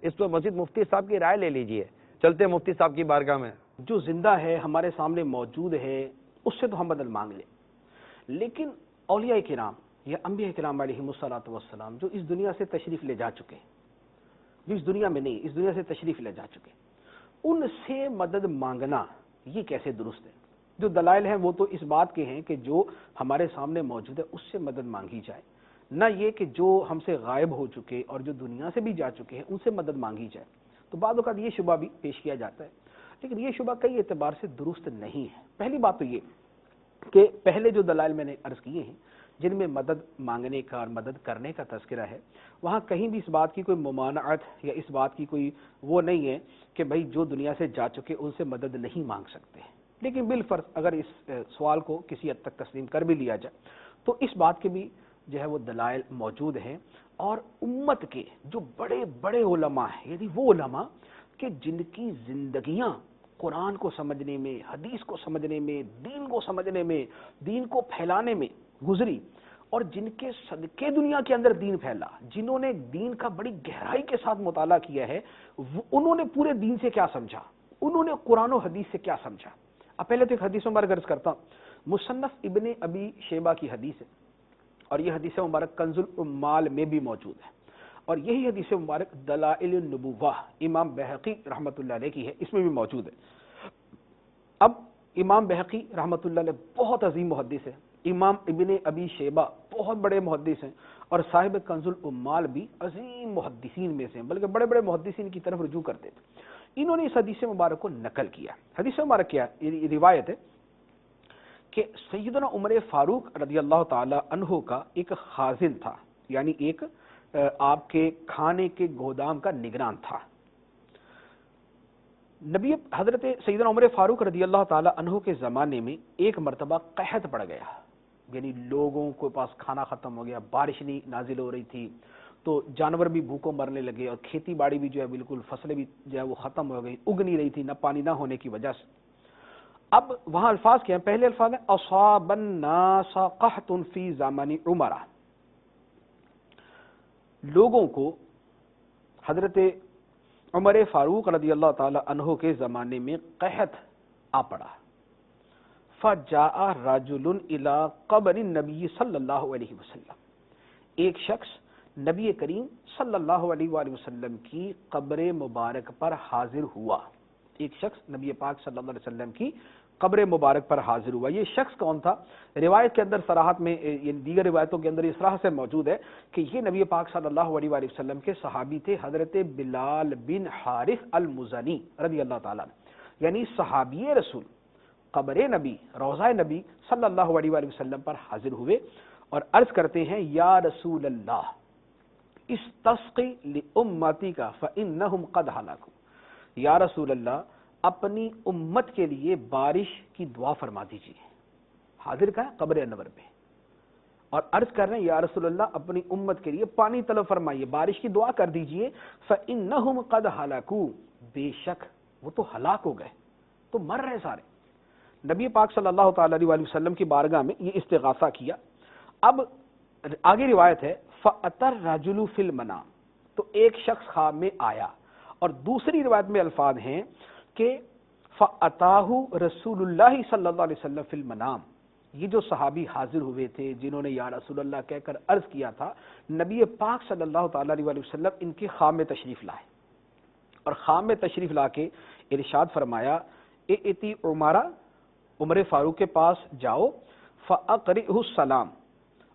اس پر مزید مفتی صاحب کی رائے لے لیجئے. چلتے ہیں مفتی صاحب کی بارگاہ میں. جو زندہ ہے ہمارے سامنے موجود ہے اس سے تو ہم مدد مانگ لیں، لیکن اولیاء کرام یا انبیاء کرام علیہم الصلوۃ والسلام جو اس دنیا سے تشریف لے جا چکے ہیں، جو اس دنیا میں نہیں اس دنیا سے تشریف لے جا چکے، ان سے مدد مانگنا یہ کیسے درست ہے؟ جو دلائل ہیں وہ تو اس بات کے ہیں کہ جو ہمارے سامنے موجود ہے اس سے مدد مانگی جائے، نہ یہ کہ جو ہم سے غائب ہو چکے اور جو دنیا سے بھی جا چکے ہیں ان سے مدد مانگی جائے. تو بعض اوقات یہ شبہ بھی پیش کیا جاتا ہے، لیکن یہ شبہ کئی اعتبار سے درست نہیں ہے. پہلی بات تو یہ کہ پہلے جو دلائل میں نے عرض کیے ہیں جن میں مدد مانگنے کا اور مدد کرنے کا تذکرہ ہے، وہاں کہیں بھی اس بات کی کوئی ممانعت یا اس بات کی کوئی وہ نہیں ہے کہ بھئی جو دنیا سے جا چکے ان سے مدد نہیں مانگ سکتے. لیکن بالفرض اگر اس سوال کو کسی حد تک تسلیم کر بھی لیا جائے تو اس بات کے بھی جو ہے وہ دلائل موجود ہیں. اور امت کے جو بڑے بڑے علماء ہیں، یعنی وہ علماء کہ جن کی زندگیاں قرآن کو سمجھنے میں، حدیث کو سمجھنے میں، دین کو سمجھنے میں، دین کو پھیلانے میں گزری، اور جن کے صدقے دنیا کے اندر دین پھیلا، جنہوں نے دین کا بڑی گہرائی کے ساتھ مطالعہ کیا ہے، انہوں نے پورے دین سے کیا سمجھا، انہوں نے قرآن و حدیث سے کیا سمجھا. اب پہلے تو ایک حدیث مبارک عرض کرتا ہوں. مصنف ابن ابی شیبہ کی حدیث ہے، اور یہ حدیث مبارک کنز العمال میں بھی موجود ہے، اور یہی حدیث مبارک دلائل النبوہ امام بہقی رحمۃ اللہ علیہ کی ہے، اس میں بھی موجود ہے. اب امام بہقی رحمۃ اللہ علیہ بہت عظیم محدث ہے، امام ابن ابی شیبہ بہت بڑے محدث ہیں، اور صاحب کنز العمال بھی عظیم محدثین میں سے ہیں، بلکہ بڑے بڑے محدثین کی طرف رجوع کرتے تھے. انہوں نے اس حدیث مبارک کو نقل کیا. حدیث مبارک کیا یہ روایت ہے کہ سیدنا عمر فاروق رضی اللہ تعالی عنہ کا ایک خازن تھا، یعنی ایک آپ کے کھانے کے گودام کا نگران تھا. نبی حضرت سیدنا عمر فاروق رضی اللہ تعالی عنہ کے زمانے میں ایک مرتبہ قحط پڑ گیا، یعنی لوگوں کے پاس کھانا ختم ہو گیا، بارش نہیں نازل ہو رہی تھی، تو جانور بھی بھوکوں مرنے لگے، اور کھیتی باڑی بھی جو ہے بالکل فصلیں بھی جو ہے وہ ختم ہو گئی، اگ نہیں رہی تھی، نہ پانی نہ ہونے کی وجہ سے. اب وہاں الفاظ کیا ہیں؟ پہلے الفاظ ہیں اصاب الناس قحط فی زمان عمر، لوگوں کو حضرت عمر فاروق رضی اللہ تعالی عنہ کے زمانے میں قحط آ پڑا. فجاء رجل الی قبر النبی صلی اللہ علیہ وسلم، ایک شخص نبی کریم صلی اللہ علیہ وآلہ وسلم کی قبر مبارک پر حاضر ہوا. ایک شخص نبی پاک صلی اللہ علیہ وسلم کی قبر مبارک پر حاضر ہوا. یہ شخص کون تھا؟ روایت کے اندر صراحت میں، یعنی دیگر روایتوں کے اندر اس طرح سے موجود ہے کہ یہ نبی پاک صلی اللہ علیہ وآلہ وسلم کے صحابی تھے، حضرت بلال بن حارث المزنی رضی اللہ تعالیٰ عنہ، یعنی صحابی رسول قبر نبی روضہ نبی صلی اللہ علیہ وآلہ وسلم پر حاضر ہوئے اور عرض کرتے ہیں یا رسول اللہ استسقی لامتی کا فانہم قد ہلکوا، یا رسول اللہ اپنی امت کے لیے بارش کی دعا فرما دیجیے. حاضر کا ہے قبر انور پہ، اور عرض کر رہے ہیں یا رسول اللہ اپنی امت کے لیے پانی طلب فرمائیے، بارش کی دعا کر دیجیے. فانہم قد ہلکوا، بے شک وہ تو ہلاک ہو گئے، تو مر رہے سارے. نبی پاک صلی اللہ تعالی علیہ وآلہ وسلم کی بارگاہ میں یہ استغاثہ کیا. اب آگے روایت ہے فَأَتَى الرَّجُلُ فِي الْمَنَامِ، تو ایک شخص خواب میں آیا، اور دوسری روایت میں الفاظ ہیں کہ فَأَتَاهُ رسول اللہ صلی اللہ علیہ وسلم فی المنام، یہ جو صحابی حاضر ہوئے تھے جنہوں نے یا رسول اللہ کہہ کر عرض کیا تھا، نبی پاک صلی اللہ تعالی علیہ وآلہ وسلم ان کے خواب میں تشریف لائے، اور خواب میں تشریف لا کے ارشاد فرمایا ائتی عمرہ، عمر فاروق کے پاس جاؤ، فَأَقْرِئْهُ السلام،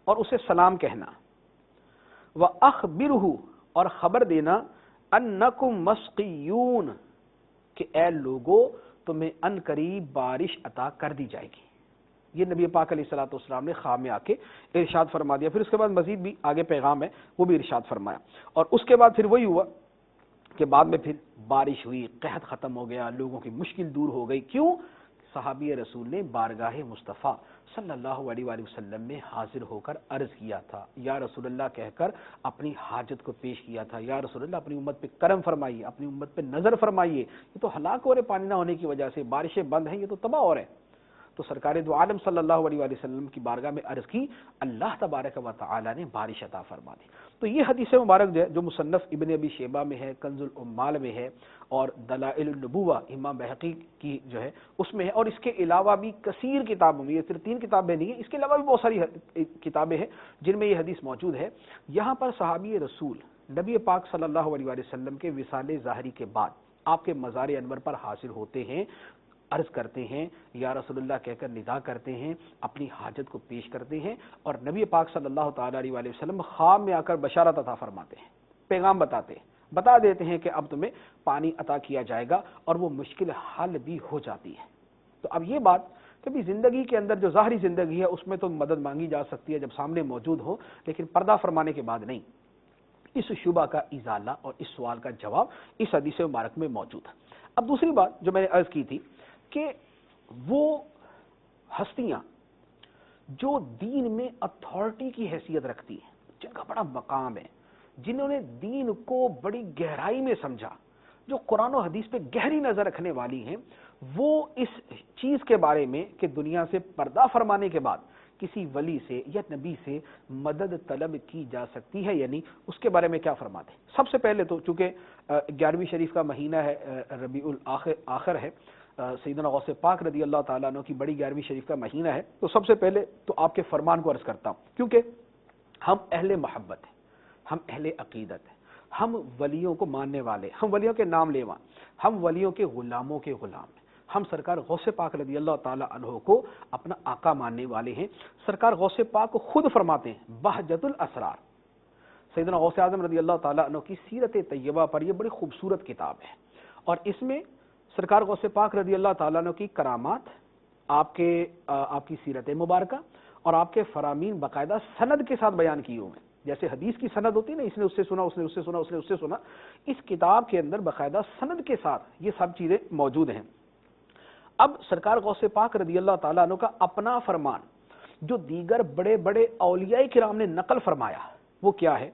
اور اسے سلام کہنا، وَأَخْبِرْهُ، اور خبر دینا، أَنَّكُمْ مَسْقِيُّونَ، کہ اے لوگو تمہیں ان قریب بارش عطا کر دی جائے گی. یہ نبی پاک علیہ الصلوۃ والسلام نے خواب میں آ کے ارشاد فرما دیا. پھر اس کے بعد مزید بھی آگے پیغام ہے وہ بھی ارشاد فرمایا، اور اس کے بعد پھر وہی ہوا کہ بعد میں پھر بارش ہوئی، قحط ختم ہو گیا، لوگوں کی مشکل دور ہو گئی. کیوں؟ صحابی رسول نے بارگاہ مصطفیٰ صلی اللہ علیہ وآلہ وسلم میں حاضر ہو کر عرض کیا تھا، یا رسول اللہ کہہ کر اپنی حاجت کو پیش کیا تھا، یا رسول اللہ اپنی امت پہ کرم فرمائیے، اپنی امت پہ نظر فرمائیے، یہ تو ہلاک ہو رہے پانی نہ ہونے کی وجہ سے، بارشیں بند ہیں، یہ تو تباہ ہو رہے ہیں. تو سرکار دو عالم صلی اللہ علیہ وآلہ وسلم کی بارگاہ میں عرض کی، اللہ تبارک و تعالی نے بارش عطا فرما دی. تو یہ حدیث مبارک جو ہے جو مصنف ابن ابی شیبہ میں ہے، کنز العمال میں ہے، اور دلائل النبوہ امام بہقی کی جو ہے اس میں ہے، اور اس کے علاوہ بھی کثیر کتابوں میں، یہ صرف 3 کتابیں نہیں ہیں، اس کے علاوہ بھی بہت ساری کتابیں ہیں جن میں یہ حدیث موجود ہے۔ یہاں پر صحابی رسول نبی پاک صلی اللہ علیہ وآلہ وسلم کے وصال ظاہری کے بعد آپ کے مزار انور پر حاضر ہوتے ہیں، عرض کرتے ہیں یا رسول اللہ کہہ کر ندا کرتے ہیں، اپنی حاجت کو پیش کرتے ہیں، اور نبی پاک صلی اللہ تعالی علیہ وآلہ وسلم خواب میں آ کر بشارت عطا فرماتے ہیں، پیغام بتا دیتے ہیں کہ اب تمہیں پانی عطا کیا جائے گا، اور وہ مشکل حل بھی ہو جاتی ہے۔ تو اب یہ بات کبھی زندگی کے اندر جو ظاہری زندگی ہے اس میں تو مدد مانگی جا سکتی ہے جب سامنے موجود ہو، لیکن پردہ فرمانے کے بعد نہیں۔ اس شبہ کا ازالہ اور اس سوال کا جواب اس حدیث مبارک میں موجود ہے۔ اب دوسری بات جو میں نے عرض کی تھی کہ وہ ہستیاں جو دین میں اتھارٹی کی حیثیت رکھتی ہیں، جن کا بڑا مقام ہے، جنہوں نے دین کو بڑی گہرائی میں سمجھا، جو قرآن و حدیث پہ گہری نظر رکھنے والی ہیں، وہ اس چیز کے بارے میں کہ دنیا سے پردہ فرمانے کے بعد کسی ولی سے یا نبی سے مدد طلب کی جا سکتی ہے، یعنی اس کے بارے میں کیا فرماتے ہیں۔ سب سے پہلے تو چونکہ 11ویں شریف کا مہینہ ہے، ربیع الاخر ہے، سیدنا غوث پاک رضی اللہ تعالیٰ عنہ کی بڑی 11ویں شریف کا مہینہ ہے، تو سب سے پہلے تو آپ کے فرمان کو عرض کرتا ہوں، کیونکہ ہم اہل محبت ہیں، ہم اہل عقیدت ہیں، ہم ولیوں کو ماننے والے، ہم ولیوں کے نام لیوا، ہم ولیوں کے غلاموں کے غلام ہیں، ہم سرکار غوث پاک رضی اللہ تعالیٰ عنہ کو اپنا آقا ماننے والے ہیں۔ سرکار غوث پاک کو خود فرماتے ہیں بہجت الاسرار، سیدنا غوث اعظم رضی اللہ تعالیٰ عنہ کی سیرت طیبہ پر یہ بڑی خوبصورت کتاب ہے، اور اس میں سرکار غوث پاک رضی اللہ تعالیٰ عنہ کی کرامات، آپ کی سیرت مبارکہ اور آپ کے فرامین باقاعدہ سند کے ساتھ بیان کیے ہوئے ہیں۔ جیسے حدیث کی سند ہوتی ہے نا، اس نے اس سے سنا، اس نے اس سے سنا، اس نے اس سے سنا، اس کتاب کے اندر باقاعدہ سند کے ساتھ یہ سب چیزیں موجود ہیں۔ اب سرکار غوث پاک رضی اللہ تعالیٰ عنہ کا اپنا فرمان جو دیگر بڑے بڑے اولیاء کرام نے نقل فرمایا وہ کیا ہے؟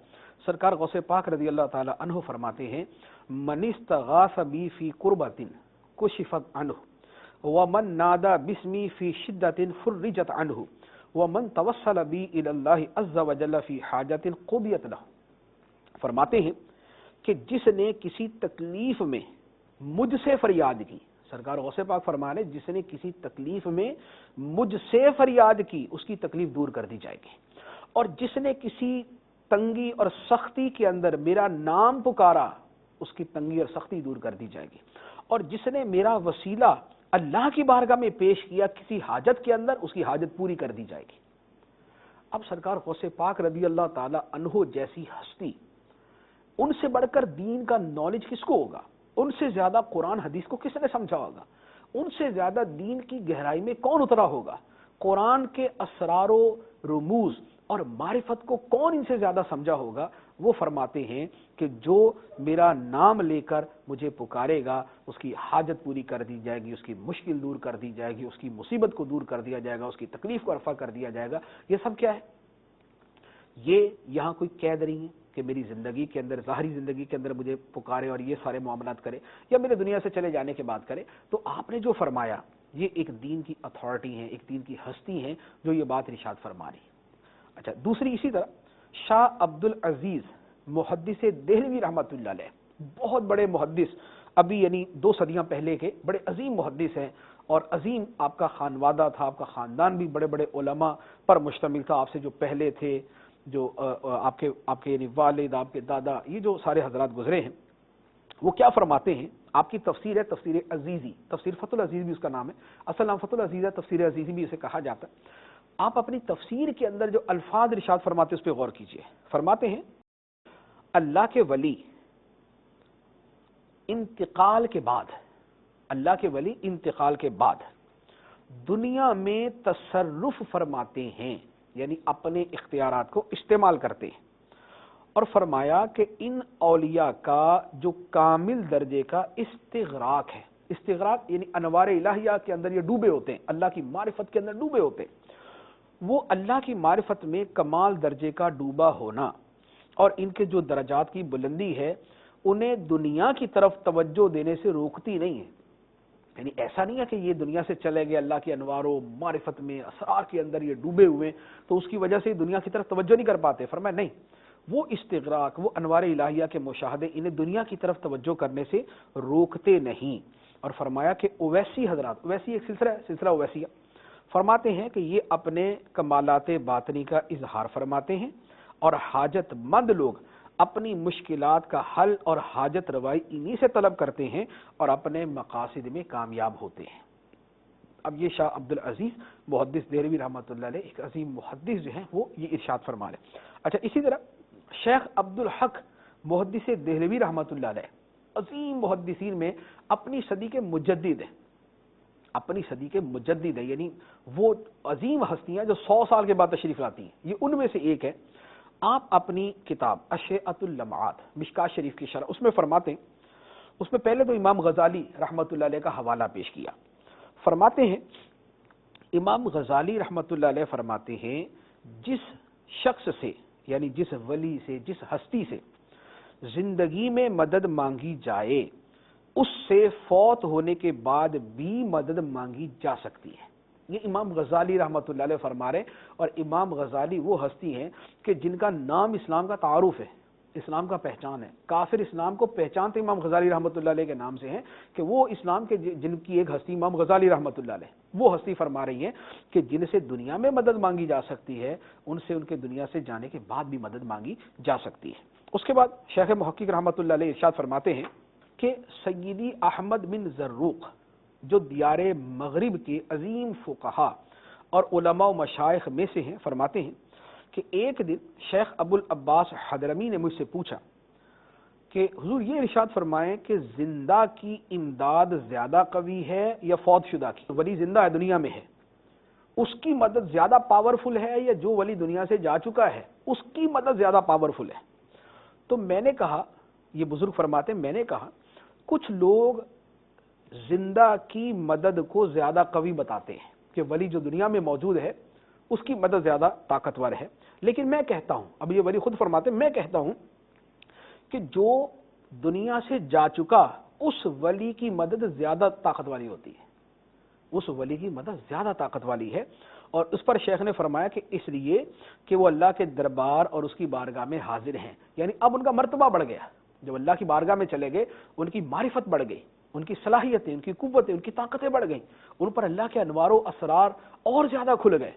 سرکار غوث پاک رضی اللہ تعالیٰ عنہ فرماتے ہیں من استغاث بی فی قربۃ کشفت عنہ ومن نادى باسمی فی شدۃ فرجت عنہ ومن توسل بی الی اللہ عز وجل فی حاجۃ قضیت لہ۔ فرماتے ہیں کہ جس نے کسی تکلیف میں مجھ سے فریاد کی، سرکار غوث پاک فرما رہے جس نے کسی تکلیف میں مجھ سے فریاد کی اس کی تکلیف دور کر دی جائے گی، اور جس نے کسی تنگی اور سختی کے اندر میرا نام پکارا اس کی تنگی اور سختی دور کر دی جائے گی، اور جس نے میرا وسیلہ اللہ کی بارگاہ میں پیش کیا کسی حاجت کے اندر اس کی حاجت پوری کر دی جائے گی۔ اب سرکار غوث پاک رضی اللہ تعالی عنہ جیسی ہستی، ان سے بڑھ کر دین کا نالج کس کو ہوگا؟ ان سے زیادہ قرآن حدیث کو کس نے سمجھا ہوگا؟ ان سے زیادہ دین کی گہرائی میں کون اترا ہوگا؟ قرآن کے اسرار و رموز اور معرفت کو کون ان سے زیادہ سمجھا ہوگا؟ وہ فرماتے ہیں کہ جو میرا نام لے کر مجھے پکارے گا اس کی حاجت پوری کر دی جائے گی، اس کی مشکل دور کر دی جائے گی، اس کی مصیبت کو دور کر دیا جائے گا، اس کی تکلیف کو رفع کر دیا جائے گا۔ یہ سب کیا ہے؟ یہ یہاں کوئی قید نہیں ہے کہ میری زندگی کے اندر، ظاہری زندگی کے اندر مجھے پکارے اور یہ سارے معاملات کرے یا میرے دنیا سے چلے جانے کے بعد کرے۔ تو آپ نے جو فرمایا یہ ایک دین کی اتھارٹی ہے، ایک دین کی ہستی ہے جو یہ بات ارشاد فرما رہی ہے۔ اچھا، دوسری اسی طرح شاہ عبد العزیز محدث دہلوی رحمۃ اللہ علیہ، بہت بڑے محدث، ابھی یعنی 2 صدیاں پہلے کے بڑے عظیم محدث ہیں، اور عظیم آپ کا خانوادہ تھا، آپ کا خاندان بھی بڑے بڑے علماء پر مشتمل تھا، آپ سے جو پہلے تھے، جو آپ کے یعنی والد، آپ کے دادا، یہ جو سارے حضرات گزرے ہیں، وہ کیا فرماتے ہیں؟ آپ کی تفسیر ہے تفسیر عزیزی، تفسیر فتح العزیز بھی اس کا نام ہے، اصل نام فتح العزیز ہے، تفسیر عزیزی بھی اسے کہا جاتا ہے۔ آپ اپنی تفسیر کے اندر جو الفاظ ارشاد فرماتے ہیں اس پہ غور کیجئے۔ فرماتے ہیں اللہ کے ولی انتقال کے بعد، اللہ کے ولی انتقال کے بعد دنیا میں تصرف فرماتے ہیں، یعنی اپنے اختیارات کو استعمال کرتے ہیں، اور فرمایا کہ ان اولیاء کا جو کامل درجے کا استغراق ہے، استغراق یعنی انوار الہیہ کے اندر یہ ڈوبے ہوتے ہیں، اللہ کی معرفت کے اندر ڈوبے ہوتے ہیں، وہ اللہ کی معرفت میں کمال درجے کا ڈوبا ہونا اور ان کے جو درجات کی بلندی ہے انہیں دنیا کی طرف توجہ دینے سے روکتی نہیں ہے۔ یعنی ایسا نہیں ہے کہ یہ دنیا سے چلے گئے اللہ کے انوار و معرفت میں اسرار کے اندر یہ ڈوبے ہوئے تو اس کی وجہ سے دنیا کی طرف توجہ نہیں کر پاتے، فرمایا نہیں، وہ استغراق، وہ انوار الہیہ کے مشاہدے انہیں دنیا کی طرف توجہ کرنے سے روکتے نہیں۔ اور فرمایا کہ اویسی حضرات، اویسی ایک سلسلہ ہے، سلسلہ اویسیہ، فرماتے ہیں کہ یہ اپنے کمالات باطنی کا اظہار فرماتے ہیں اور حاجت مند لوگ اپنی مشکلات کا حل اور حاجت روائی انہی سے طلب کرتے ہیں اور اپنے مقاصد میں کامیاب ہوتے ہیں۔ اب یہ شاہ عبدالعزیز محدث دہلوی رحمۃ اللہ علیہ، ایک عظیم محدث جو ہیں، وہ یہ ارشاد فرما رہے ہیں۔ اچھا، اسی طرح شیخ عبدالحق محدث دہلوی رحمۃ اللہ علیہ عظیم محدثین میں اپنی صدی کے مجدد ہیں، اپنی صدی کے مجدد ہیں، یعنی وہ عظیم ہستیاں جو 100 سال کے بعد تشریف لاتی ہیں، یہ ان میں سے ایک ہے۔ آپ اپنی کتاب اشیعۃ اللمعات مشکات شریف کی شرح اس میں فرماتے ہیں، اس میں پہلے تو امام غزالی رحمۃ اللہ علیہ کا حوالہ پیش کیا۔ فرماتے ہیں امام غزالی رحمۃ اللہ علیہ فرماتے ہیں جس شخص سے، یعنی جس ولی سے، جس ہستی سے زندگی میں مدد مانگی جائے اس سے فوت ہونے کے بعد بھی مدد مانگی جا سکتی ہے۔ یہ امام غزالی رحمۃ اللہ علیہ فرما رہے، اور امام غزالی وہ ہستی ہیں کہ جن کا نام اسلام کا تعارف ہے، اسلام کا پہچان ہے۔ کافر اسلام کو پہچانتے امام غزالی رحمۃ اللہ علیہ کے نام سے ہیں کہ وہ اسلام کے جن کی ایک ہستی امام غزالی رحمۃ اللہ علیہ، وہ ہستی فرما رہی ہیں کہ جن سے دنیا میں مدد مانگی جا سکتی ہے ان سے ان کے دنیا سے جانے کے بعد بھی مدد مانگی جا سکتی ہے۔ اس کے بعد شیخ محقق رحمۃ اللہ علیہ ارشاد فرماتے ہیں کہ سیدی احمد بن زروق جو دیار مغرب کے عظیم فقہا اور علماء و مشائخ میں سے ہیں، فرماتے ہیں کہ ایک دن شیخ ابو العباس حضرمی نے مجھ سے پوچھا کہ حضور یہ ارشاد فرمائیں کہ زندہ کی امداد زیادہ قوی ہے یا فوت شدہ کی؟ ولی زندہ ہے، دنیا میں ہے، اس کی مدد زیادہ پاورفل ہے یا جو ولی دنیا سے جا چکا ہے اس کی مدد زیادہ پاورفل ہے؟ تو میں نے کہا، یہ بزرگ فرماتے ہیں، میں نے کہا کچھ لوگ زندہ کی مدد کو زیادہ قوی بتاتے ہیں کہ ولی جو دنیا میں موجود ہے اس کی مدد زیادہ طاقتور ہے، لیکن میں کہتا ہوں، اب یہ ولی خود فرماتے ہیں، میں کہتا ہوں کہ جو دنیا سے جا چکا اس ولی کی مدد زیادہ طاقت والی ہوتی ہے، اس ولی کی مدد زیادہ طاقت والی ہے۔ اور اس پر شیخ نے فرمایا کہ اس لیے کہ وہ اللہ کے دربار اور اس کی بارگاہ میں حاضر ہیں، یعنی اب ان کا مرتبہ بڑھ گیا، جب اللہ کی بارگاہ میں چلے گئے ان کی معرفت بڑھ گئی، ان کی صلاحیتیں، ان کی قوتیں، ان کی طاقتیں بڑھ گئیں، ان پر اللہ کے انوار و اسرار اور زیادہ کھل گئے،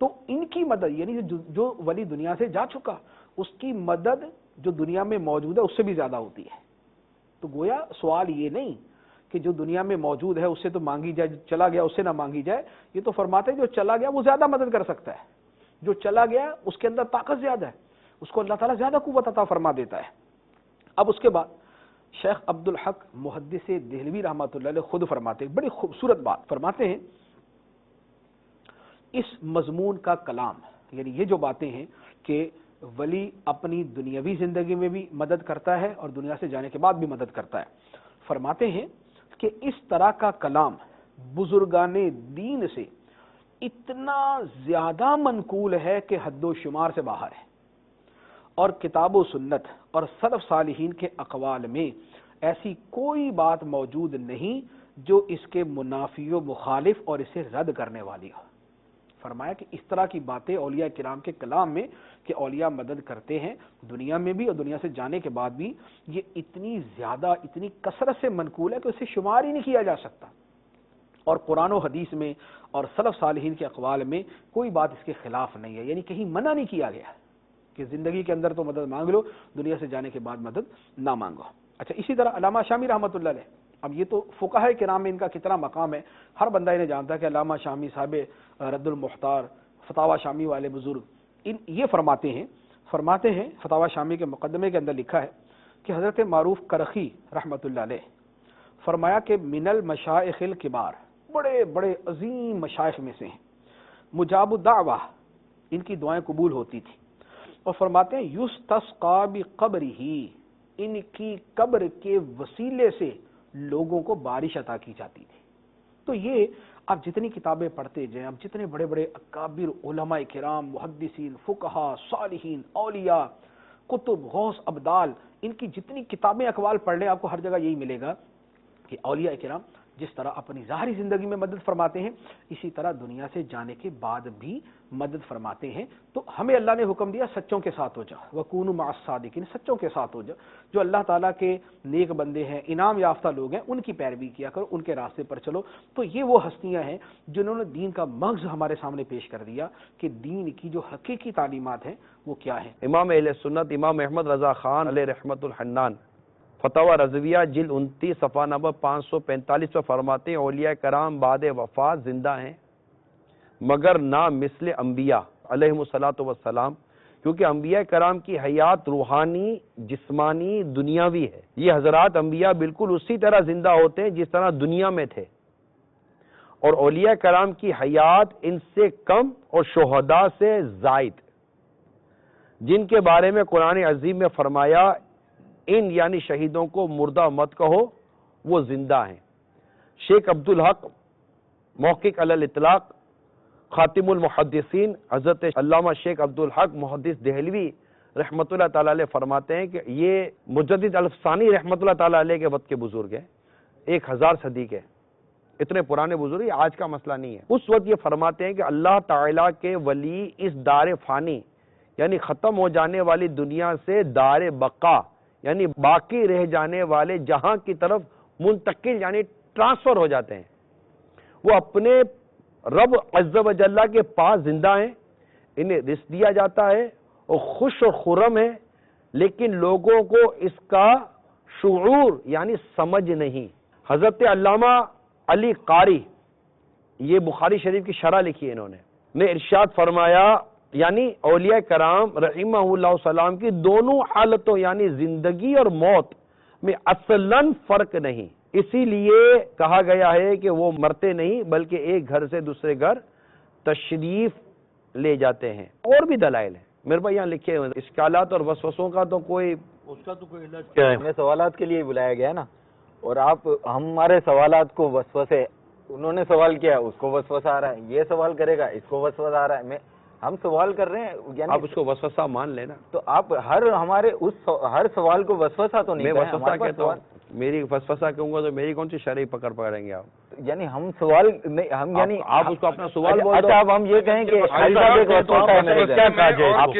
تو ان کی مدد، یعنی جو ولی دنیا سے جا چکا اس کی مدد جو دنیا میں موجود ہے اس سے بھی زیادہ ہوتی ہے۔ تو گویا سوال یہ نہیں کہ جو دنیا میں موجود ہے اس سے تو مانگی جائے، جو چلا گیا اس سے نہ مانگی جائے، یہ تو فرماتے ہیں جو چلا گیا وہ زیادہ مدد کر سکتا ہے، جو چلا گیا اس کے اندر طاقت زیادہ ہے، اس کو اللہ تعالیٰ زیادہ قوت عطا فرما دیتا ہے۔ اب اس کے بعد شیخ عبدالحق محدث دہلوی رحمۃ اللہ علیہ خود فرماتے ہیں، بڑی خوبصورت بات فرماتے ہیں، اس مضمون کا کلام، یعنی یہ جو باتیں ہیں کہ ولی اپنی دنیاوی زندگی میں بھی مدد کرتا ہے اور دنیا سے جانے کے بعد بھی مدد کرتا ہے، فرماتے ہیں کہ اس طرح کا کلام بزرگان دین سے اتنا زیادہ منقول ہے کہ حد و شمار سے باہر ہے، اور کتاب و سنت اور سلف صالحین کے اقوال میں ایسی کوئی بات موجود نہیں جو اس کے منافی و مخالف اور اسے رد کرنے والی ہو۔ فرمایا کہ اس طرح کی باتیں اولیاء کرام کے کلام میں کہ اولیاء مدد کرتے ہیں دنیا میں بھی اور دنیا سے جانے کے بعد بھی، یہ اتنی زیادہ، اتنی کثرت سے منقول ہے کہ اسے شمار ہی نہیں کیا جا سکتا، اور قرآن و حدیث میں اور سلف صالحین کے اقوال میں کوئی بات اس کے خلاف نہیں ہے، یعنی کہیں منع نہیں کیا گیا کہ زندگی کے اندر تو مدد مانگ لو، دنیا سے جانے کے بعد مدد نہ مانگو۔ اچھا، اسی طرح علامہ شامی رحمۃ اللہ علیہ، اب یہ تو فقہاء کرام میں ان کا کتنا مقام ہے، ہر بندہ انہیں جانتا ہے کہ علامہ شامی صاحب رد المختار، فتاوی شامی والے بزرگ، یہ فرماتے ہیں فتاوی شامی کے مقدمے کے اندر لکھا ہے کہ حضرت معروف کرخی رحمۃ اللہ علیہ فرمایا کہ من المشائخ الکبار، بڑے بڑے عظیم مشائخ میں سے ہیں، مجاب الدعوہ، ان کی دعائیں قبول ہوتی تھی، اور فرماتے ہیں یستسقا بقبرہ، ان کی قبر کے وسیلے سے لوگوں کو بارش عطا کی جاتی تھی۔ تو یہ آپ جتنی کتابیں پڑھتے جائیں، اب جتنے بڑے بڑے اکابر علماء کرام، محدثین، فقہا، صالحین، اولیاء، کتب، غوث، ابدال، ان کی جتنی کتابیں اقوال پڑھ لیں آپ کو ہر جگہ یہی ملے گا کہ اولیاء کرام جس طرح اپنی ظاہری زندگی میں مدد فرماتے ہیں اسی طرح دنیا سے جانے کے بعد بھی مدد فرماتے ہیں. تو ہمیں اللہ نے حکم دیا سچوں کے ساتھ ہو جا وَكُونُوا مَعَ الصَّادِقِينَ، سچوں کے ساتھ ہو جا. جو اللہ تعالیٰ کے نیک بندے ہیں، انعام یافتہ لوگ ہیں، ان کی پیروی کیا کرو، ان کے راستے پر چلو. تو یہ وہ ہستیاں ہیں جنہوں نے دین کا مغز ہمارے سامنے پیش کر دیا کہ دین کی جو حقیقی تعلیمات ہیں وہ کیا ہیں. امام اہل سنت امام احمد رضا خان علیہ رحمت الحنان فتاوی رضویہ جلد 29 صفحہ نمبر 545 پر فرماتے ہیں اولیاء کرام بعد وفات زندہ ہیں مگر نہ مثل انبیاء علیہم الصلاۃ والسلام، کیونکہ انبیاء کرام کی حیات روحانی، جسمانی، دنیاوی ہے. یہ حضرات انبیاء بالکل اسی طرح زندہ ہوتے ہیں جس طرح دنیا میں تھے، اور اولیاء کرام کی حیات ان سے کم اور شہداء سے زائد، جن کے بارے میں قرآن عظیم میں فرمایا ان یعنی شہیدوں کو مردہ مت کہو، وہ زندہ ہیں. شیخ عبدالحق محقق علی الاطلاق خاتم المحدثین حضرت علامہ شیخ عبدالحق محدث دہلوی رحمۃ اللہ تعالی علیہ فرماتے ہیں کہ یہ مجدد الفسانی رحمۃ اللہ تعالی علیہ کے وقت کے بزرگ ہیں، 1000 صدی کے، اتنے پرانے بزرگ، یہ آج کا مسئلہ نہیں ہے. اس وقت یہ فرماتے ہیں کہ اللہ تعالیٰ کے ولی اس دار فانی یعنی ختم ہو جانے والی دنیا سے دار بقا یعنی باقی رہ جانے والے جہاں کی طرف منتقل یعنی ٹرانسفر ہو جاتے ہیں. وہ اپنے رب عز و جل کے پاس زندہ ہیں، انہیں رزق دیا جاتا ہے اور خوش اور خرم ہے، لیکن لوگوں کو اس کا شعور یعنی سمجھ نہیں. حضرت علامہ علی قاری، یہ بخاری شریف کی شرح لکھی ہے انہوں نے ارشاد فرمایا یعنی اولیاء کرام رحمہ اللہ السلام کی دونوں حالتوں یعنی زندگی اور موت میں اصلاً فرق نہیں، اسی لیے کہا گیا ہے کہ وہ مرتے نہیں بلکہ ایک گھر سے دوسرے گھر تشریف لے جاتے ہیں. اور بھی دلائل ہیں میرے بھائی یہاں لکھے ہوئے. اشکالات اور وسوسوں کا تو کوئی علاج کیا ہے؟ ہمیں سوالات کے لیے بلایا گیا ہے نا، اور آپ ہمارے سوالات کو وسوسے، انہوں نے سوال کیا اس کو وسوسہ آ رہا ہے، یہ سوال کرے گا اس کو وسوسہ آ رہا ہے. ہم سوال کر رہے ہیں یعنی آپ اس کو وسوسہ مان لینا. تو آپ ہر سوال کو وسوسہ تو نہیں میں وسوسہ کہتا ہوں، میری وسوسہ کہوں گا تو میری کون سی شرعی پکڑ پکڑیں گے آپ؟ یعنی ہم سوال نہیں، ہم یعنی آپ اس کو اپنا سوال بول دو. اچھا اب ہم یہ کہیں کہ آپ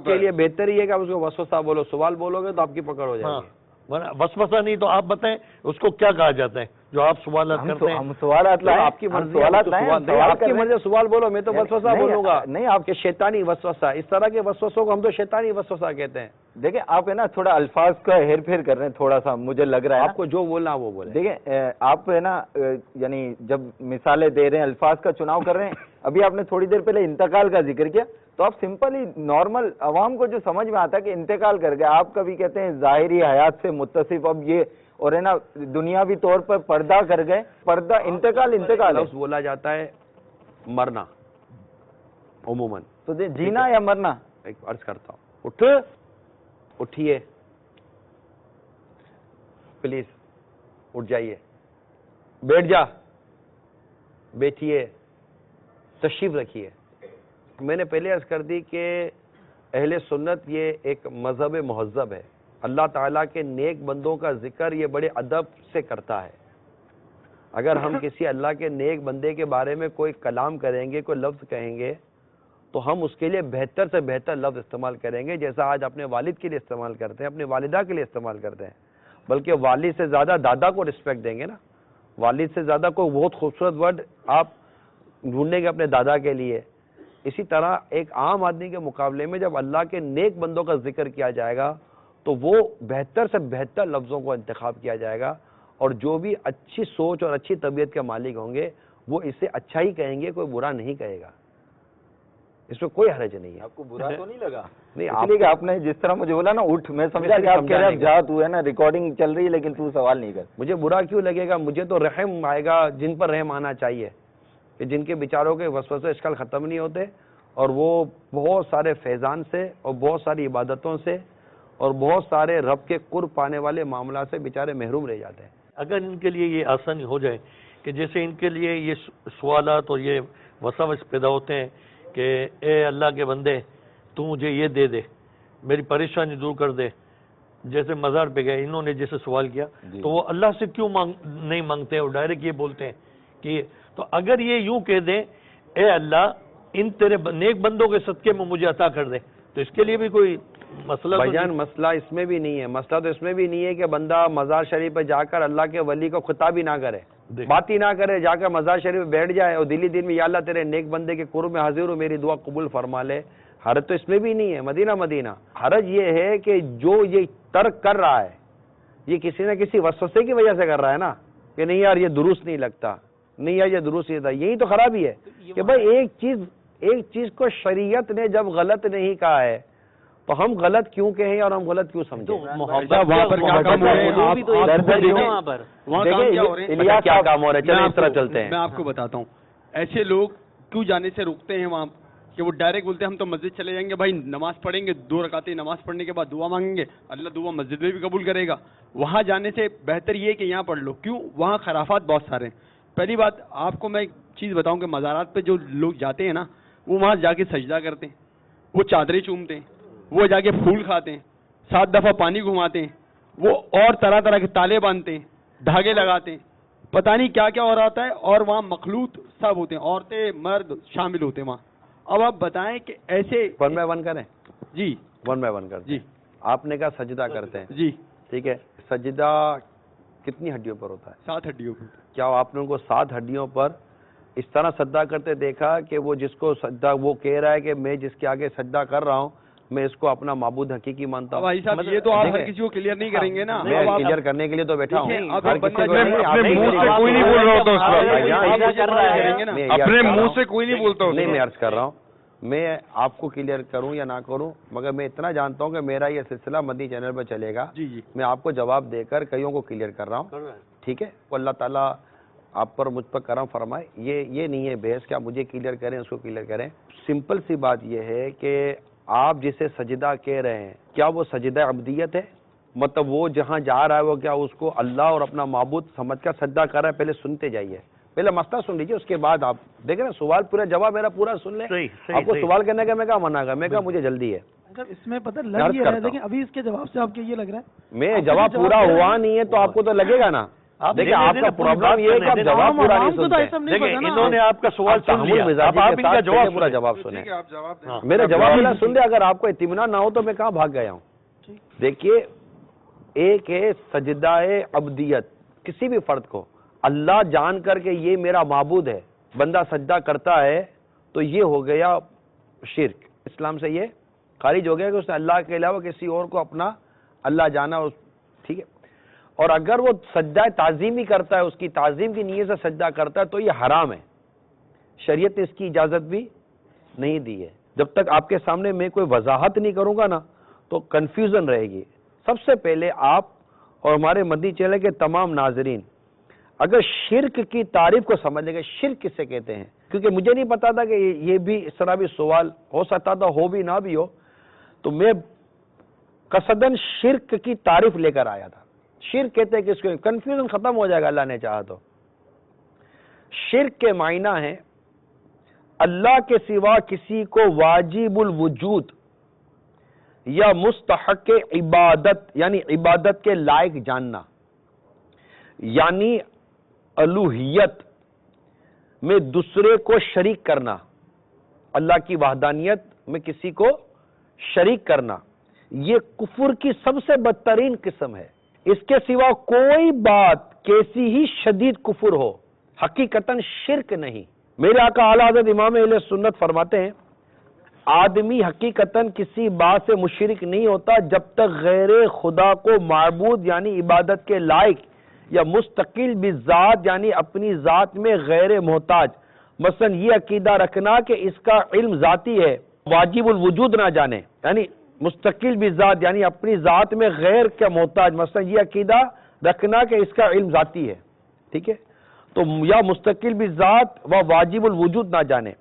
کے لیے بہتر ہی ہے کہ آپ اس کو وسوسہ بولو، سوال بولو گے تو آپ کی پکڑ ہو جائے گی. وسوسہ نہیں تو آپ بتائیں اس کو کیا کہا جاتا ہے جو آپ سوالات کرتے ہیں؟ ہم سوالات لائیں، آپ کی مرضی، آپ کی مرضی سوال بولو، میں تو وسوسہ بولوں گا. نہیں آپ کہ شیطانی وسوسہ، اس طرح کے وسوسوں کو ہم تو شیطانی وسوسہ کہتے ہیں. دیکھیں آپ ہے نا تھوڑا الفاظ کا ہیر پھیر کر رہے ہیں، تھوڑا سا مجھے لگ رہا ہے آپ کو جو بولنا وہ بولیں. دیکھیں آپ ہے نا یعنی جب مثالیں دے رہے ہیں، الفاظ کا چناؤ کر رہے ہیں. ابھی آپ نے تھوڑی دیر پہلے انتقال کا ذکر کیا، تو آپ سمپل ہی نارمل عوام کو جو سمجھ میں آتا ہے کہ انتقال کر گئے، آپ کبھی کہتے ہیں ظاہری حیات سے متصف، اب یہ اور ہے نا دنیاوی طور پر پردہ کر گئے. پردہ انتقال لفظ بولا جاتا ہے مرنا عموماً. تو جینا یا مرنا؟ ایک عرض کرتا ہوں، اٹھیے پلیز، اٹھ جائیے، بیٹھ جا، بیٹھیے، تشریف رکھیے. میں نے پہلے عرض کر دی کہ اہل سنت یہ ایک مذہب مہذب ہے. اللہ تعالیٰ کے نیک بندوں کا ذکر یہ بڑے ادب سے کرتا ہے. اگر ہم کسی اللہ کے نیک بندے کے بارے میں کوئی کلام کریں گے، کوئی لفظ کہیں گے، تو ہم اس کے لیے بہتر سے بہتر لفظ استعمال کریں گے، جیسا آج اپنے والد کے لیے استعمال کرتے ہیں، اپنی والدہ کے لیے استعمال کرتے ہیں. بلکہ والد سے زیادہ دادا کو رسپیکٹ دیں گے نا. والد سے زیادہ کوئی بہت خوبصورت ورڈ آپ ڈھونڈیں گے اپنے دادا کے لیے. اسی طرح ایک عام آدمی کے مقابلے میں جب اللہ کے نیک بندوں کا ذکر کیا جائے گا تو وہ بہتر سے بہتر لفظوں کو انتخاب کیا جائے گا، اور جو بھی اچھی سوچ اور اچھی طبیعت کے مالک ہوں گے وہ اسے اچھا ہی کہیں گے، کوئی برا نہیں کہے گا. اس میں کوئی حرج نہیں ہے. آپ کو برا تو نہیں لگا؟ نہیں، اس لیے کہ آپ نے جس طرح مجھے بولا نا اٹھ، میں سمجھا کہ آپ کہہ رہے ہیں جات ہوئے نا، ریکارڈنگ چل رہی ہے لیکن تو سوال نہیں کر. مجھے برا کیوں لگے گا؟ مجھے تو رحم آئے گا جن پر رحم آنا چاہیے، کہ جن کے بیچاروں کے وسوسے اشکال ختم نہیں ہوتے، اور وہ بہت سارے فیضان سے اور بہت ساری عبادتوں سے اور بہت سارے رب کے قرب پانے والے معاملات سے بیچارے محروم رہ جاتے ہیں. اگر ان کے لیے یہ آسانی ہو جائے کہ جیسے ان کے لیے یہ سوالات اور یہ وساوس پیدا ہوتے ہیں کہ اے اللہ کے بندے تو مجھے یہ دے دے، میری پریشانی دور کر دے، جیسے مزار پہ گئے، انہوں نے جیسے سوال کیا تو وہ اللہ سے کیوں نہیں مانگتے اور ڈائریکٹ یہ بولتے ہیں کہ تو اگر یہ یوں کہہ دیں اے اللہ ان تیرے نیک بندوں کے صدقے میں مجھے عطا کر دے، تو اس کے لیے بھی کوئی مسئلہ بھائی جان مسئلہ اس میں بھی نہیں ہے، مسئلہ تو اس میں بھی نہیں ہے کہ بندہ مزار شریف پہ جا کر اللہ کے ولی کو خطاب ہی نہ کرے، بات ہی نہ کرے، جا کر مزار شریف پہ بیٹھ جائے اور دلی دل میں یا اللہ تیرے نیک بندے کے قرب میں حاضر ہوں، میری دعا قبول فرما لے۔ حرج تو اس میں بھی نہیں ہے، مدینہ حرج یہ ہے کہ جو یہ ترک کر رہا ہے یہ کسی نہ کسی وسوسے کی وجہ سے کر رہا ہے نا، کہ نہیں یار یہ درست نہیں لگتا، نہیں یار یہ درست نہیں تھا، یہی تو خرابی ہے کہ بھائی ایک چیز کو شریعت نے جب غلط نہیں کہا ہے تو ہم غلط کیوں کہیں اور ہم غلط کیوں سمجھیں؟ وہاں پر کیا کام ہو رہے ہیں، کیا کام ہو رہا ہے، چلیں اس طرح چلتے ہیں۔ میں آپ کو بتاتا ہوں ایسے لوگ کیوں جانے سے روکتے ہیں وہاں کہ وہ ڈائریکٹ بولتے ہیں ہم تو مسجد چلے جائیں گے بھائی، نماز پڑھیں گے 2 رکعتیں، نماز پڑھنے کے بعد دعا مانگیں گے، اللہ دعا مسجد میں بھی قبول کرے گا۔ وہاں جانے سے بہتر یہ ہے کہ یہاں پڑھ لو۔ کیوں؟ وہاں خرافات بہت سارے ہیں۔ پہلی بات آپ کو میں ایک چیز بتاؤں کہ مزارات پہ جو لوگ جاتے ہیں نا، وہ وہاں جا کے سجدہ کرتے ہیں، وہ چادریں چومتے ہیں، وہ جا کے پھول کھاتے ہیں، 7 دفعہ پانی گھماتے ہیں، وہ اور طرح طرح کے تالے باندھتے ہیں، دھاگے لگاتے ہیں، پتہ نہیں کیا کیا ہو رہا ہوتا ہے، اور وہاں مخلوط سب ہوتے ہیں، عورتیں مرد شامل ہوتے ہیں وہاں۔ اب آپ بتائیں کہ ایسے 1 بائی 1 کریں؟ جی 1 بائی 1 کریں۔ جی آپ نے کہا سجدہ کرتے ہیں، جی ٹھیک ہے، سجدہ کتنی ہڈیوں پر ہوتا ہے؟ 7 ہڈیوں پہ۔ کیا آپ نے ان کو 7 ہڈیوں پر اس طرح سجدہ کرتے دیکھا کہ وہ جس کو سجدہ وہ کہہ رہا ہے کہ میں جس کے آگے سجدہ کر رہا ہوں میں اس کو اپنا معبود حقیقی مانتا ہوں؟ بھائی صاحب یہ تو آپ ہر کسی کو کلیئر نہیں کریں گے نا۔ میں کلیئر کرنے کے لیے تو بیٹھا ہوں، ہر کسی کو اپنے منہ سے کوئی نہیں بول رہا ہوتا، اپنے منہ سے کوئی نہیں بولتا، نہیں میں عرض کر رہا ہوں میں آپ کو کلیئر کروں یا نہ کروں، مگر میں اتنا جانتا ہوں کہ میرا یہ سلسلہ مدنی چینل پہ چلے گا، میں آپ کو جواب دے کر کئیوں کو کلیئر کر رہا ہوں، ٹھیک ہے؟ وہ اللہ تعالیٰ آپ پر مجھ پر کرم فرمائے، یہ نہیں ہے بحث کہ آپ مجھے کلیئر کریں اس کو کلیئر کریں۔ سمپل سی بات یہ ہے کہ آپ جسے سجدہ کہہ رہے ہیں کیا وہ سجدہ عبدیت ہے؟ مطلب وہ جہاں جا رہا ہے وہ کیا اس کو اللہ اور اپنا معبود سمجھ کر سجدہ کر رہا ہے؟ پہلے سنتے جائیے، پہلے مسئلہ سن لیجیے، اس کے بعد آپ دیکھیں نا سوال پورا جواب میرا پورا سن لیں۔ آپ کو سوال کرنے کا میں کہا منع کر، میں کہا مجھے جلدی ہے۔ اس میں پتہ لگ یہ رہا ہے، لیکن ابھی اس کے جواب سے آپ کو یہ لگ رہا ہے میں جواب پورا ہوا نہیں ہے تو آپ کو تو لگے گا نا۔ دیکھیں آپ کا پرابلم یہ ہے کہ آپ جواب پورا نہیں سنتے۔ دیکھیں انہوں نے آپ کا سوال سن لیا، اب آپ ان کا جواب پورا جواب سنیں، میرا جواب نہ سن لیں۔ اگر آپ کو اطمینان نہ ہو تو میں کہاں بھاگ گیا ہوں؟ دیکھیے ایک ہے سجدہ عبدیت، کسی بھی فرد کو اللہ جان کر کے یہ میرا معبود ہے بندہ سجدہ کرتا ہے تو یہ ہو گیا شرک، اسلام سے یہ خارج ہو گیا کہ اس نے اللہ کے علاوہ کسی اور کو اپنا اللہ جانا، ٹھیک ہے؟ اور اگر وہ سجدہ تعظیمی کرتا ہے، اس کی تعظیم کی نیت سے سجدہ کرتا ہے تو یہ حرام ہے، شریعت نے اس کی اجازت بھی نہیں دی ہے۔ جب تک آپ کے سامنے میں کوئی وضاحت نہیں کروں گا نا تو کنفیوژن رہے گی۔ سب سے پہلے آپ اور ہمارے مدنی چینل کے تمام ناظرین اگر شرک کی تعریف کو سمجھ لیں گے، شرک کسے کہتے ہیں، کیونکہ مجھے نہیں پتا تھا کہ یہ بھی اس طرح بھی سوال ہو سکتا تھا، ہو بھی نہ بھی ہو، تو میں قصداً شرک کی تعریف لے کر آیا تھا۔ شرک کہتے ہیں کہ اس کو کنفیوژن ختم ہو جائے گا اللہ نے چاہا تو۔ شرک کے معنی ہے اللہ کے سوا کسی کو واجب الوجود یا مستحق عبادت یعنی عبادت کے لائق جاننا، یعنی الوہیت میں دوسرے کو شریک کرنا، اللہ کی وحدانیت میں کسی کو شریک کرنا، یہ کفر کی سب سے بدترین قسم ہے۔ اس کے سوا کوئی بات کیسی ہی شدید کفر ہو حقیقتاً شرک نہیں۔ میرے آقا اعلیٰ حضرت امام اہل سنت فرماتے ہیں آدمی حقیقتاً کسی بات سے مشرک نہیں ہوتا جب تک غیر خدا کو معبود یعنی عبادت کے لائق یا مستقل بذات یعنی اپنی ذات میں غیر محتاج، مثلا یہ عقیدہ رکھنا کہ اس کا علم ذاتی ہے، واجب الوجود نہ جانے، یعنی مستقل بذات یعنی اپنی ذات میں غیر کا محتاج، مثلا یہ عقیدہ رکھنا کہ اس کا علم ذاتی ہے، ٹھیک ہے؟ تو یا مستقل بذات و واجب الوجود نہ جانے۔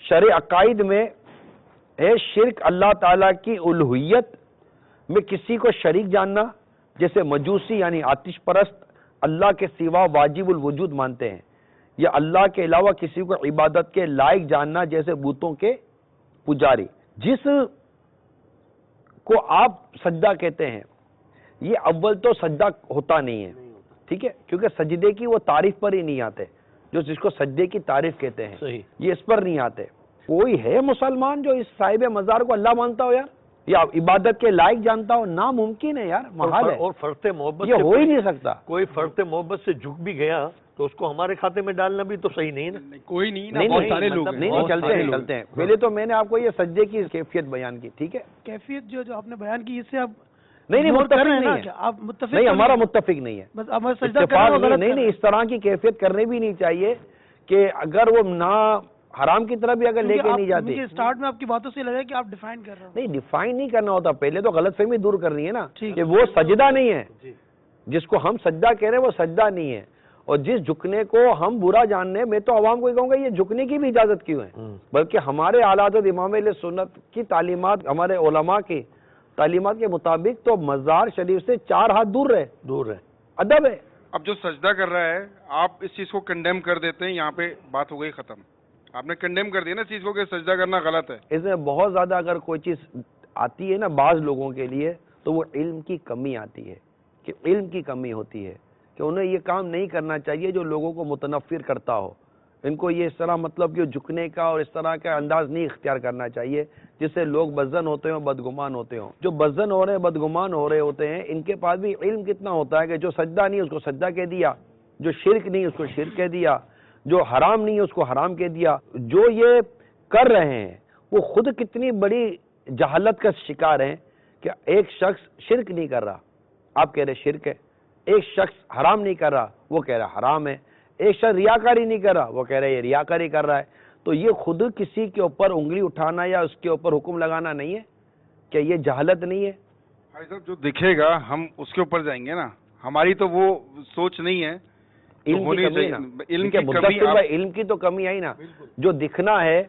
شرع عقائد میں ہے شرک اللہ تعالیٰ کی الوہیت میں کسی کو شریک جاننا، جیسے مجوسی یعنی آتش پرست اللہ کے سوا واجب الوجود مانتے ہیں، یا اللہ کے علاوہ کسی کو عبادت کے لائق جاننا جیسے بتوں کے پجاری۔ جس کو آپ سجدہ کہتے ہیں یہ اول تو سجدہ ہوتا نہیں ہے، ٹھیک ہے، کیونکہ سجدے کی وہ تعریف پر ہی نہیں آتے، جو جس کو سجدے کی تعریف کہتے ہیں صحیح، یہ اس پر نہیں آتے۔ کوئی ہے مسلمان جو اس صاحب مزار کو اللہ مانتا ہو یار، یا عبادت کے لائق جانتا ہو؟ ناممکن ہے یار، محال ہے، اور فرط محبت یہ سے ہو ہی نہیں سکتا۔ کوئی فرط محبت سے جھک بھی گیا تو اس کو ہمارے کھاتے میں ڈالنا بھی تو صحیح نہیں نا۔ کوئی نہیں نا، نہیں بہت نہیں سارے لوگ ہیں، نہیں بہت چلتے سارے ہیں لوگ چلتے ہیں۔ پہلے تو میں نے آپ کو یہ سجدے کی کیفیت بیان کی، ٹھیک ہے، کیفیت جو آپ نے بیان کی، اس سے آپ نہیں نوٹ متفق کر رہے ہیں نہیں نا ہے، کہ آپ متفق نہیں تو ہمارا متفق نہیں ہے، بس اب سجدہ کر اتفاق رہے ہو، غلط نہیں، نہیں اس طرح کی کیفیت کرنے بھی نہیں چاہیے کہ اگر وہ نہ حرام کی طرف بھی اگر لے کے نہیں جاتے۔ مجھے اسٹارٹ میں آپ کی باتوں سے لگا کہ آپ ڈیفائن کر رہے ہیں۔ نہیں ڈیفائن نہیں کرنا ہوتا، پہلے تو غلط فہمی دور کرنی ہے نا ٹھیک۔ کہ وہ سجدہ نہیں ہے، جس کو ہم سجدہ کہہ رہے ہیں وہ سجدہ نہیں ہے، اور جس جھکنے کو ہم برا جاننے، میں تو عوام کو ہی کہوں گا یہ جھکنے کی بھی اجازت کیوں ہے، بلکہ ہمارے اعلیٰ حضرت امام اہل سنت کی تعلیمات، ہمارے علماء کی تعلیمات کے مطابق تو مزار شریف سے 4 ہاتھ دور رہے، دور ہے۔ ادب ہے۔ اب جو سجدہ کر رہا ہے آپ اس چیز کو کنڈیم کر دیتے ہیں، یہاں پہ بات ہو گئی ختم، آپ نے کنڈیم کر دیا نا اس چیز کو کہ سجدہ کرنا غلط ہے۔ اس میں بہت زیادہ اگر کوئی چیز آتی ہے نا بعض لوگوں کے لیے تو وہ علم کی کمی آتی ہے، کہ علم کی کمی ہوتی ہے کہ انہیں یہ کام نہیں کرنا چاہیے جو لوگوں کو متنفر کرتا ہو، ان کو یہ اس طرح مطلب کہ جھکنے کا اور اس طرح کا انداز نہیں اختیار کرنا چاہیے جس سے لوگ بدظن ہوتے ہوں، بدگمان ہوتے ہوں۔ جو بدظن ہو رہے ہیں، بدگمان ہو رہے ہوتے ہیں، ان کے پاس بھی علم کتنا ہوتا ہے کہ جو سجدہ نہیں اس کو سجدہ کہہ دیا، جو شرک نہیں اس کو شرک کہہ دیا، جو حرام نہیں اس کو حرام کہہ دیا۔ جو یہ کر رہے ہیں وہ خود کتنی بڑی جہالت کا شکار ہیں کہ ایک شخص شرک نہیں کر رہا، آپ کہہ رہے شرک ہے، ایک شخص حرام نہیں کر رہا، وہ کہہ رہا حرام ہے، ایک شخص ریاکاری نہیں کر رہا، وہ کہہ رہے یہ ریاکاری کر رہا ہے۔ تو یہ خود کسی کے اوپر انگلی اٹھانا یا اس کے اوپر حکم لگانا نہیں ہے، کہ یہ جہالت نہیں ہے؟ بھائی صاحب جو دکھے گا ہم اس کے اوپر جائیں گے نا، ہماری تو وہ سوچ نہیں ہے، علم کی کمی نا، علم کہ کی مدثر کمی۔ بھائی علم کی تو کمی آئی نا، جو دکھنا ہے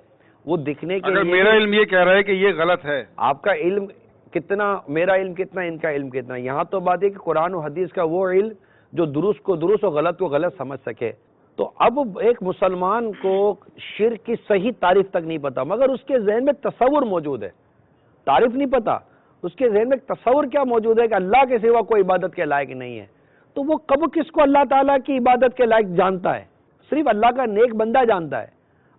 وہ دکھنے کے اگر لیے میرا علم یہ کہہ رہا ہے کہ یہ غلط ہے، آپ کا علم کتنا، میرا علم کتنا، ان کا علم کتنا، یہاں تو بات ہے کہ قرآن و حدیث کا وہ علم جو درست کو درست اور غلط کو غلط سمجھ سکے۔ تو اب ایک مسلمان کو شرک کی صحیح تعریف تک نہیں پتا، مگر اس کے ذہن میں تصور موجود ہے، تعریف نہیں پتا، اس کے ذہن میں تصور کیا موجود ہے کہ اللہ کے سوا کوئی عبادت کے لائق نہیں ہے، تو وہ کب کس کو اللہ تعالیٰ کی عبادت کے لائق جانتا ہے؟ صرف اللہ کا نیک بندہ جانتا ہے۔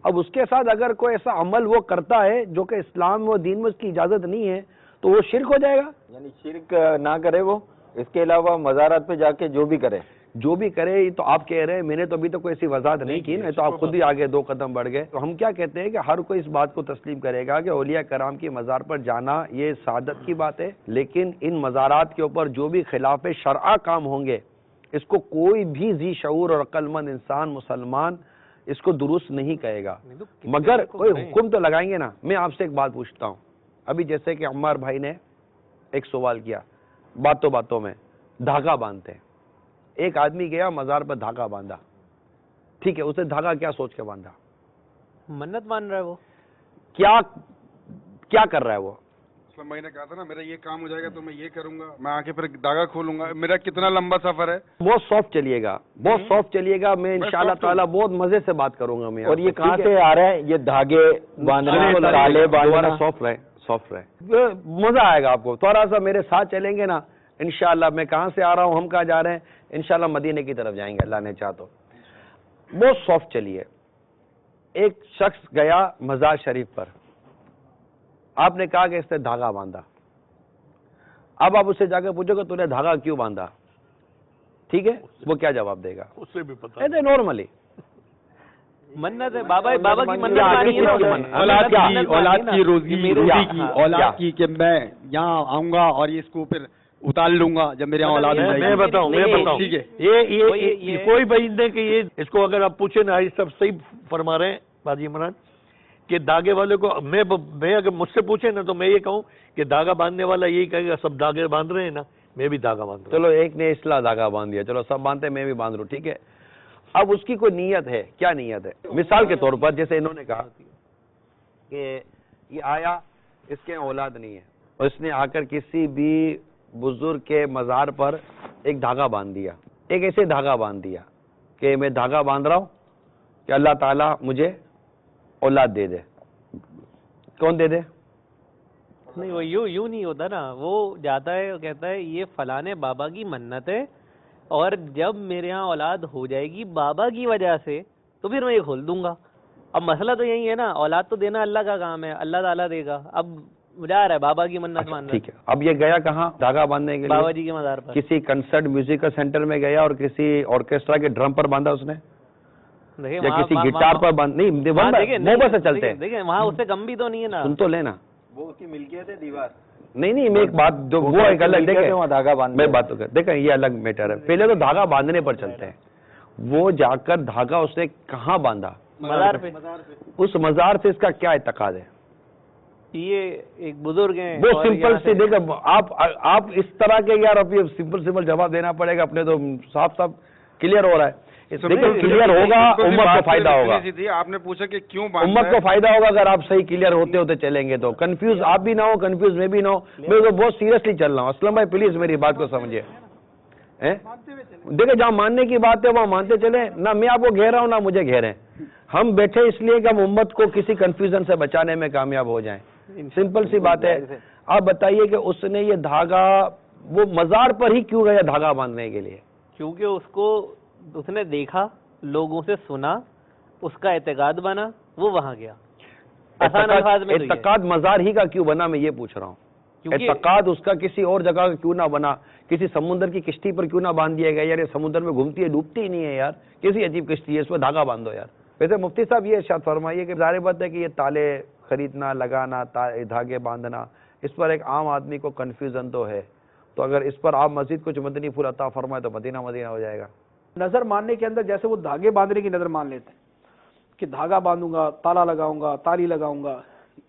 اب اس کے ساتھ اگر کوئی ایسا عمل وہ کرتا ہے جو کہ اسلام و دین میں اس کی اجازت نہیں ہے تو وہ شرک ہو جائے گا۔ یعنی شرک نہ کرے وہ، اس کے علاوہ مزارات پہ جا کے جو بھی کرے، جو بھی کرے، یہ تو آپ کہہ رہے ہیں، میں نے تو ابھی تک کوئی ایسی وضاحت نہیں کی نا، تو آپ خود ہی آگے 2 قدم بڑھ گئے۔ تو ہم کیا کہتے ہیں کہ ہر کوئی اس بات کو تسلیم کرے گا کہ اولیاء کرام کی مزار پر جانا یہ سعادت کی بات ہے، لیکن ان مزارات کے اوپر جو بھی خلاف شرع کام ہوں گے اس کو کوئی بھی ذی شعور اور عقل مند انسان مسلمان اس کو درست نہیں کہے گا، مگر کوئی حکم تو لگائیں گے نا۔ میں آپ سے ایک بات پوچھتا ہوں، ابھی جیسے کہ عمار بھائی نے ایک سوال کیا، باتوں باتوں میں دھاگا باندھتے ہیں، ایک آدمی گیا مزار پر دھاگا باندھا، ٹھیک ہے، اسے دھاگا کیا سوچ کے باندھا؟ منت مان رہا ہے وہ، کیا کر رہا ہے وہ؟ میں نے کہا تھا نا میرا یہ کام ہو جائے گا تو میں یہ کروں گا، میں آ کے پھر دھاگا کھولوں گا، میرا کتنا لمبا سفر ہے۔ بہت سافٹ چلیے گا، بہت سافٹ چلیے گا، میں انشاءاللہ تعالیٰ بہت مزے سے بات کروں گا میں۔ اور یہ کہاں سے آ رہا ہے یہ دھاگے باندھنا، تالے باندھنا؟ سافٹ رہے، مزہ آئے گا آپ کو، تھوڑا سا میرے ساتھ چلیں گے نا انشاءاللہ۔ میں کہاں سے آ رہا ہوں، ہم کہاں جا رہے ہیں، انشاءاللہ مدینے کی طرف جائیں گے اللہ نے چاہ تو۔ بہت سافٹ چلیے۔ ایک شخص گیا مزار شریف پر، آپ نے کہا کہ اس نے دھاگا باندھا، اب آپ اسے جا کے پوچھو کہ تو نے دھاگا کیوں باندھا، ٹھیک ہے، وہ کیا جواب دے گا؟ اسے بھی پتا ایسے نارملی منت ہے، بابا کی منت مانی ہے نا، اولاد کی روزی کی، اولاد کی کہ میں یہاں آؤں گا اور یہ اس کو پھر اتار لوں گا جب میرے یہاں اولاد ہو جائے گی۔ میں بتاؤں ٹھیک ہے، یہ کوئی بھائی کہ یہ اس کو اگر آپ پوچھیں نا، یہ سب صحیح فرما رہے ہیں باجی عمران کہ دھاگے والے کو، میں اگر مجھ سے پوچھیں نا تو میں یہ کہوں کہ دھاگا باندھنے والا یہی کہے گا سب دھاگے باندھ رہے ہیں نا، میں بھی دھاگا باندھ رہا ہوں۔ چلو ایک نے اصلاح دھاگا باندھ دیا، چلو سب باندھتے ہیں، میں بھی باندھ رہا ہوں، ٹھیک ہے۔ اب اس کی کوئی نیت ہے، کیا نیت ہے؟ مثال کے طور پر جیسے انہوں نے کہا کہ یہ آیا، اس کے اولاد نہیں ہے، اور اس نے آ کر کسی بھی بزرگ کے مزار پر ایک دھاگا باندھ دیا، ایک ایسے دھاگا باندھ دیا کہ میں دھاگا باندھ رہا ہوں کہ اللہ تعالیٰ مجھے اولاد دے دے۔ کون دے دے؟ نہیں وہ یوں نہیں ہوتا نا, وہ جاتا ہے اور کہتا ہے یہ فلانے بابا کی منت ہے اور جب میرے ہاں اولاد ہو جائے گی بابا کی وجہ سے تو پھر میں یہ کھول دوں گا. اب مسئلہ تو یہی ہے نا, اولاد تو دینا اللہ کا کام ہے, اللہ تعالیٰ دے گا. اب جا رہا ہے بابا کی منت مان رہا ہے. ٹھیک ہے, اب یہ گیا کہاں دھاگا باندھنے کے لیے؟ بابا جی کے مزار پر. کسی کنسرٹ میوزیکل سینٹر میں گیا اور کسی آرکیسٹرا کے ڈرم پر باندھا اس نے, یا کسی گٹار پر باندھ نہیں, محبت سے چلتے ہیں. دیکھیں وہاں اس سے کم بھی تو نہیں ہے نا. سن تو لینا, وہ اس کی ملکیت ہے دیوار. نہیں میں ایک بات جو وہ ایک الگ دیکھیں, دھاگا باندھ میں بات تو کر دیکھیں یہ الگ میٹر ہے. پہلے تو دھاگا باندھنے پر چلتے ہیں. وہ جا کر دھاگا اس نے کہاں باندھا؟ مزار پہ. اس مزار سے اس کا کیا اعتقاد ہے؟ یہ ایک بزرگ ہیں, وہ سمپل سے دیکھیں آپ اس طرح کے یار اب یہ سمپل جواب دینا پڑے گا, اپنے تو صاف کلیئر ہو رہا ہے. کلیئر ہوگا امت کو فائدہ ہوگا. آپ نے پوچھا کہ کیوں امت کو فائدہ ہوگا اگر آپ صحیح کلیئر ہوتے چلیں گے تو. کنفیوز آپ بھی نہ ہو, کنفیوز میں بھی نہ ہو. میں تو بہت سیریسلی چل رہا ہوں. اسلم بھائی پلیز میری بات کو سمجھیے. دیکھیں جہاں ماننے کی بات ہے وہاں مانتے چلیں. نہ میں آپ کو گھیر رہا ہوں نہ مجھے گھیریں. ہم بیٹھے اس لیے کہ ہم امت کو کسی کنفیوژن سے بچانے میں کامیاب ہو جائیں. سمپل سی بات ہے. آپ بتائیے کہ اس نے یہ دھاگا وہ مزار پر ہی کیوں گیا دھاگا باندھنے کے لیے؟ کیونکہ اس نے دیکھا, لوگوں سے سنا, اس کا اعتقاد بنا, وہ وہاں گیا. آسان الفاظ میں اعتقاد مزار ہی کا کیوں بنا میں یہ پوچھ رہا ہوں. اعتقاد اس کا کسی اور جگہ کا کیوں نہ بنا؟ کسی سمندر کی کشتی پر کیوں نہ باندھ دیا گیا؟ یار یہ سمندر میں گھومتی ہے, ڈوبتی ہی نہیں ہے یار, کسی عجیب کشتی ہے, اس پہ دھاگا باندھو یار. ویسے مفتی صاحب یہ ارشاد فرمائیے کہ ظاہر بات ہے کہ یہ تالے خریدنا, لگانا, دھاگے باندھنا, اس پر ایک عام آدمی کو کنفیوژن تو ہے. تو اگر اس پر آپ مزید کچھ مدنی پھول عطا فرمائے تو مدینہ ہو جائے گا. نظر ماننے کے اندر جیسے وہ دھاگے باندھنے کی نظر مان لیتے ہیں کہ دھاگا باندھوں گا, تالا لگاؤں گا, تالی لگاؤں گا,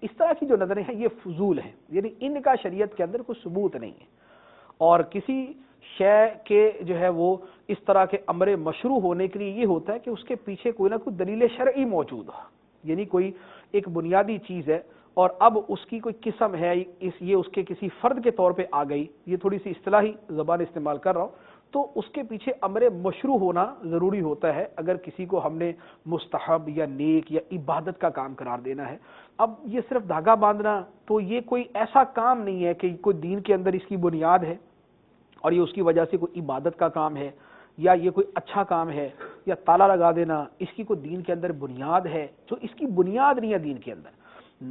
اس طرح کی جو نظریں ہیں یہ فضول ہیں. یعنی ان کا شریعت کے اندر کوئی ثبوت نہیں ہے. اور کسی شے کے جو ہے وہ اس طرح کے امر مشروع ہونے کے لیے یہ ہوتا ہے کہ اس کے پیچھے کوئی نہ کوئی دلیل شرعی موجود ہو. یعنی کوئی ایک بنیادی چیز ہے اور اب اس کی کوئی قسم ہے, یہ اس کے کسی فرد کے طور پہ آ گئی. یہ تھوڑی سی اصطلاحی زبان استعمال کر رہا ہوں. تو اس کے پیچھے امر مشروع ہونا ضروری ہوتا ہے اگر کسی کو ہم نے مستحب یا نیک یا عبادت کا کام قرار دینا ہے. اب یہ صرف دھاگا باندھنا تو یہ کوئی ایسا کام نہیں ہے کہ کوئی دین کے اندر اس کی بنیاد ہے اور یہ اس کی وجہ سے کوئی عبادت کا کام ہے یا یہ کوئی اچھا کام ہے. یا تالا لگا دینا اس کی کوئی دین کے اندر بنیاد ہے, جو اس کی بنیاد نہیں ہے دین کے اندر.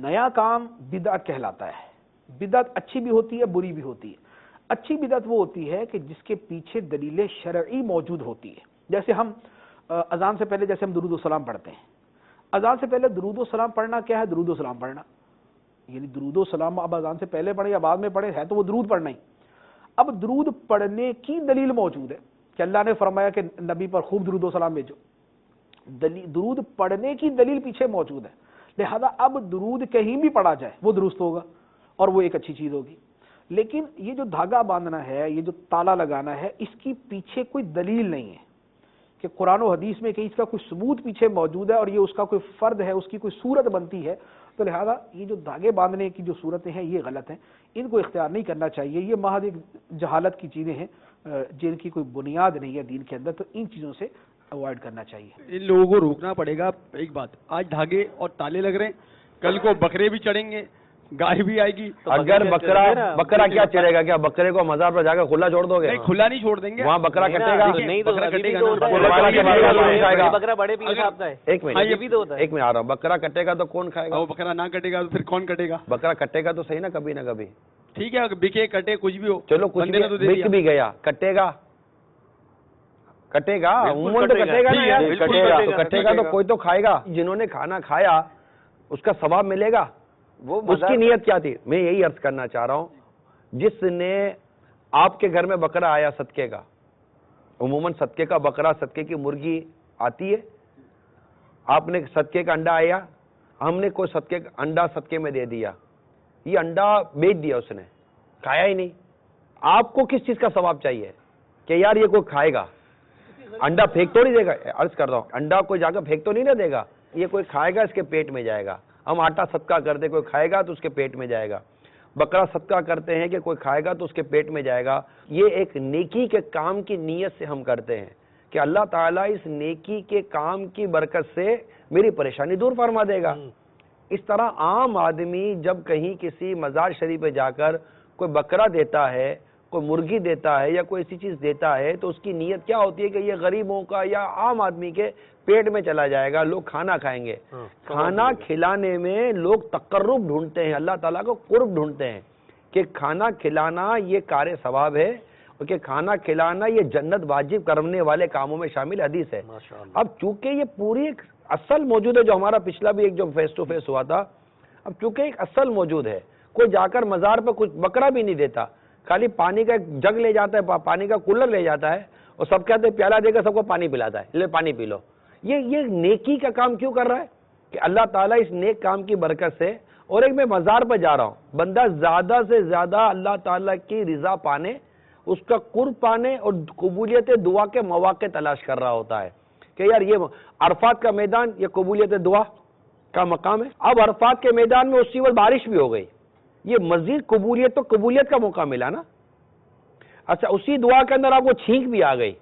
نیا کام بدعت کہلاتا ہے. بدعت اچھی بھی ہوتی ہے, بری بھی ہوتی ہے. اچھی بدعت وہ ہوتی ہے کہ جس کے پیچھے دلیل شرعی موجود ہوتی ہے. جیسے ہم اذان سے پہلے جیسے ہم درود و سلام پڑھتے ہیں. اذان سے پہلے درود و سلام پڑھنا کیا ہے؟ درود و سلام پڑھنا. یعنی درود و سلام اب اذان سے پہلے پڑھے یا بعد میں پڑھے ہے تو وہ درود پڑھنا ہی. اب درود پڑھنے کی دلیل موجود ہے کہ اللہ نے فرمایا کہ نبی پر خوب درود و سلام بھیجو. درود پڑھنے کی دلیل پیچھے موجود ہے. لہذا اب درود کہیں بھی پڑھا جائے وہ درست ہوگا اور وہ ایک اچھی چیز ہوگی. لیکن یہ جو دھاگا باندھنا ہے, یہ جو تالا لگانا ہے, اس کی پیچھے کوئی دلیل نہیں ہے کہ قرآن و حدیث میں کہ اس کا کوئی ثبوت پیچھے موجود ہے اور یہ اس کا کوئی فرد ہے, اس کی کوئی صورت بنتی ہے. تو لہذا یہ جو دھاگے باندھنے کی جو صورتیں ہیں یہ غلط ہیں, ان کو اختیار نہیں کرنا چاہیے. یہ محض ایک جہالت کی چیزیں ہیں جن کی کوئی بنیاد نہیں ہے دین کے اندر, تو ان چیزوں سے اوائڈ کرنا چاہیے. ان لوگوں کو روکنا پڑے گا. ایک بات, آج دھاگے اور تالے لگ رہے ہیں, کل کو بکرے بھی چڑھیں گے, گائے بھی آئے گی. اگر بکرا کیا چلے گا؟ کیا بکرے کو مزار پر جا کر کھلا چھوڑ دو گے؟ نہیں, کھلا نہیں چھوڑ دیں گے, وہاں بکرا کٹے گا. بکرا کٹے گا, بکرا بڑے پیس آپ کا ہے. ایک منٹ آ رہا ہوں. بکرا کٹے گا تو کون کھائے گا؟ وہ بکرا نہ کٹے گا تو پھر کون کٹے گا؟ بکرا کٹے گا تو صحیح نا کبھی نہ کبھی. ٹھیک ہے, بکے کٹے کچھ بھی ہو, چلو کچھ بک بھی گیا, کٹے گا کٹے گا عموماً تو کٹے گا نا یار. کٹے گا تو کوئی تو کھائے گا. جنہوں نے کھانا کھایا اس کا ثواب ملے گا. وہ اس کی نیت کیا تھی؟ میں یہی عرض کرنا چاہ رہا ہوں, جس نے آپ کے گھر میں بکرا آیا صدقے کا, عموماً صدقے کا بکرا, صدقے کی مرغی آتی ہے, آپ نے صدقے کا انڈا آیا, ہم نے کوئی صدقے کا انڈا صدقے میں دے دیا, یہ انڈا بیچ دیا, اس نے کھایا ہی نہیں. آپ کو کس چیز کا ثواب چاہیے کہ یار یہ کوئی کھائے گا؟ انڈا پھینک تو نہیں دے گا. عرض کر رہا ہوں, انڈا کوئی جا کر پھینک تو نہیں نہ دے گا, یہ کوئی کھائے گا, اس کے پیٹ میں جائے گا. ہم آٹا صدقہ کرتے, کوئی کھائے گا تو اس کے پیٹ میں جائے گا. بکرا صدقہ کرتے ہیں کہ کوئی کھائے گا تو اس کے پیٹ میں جائے گا. یہ ایک نیکی کے کام کی نیت سے ہم کرتے ہیں کہ اللہ تعالیٰ اس نیکی کے کام کی برکت سے میری پریشانی دور فرما دے گا. اس طرح عام آدمی جب کہیں کسی مزار شریف پہ جا کر کوئی بکرا دیتا ہے، کوئی مرغی دیتا ہے یا کوئی ایسی چیز دیتا ہے تو اس کی نیت کیا ہوتی ہے کہ یہ غریبوں کا یا عام آدمی کے پیٹ میں چلا جائے گا، لوگ کھانا کھائیں گے۔ کھانا کھلانے میں لوگ تقرب ڈھونڈتے ہیں، اللہ تعالیٰ کو قرب ڈھونڈتے ہیں کہ کھانا کھلانا یہ کار ثواب ہے، اور کہ کھانا کھلانا یہ جنت واجب کرنے والے کاموں میں شامل حدیث ہے۔ اب چونکہ یہ پوری ایک اصل موجود ہے، جو ہمارا پچھلا بھی ایک جو فیس ٹو فیس ہوا تھا، اب چونکہ ایک اصل موجود ہے، کوئی جا کر مزار پہ کچھ بکرا بھی نہیں دیتا، خالی پانی کا ایک جگ لے جاتا ہے، پانی کا کولر لے جاتا ہے اور سب کہتے ہیں پیالہ دے کر سب کو پانی پلاتا ہے، لے پانی پی لو۔ یہ نیکی کا کام کیوں کر رہا ہے کہ اللہ تعالیٰ اس نیک کام کی برکت سے، اور ایک میں مزار پہ جا رہا ہوں، بندہ زیادہ سے زیادہ اللہ تعالیٰ کی رضا پانے، اس کا قرب پانے اور قبولیت دعا کے مواقع تلاش کر رہا ہوتا ہے کہ یار یہ عرفات کا میدان یہ قبولیت دعا کا مقام ہے۔ اب عرفات کے میدان میں اسی وقت بارش بھی ہو گئی، یہ مزید قبولیت کا موقع ملا نا۔ اچھا اسی دعا کے اندر آپ کو چھینک بھی آ گئی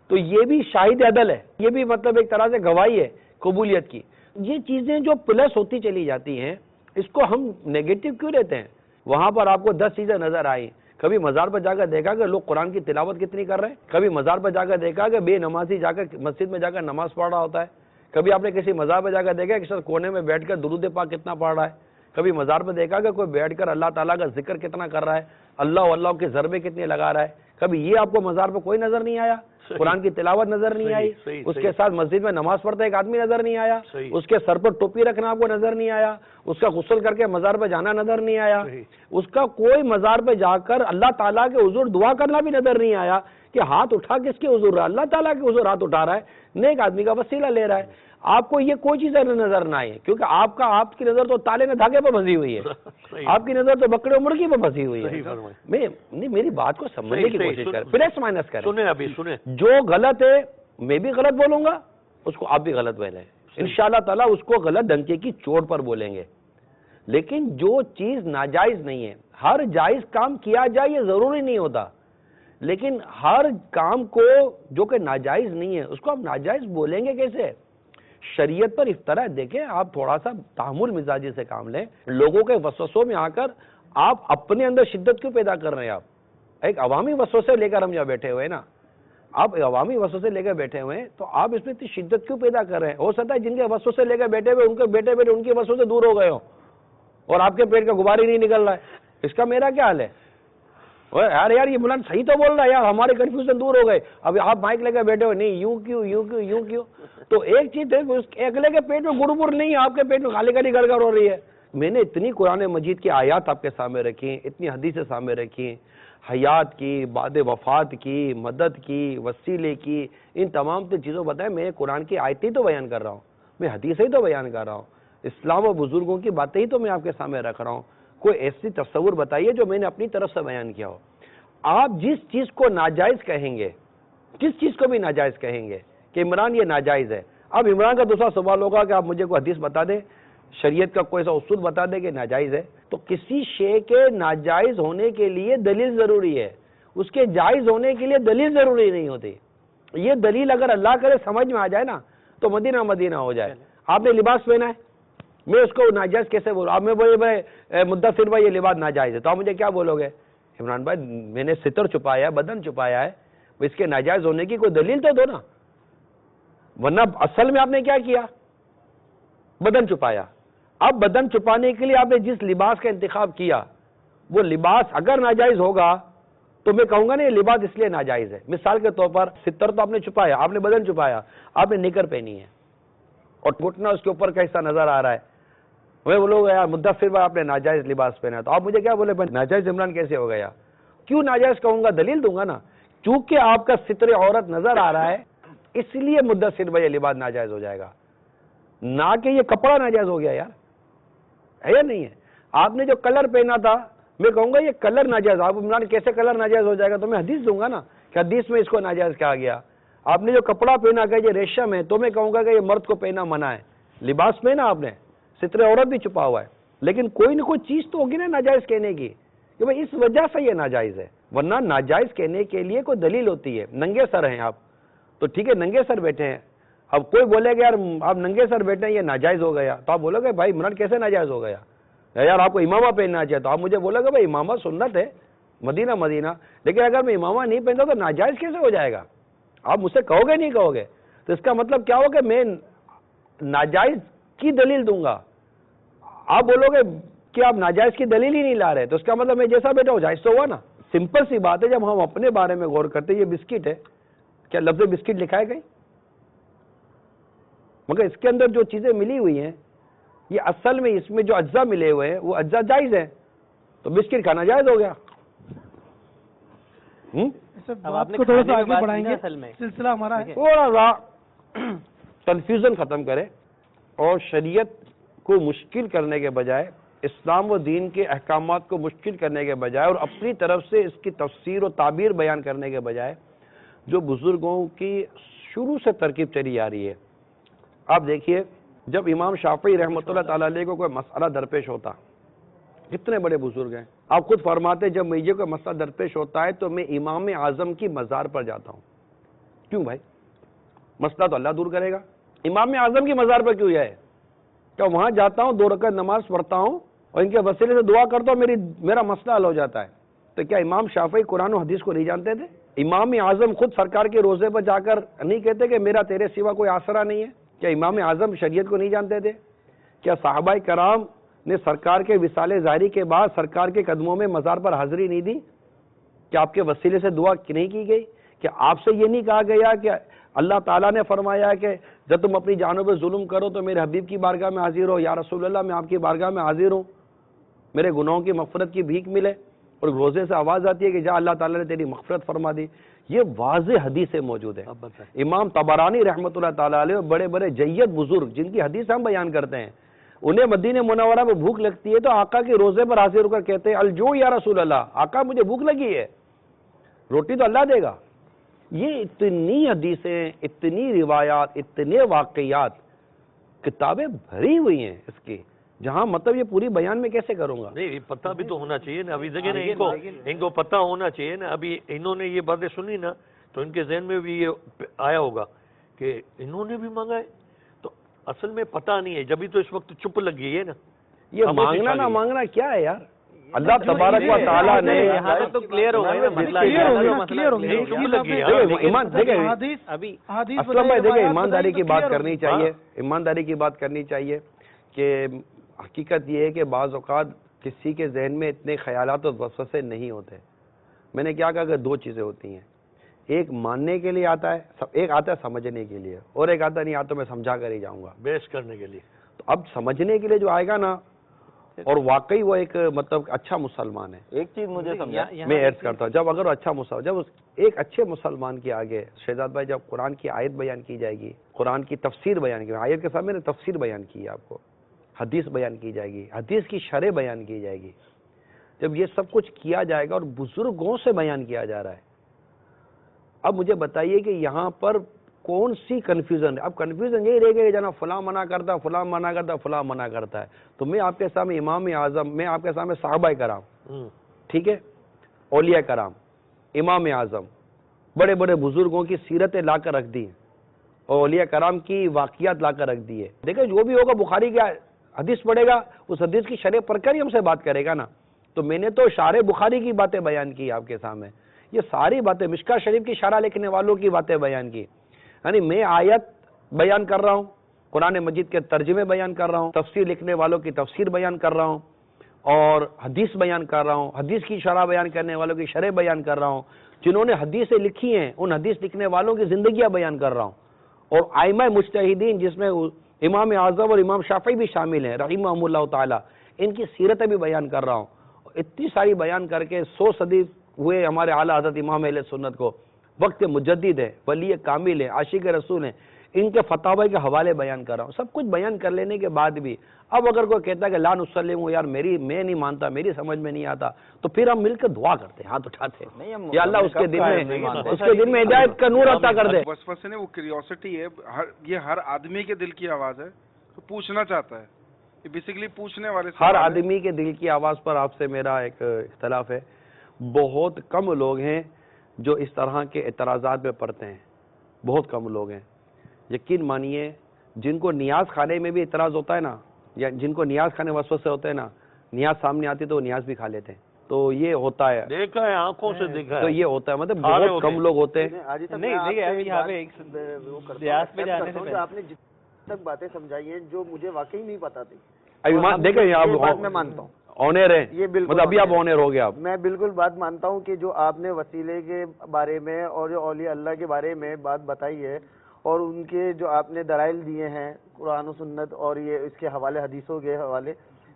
تو یہ بھی شاہد عدل ہے، یہ بھی مطلب ایک طرح سے گواہی ہے قبولیت کی۔ یہ چیزیں جو پلس ہوتی چلی جاتی ہیں اس کو ہم نیگیٹو کیوں لیتے ہیں؟ وہاں پر آپ کو 10 چیزیں نظر آئی، کبھی مزار پر جا کر دیکھا کہ لوگ قرآن کی تلاوت کتنی کر رہے ہیں، کبھی مزار پر جا کر دیکھا کہ بے نمازی جا کر مسجد میں جا کر نماز پڑھ رہا ہوتا ہے، کبھی آپ نے کسی مزار پر جا کر دیکھا کہ شخص کونے میں بیٹھ کر درود پاک کتنا پڑھ رہا ہے، کبھی مزار پر دیکھا کہ کوئی بیٹھ کر اللہ تعالیٰ کا ذکر کتنا کر رہا ہے، اللہ کے ضربے کتنے لگا رہا ہے، کبھی یہ آپ کو مزار پہ کوئی نظر نہیں آیا، قرآن کی تلاوت نظر نہیں آئی، اس کے ساتھ مسجد میں نماز پڑھتا ایک آدمی نظر نہیں آیا، اس کے سر پر ٹوپی رکھنا آپ کو نظر نہیں آیا، اس کا غسل کر کے مزار پہ جانا نظر نہیں آیا، اس کا کوئی مزار پہ جا کر اللہ تعالیٰ کے حضور دعا کرنا بھی نظر نہیں آیا کہ ہاتھ اٹھا کس کے حضور رہا، اللہ تعالیٰ کے حضور ہاتھ اٹھا رہا ہے، نیک آدمی کا وسیلہ لے رہا ہے۔ آپ کو یہ کوئی چیز نظر نہ آئی کیونکہ آپ کی نظر تو تالے میں دھاگے پہ پھنسی ہوئی ہے، آپ کی نظر تو بکرے مرغی پہ پھنسی ہوئی ہے۔ میری بات کو سمجھنے کی کوشش کریں، پلس مائنس کریں، جو غلط ہے میں بھی غلط بولوں گا، اس کو آپ بھی غلط بولیں، انشاءاللہ تعالیٰ اس کو غلط ڈنکے کی چوٹ پر بولیں گے۔ لیکن جو چیز ناجائز نہیں ہے، ہر جائز کام کیا جائے یہ ضروری نہیں ہوتا، لیکن ہر کام کو جو کہ ناجائز نہیں ہے اس کو آپ ناجائز بولیں گے کیسے؟ شریعت پر افطرا ہے۔ دیکھیں آپ تھوڑا سا تحمل مزاجی سے کام لیں، لوگوں کے وسوسوں میں آ کر آپ اپنے اندر شدت کیوں پیدا کر رہے ہیں؟ آپ ایک عوامی وسوسے لے کر ہم یہاں بیٹھے ہوئے ہیں نا، آپ عوامی وسوسے لے کر بیٹھے ہوئے ہیں تو آپ اس میں اتنی شدت کیوں پیدا کر رہے ہیں؟ ہو سکتا ہے جن کے وسوسے لے کر بیٹھے ہوئے ان کے بیٹے ان کے وسوسے دور ہو گئے ہو اور آپ کے پیٹ کا غبار ہی نہیں نکل رہا ہے، اس کا میرا کیا حال ہے؟ یار یہ مولانا صحیح تو بول رہا ہے یار، ہمارے کنفیوژن دور ہو گئے، اب آپ مائک لے کر بیٹھے ہوئے نہیں یوں کیوں؟ تو ایک چیز ہے اگلے کے پیٹ میں گڑبڑ نہیں، آپ کے پیٹ میں خالی خالی گڑگڑ ہو رہی ہے۔ میں نے اتنی قرآن مجید کی آیات آپ کے سامنے رکھی، اتنی حدیثیں سامنے رکھی، حیات کی، بعد وفات کی، مدد کی، وسیلے کی، ان تمام چیزوں بتائیں۔ میں قرآن کی آیتیں تو بیان کر رہا ہوں، میں حدیثیں ہی تو بیان کر رہا ہوں، اسلام و بزرگوں کی باتیں ہی تو میں آپ کے سامنے رکھ رہا ہوں۔ کوئی ایسی تصور بتائیے جو میں نے اپنی طرف سے بیان کیا ہو۔ آپ جس چیز کو ناجائز کہیں گے، جس چیز کو بھی ناجائز کہیں گے کہ عمران یہ ناجائز ہے، اب عمران کا دوسرا سوال ہوگا کہ آپ مجھے کوئی حدیث بتا دیں، شریعت کا کوئی ایسا اصول بتا دیں کہ ناجائز ہے۔ تو کسی شے کے ناجائز ہونے کے لیے دلیل ضروری ہے، اس کے جائز ہونے کے لیے دلیل ضروری نہیں ہوتی۔ یہ دلیل اگر اللہ کرے سمجھ میں آ جائے نا تو مدینہ ہو جائے۔ آپ نے لباس پہنا ہے، میں اس کو ناجائز کیسے بولوں؟ آپ میں بولے بھائی مدثر بھائی یہ لباس ناجائز ہے، تو آپ مجھے کیا بولو گے؟ عمران بھائی میں نے ستر چھپایا ہے، بدن چھپایا ہے، اس کے ناجائز ہونے کی کوئی دلیل تو دو نا، ورنہ اصل میں آپ نے کیا کیا؟ بدن چھپایا۔ اب بدن چھپانے کے لیے آپ نے جس لباس کا انتخاب کیا وہ لباس اگر ناجائز ہوگا تو میں کہوں گا نا یہ لباس اس لیے ناجائز ہے۔ مثال کے طور پر ستر تو آپ نے چھپایا، آپ نے بدن چھپایا، آپ نے نکر پہنی ہے اور گھٹنا اس کے اوپر کا حصہ نظر آ رہا ہے، وہ بولو یار مدثر بھائی آپ نے ناجائز لباس پہنا ہے، تو آپ مجھے کیا بولے بھائی ناجائز عمران کیسے ہو گیا؟ کیوں ناجائز کہوں گا؟ دلیل دوں گا نا، چونکہ آپ کا ستر عورت نظر آ رہا ہے اس لیے مدثر بھائی یہ لباس ناجائز ہو جائے گا، نہ کہ یہ کپڑا ناجائز ہو گیا۔ یار ہے یا نہیں ہے؟ آپ نے جو کلر پہنا تھا میں کہوں گا یہ کلر ناجائز، آپ عمران کیسے کلر ناجائز ہو جائے گا؟ تو میں حدیث دوں گا نا کہ حدیث میں اس کو ناجائز کہا گیا۔ آپ نے جو کپڑا پہنا کہ یہ ریشم ہے تو میں کہوں گا کہ یہ مرد کو پہنا منع ہے۔ لباس پہنا آپ نے، ستر عورت بھی چھپا ہوا ہے، لیکن کوئی نہ کوئی چیز تو ہوگی نا ناجائز کہنے کی کہ بھائی اس وجہ سے یہ ناجائز ہے، ورنہ ناجائز کہنے کے لیے کوئی دلیل ہوتی ہے۔ ننگے سر ہیں آپ تو ٹھیک ہے، ننگے سر بیٹھے ہیں، اب کوئی بولے کہ یار آپ ننگے سر بیٹھے ہیں یہ ناجائز ہو گیا، تو آپ بولو گے بھائی عمران کیسے ناجائز ہو گیا؟ یار آپ کو امامہ پہننا چاہیے، تو آپ مجھے بولو گے بھائی امامہ سنت ہے مدینہ، لیکن اگر میں امامہ نہیں پہنتا تو ناجائز کیسے ہو جائے گا؟ آپ مجھ سے کہو گے نہیں کہو گے؟ تو اس کا مطلب کیا ہو کہ میں ناجائز کی دلیل دوں گا، آپ بولو گے کہ آپ ناجائز کی دلیل ہی نہیں لا رہے، تو اس کا مطلب میں جیسا بیٹا ہوں جائز تو ہوا نا۔ سمپل سی بات ہے، جب ہم اپنے بارے میں غور کرتے ہیں، یہ بسکٹ ہے، کیا لفظ بسکٹ لکھا ہے کہیں؟ مگر اس کے اندر جو چیزیں ملی ہوئی ہیں یہ اصل میں اس میں جو اجزاء ملے ہوئے ہیں وہ اجزاء جائز ہیں، تو بسکٹ کھانا جائز ہو گیا۔ اب آپ نے تھوڑا سا آگے بڑھائیں گے، سلسلہ ہمارا ہے، تھوڑا سا کنفیوژن ختم کرے اور شریعت کو مشکل کرنے کے بجائے، اسلام و دین کے احکامات کو مشکل کرنے کے بجائے اور اپنی طرف سے اس کی تفسیر و تعبیر بیان کرنے کے بجائے جو بزرگوں کی شروع سے ترکیب چلی آ رہی ہے۔ آپ دیکھیے جب امام شافعی رحمۃ اللہ تعالی علیہ کو کوئی مسئلہ درپیش ہوتا، کتنے بڑے بزرگ ہیں، آپ خود فرماتے جب مجھے کوئی مسئلہ درپیش ہوتا ہے تو میں امام اعظم کی مزار پر جاتا ہوں۔ کیوں بھائی؟ مسئلہ تو اللہ دور کرے گا، امام اعظم کی مزار پر کیوں جائے؟ کہ وہاں جاتا ہوں، 2 رکعت نماز پڑھتا ہوں اور ان کے وسیلے سے دعا کرتا ہوں، میرا مسئلہ حل ہو جاتا ہے۔ تو کیا امام شافعی قرآن و حدیث کو نہیں جانتے تھے؟ امام اعظم خود سرکار کے روزے پر جا کر نہیں کہتے کہ میرا تیرے سوا کوئی آسرا نہیں ہے؟ کیا امام اعظم شریعت کو نہیں جانتے تھے؟ کیا صحابہ کرام نے سرکار کے وصال ظاہری کے بعد سرکار کے قدموں میں مزار پر حاضری نہیں دی؟ کیا آپ کے وسیلے سے دعا نہیں کی گئی؟ کیا آپ سے یہ نہیں کہا گیا کہ اللہ تعالیٰ نے فرمایا کہ جب تم اپنی جانوں پہ ظلم کرو تو میرے حبیب کی بارگاہ میں حاضر ہو، یا رسول اللہ میں آپ کی بارگاہ میں حاضر ہوں، میرے گناہوں کی مغفرت کی بھیک ملے، اور روزے سے آواز آتی ہے کہ جا اللہ تعالیٰ نے تیری مغفرت فرما دی۔ یہ واضح حدیثیں موجود ہیں۔ امام طبرانی رحمۃ اللہ تعالیٰ علیہ بڑے بڑے جید بزرگ جن کی حدیث ہم بیان کرتے ہیں، انہیں مدینہ منورہ میں بھوک لگتی ہے تو آقا کے روزے پر حاضر ہو کر کہتے ہیں الجوع یا رسول اللہ، آقا مجھے بھوک لگی ہے، روٹی تو اللہ دے گا۔ یہ اتنی حدیثیں، اتنی روایات، اتنے واقعات، کتابیں بھری ہوئی ہیں اس کی، جہاں مطلب یہ پوری بیان میں کیسے کروں گا؟ نہیں پتہ بھی تو ہونا چاہیے نا، ابھی دیکھیں نا ان کو پتہ ہونا چاہیے نا۔ ابھی انہوں نے یہ باتیں سنی نا تو ان کے ذہن میں بھی یہ آیا ہوگا کہ انہوں نے بھی مانگا ہے، تو اصل میں پتہ نہیں ہے، جبھی تو اس وقت چپ لگ گئی ہے نا۔ یہ مانگنا نہ مانگنا کیا ہے یار؟ اللہ تبارک و تعالیٰ نے یہاں تک تو کلیئر ہو گیا مسئلہ، اسلم بھائی دیکھیں ایمانداری کی بات کرنی چاہیے، ایمانداری کی بات کرنی چاہیے کہ حقیقت یہ ہے کہ بعض اوقات کسی کے ذہن میں اتنے خیالات اور وسوسے نہیں ہوتے۔ میں نے کیا کہا کہ 2 چیزیں ہوتی ہیں، ایک ماننے کے لیے آتا ہے، ایک آتا ہے سمجھنے کے لیے، اور ایک آتا نہیں آتا میں سمجھا کر ہی جاؤں گا، بیس کرنے کے لیے۔ تو اب سمجھنے کے لیے جو آئے گا نا، اور واقعی وہ ایک مطلب اچھا مسلمان ہے۔ ایک چیز مجھے سمجھا، میں عرض کرتا ہوں، جب اگر اچھا مسلمان، جب ایک اچھے مسلمان کے آگے شہزاد بھائی جب قرآن کی آیت بیان کی جائے گی، قرآن کی تفسیر بیان کی، آیت کے سامنے تفسیر بیان کی ہے آپ کو، حدیث بیان کی جائے گی، حدیث کی شرح بیان کی جائے گی، جب یہ سب کچھ کیا جائے گا اور بزرگوں سے بیان کیا جا رہا ہے، اب مجھے بتائیے کہ یہاں پر کون سی کنفیوژن ہے؟ اب کنفیوژن یہی رہے گا کہ جناب فلاں منع کرتا، فلاں منع کرتا، فلاں منع کرتا ہے، تو میں آپ کے سامنے امام اعظم، میں آپ کے سامنے صحابہ کرام، ٹھیک ہے، اولیاء کرام، امام اعظم، بڑے بڑے بزرگوں کی سیرتیں لا کر رکھ دی ہیں اور اولیاء کرام کی واقعات لا کر رکھ دی ہے۔ دیکھیں جو بھی ہوگا بخاری کی حدیث پڑھے گا، اس حدیث کی شرح پڑھ کر ہی ہم سے بات کرے گا نا۔ تو میں نے تو شارح بخاری کی باتیں بیان کی آپ کے سامنے، یہ ساری باتیں مشکاہ شریف کی شرح لکھنے والوں کی باتیں بیان کی، یعنی میں آیت بیان کر رہا ہوں، قرآن مجید کے ترجمے بیان کر رہا ہوں، تفسیر لکھنے والوں کی تفسیر بیان کر رہا ہوں، اور حدیث بیان کر رہا ہوں، حدیث کی شرح بیان کرنے والوں کی شرح بیان کر رہا ہوں، جنہوں نے حدیثیں لکھی ہیں ان حدیث لکھنے والوں کی زندگیاں بیان کر رہا ہوں، اور ائمہ مجتہدین جس میں امام اعظم اور امام شافعی بھی شامل ہیں رحمہم اللہ تعالی، ان کی سیرتیں بھی بیان کر رہا ہوں۔ اتنی ساری بیان کر کے 100 صدی ہوئے ہمارے اعلیٰ حضرت امام اہل سنت کو، وقت مجدد ہے، ولی کامل ہے، عاشق رسول ہیں، ان کے فتاوی کے حوالے بیان کر رہا ہوں۔ سب کچھ بیان کر لینے کے بعد بھی اب اگر کوئی کہتا ہے کہ لا نسلم، یار میں نہیں مانتا، میری سمجھ میں نہیں آتا، تو پھر ہم مل کے دعا کرتے ہیں، ہاتھ اٹھاتے ہیں یا اللہ اس کے دل میں ہدایت کا نور عطا کر دے۔ وسوسے نہیں، وہ کیوریوسٹی ہے، یہ ہر آدمی کے دل کی آواز ہے، تو پوچھنا چاہتا ہے، یہ بیسیکلی پوچھنے والے ہر آدمی کے دل کی آواز پر آپ سے میرا ایک اختلاف ہے۔ بہت کم لوگ ہیں جو اس طرح کے اعتراضات میں پڑتے ہیں، بہت کم لوگ ہیں، یقین مانیے جن کو نیاز کھانے میں بھی اعتراض ہوتا ہے نا، یا جن کو نیاز کھانے وسوسے ہوتے ہیں نا، نیاز سامنے آتی تو وہ نیاز بھی کھا لیتے ہیں. تو یہ ہوتا ہے، دیکھا ہے آنکھوں سے دیکھا تو ہے. یہ ہوتا ہے، مطلب بہت کم لوگ ہوتے ہیں. نہیں دیکھیے ابھی یہاں پہ ریاض پہ جانے سے آپ نے جتنی تک باتیں سمجھائی ہیں جو مجھے واقعی نہیں پتا تھی. ابھی دیکھیں آپ میں مانتا ہوں آنر ہیں، یہ بالکل مطلب ابھی آپ آنر ہو گیا. آپ میں بالکل بات مانتا ہوں کہ جو آپ نے وسیلے کے بارے میں اور جو اولیاء اللہ کے بارے میں بات بتائی ہے اور ان کے جو آپ نے دلائل دیے ہیں قرآن و سنت اور یہ اس کے حوالے حدیثوں کے حوالے،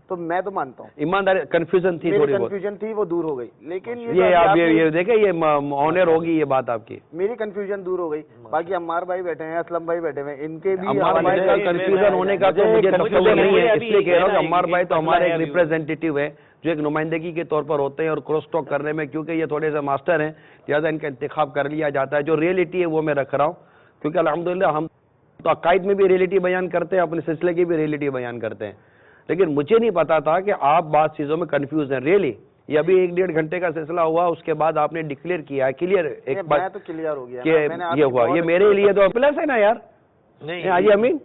تو میں تو مانتا ہوں. ایمانداری کنفیوژن تھی تھوڑی بہت، کنفیوژن تھی وہ دور ہو گئی. لیکن یہ آپ یہ دیکھیں یہ آنر ہوگی یہ بات آپ کی. میری کنفیوژن دور ہو گئی. باقی عمار بھائی بیٹھے ہیں، اسلم بھائی بیٹھے ہوئے ہیں، ان کے بھی عمار بھائی کا کنفیوژن ہونے کا تو مجھے تصور نہیں ہے، اس لیے کہہ رہا ہوں کہ عمار بھائی تو ہمارے ایک ریپرزینٹیٹیو ہے جو ایک نمائندگی کے طور پر ہوتے ہیں اور کراس ٹاک کرنے میں، کیونکہ یہ تھوڑے سے ماسٹر ہیں لہٰذا ان کا انتخاب کر لیا جاتا ہے. جو ریئلٹی ہے وہ میں رکھ رہا ہوں، کیونکہ الحمدللہ ہم تو عقائد میں بھی ریئلٹی بیان کرتے ہیں، اپنے سلسلے کی بھی ریئلٹی بیان کرتے ہیں. لیکن مجھے نہیں پتا تھا کہ آپ بعض چیزوں میں کنفیوز ہیں. ریئلی یہ ابھی 1-1.5 گھنٹے کا سلسلہ ہوا، اس کے بعد آپ نے ڈکلیئر کیا ہے کلیئر ایک میں بات تو کلیئر ہو گیا کہ یہ ہوا. یہ میرے لیے تو پلس ہے نا یار. نہیں حاجی امین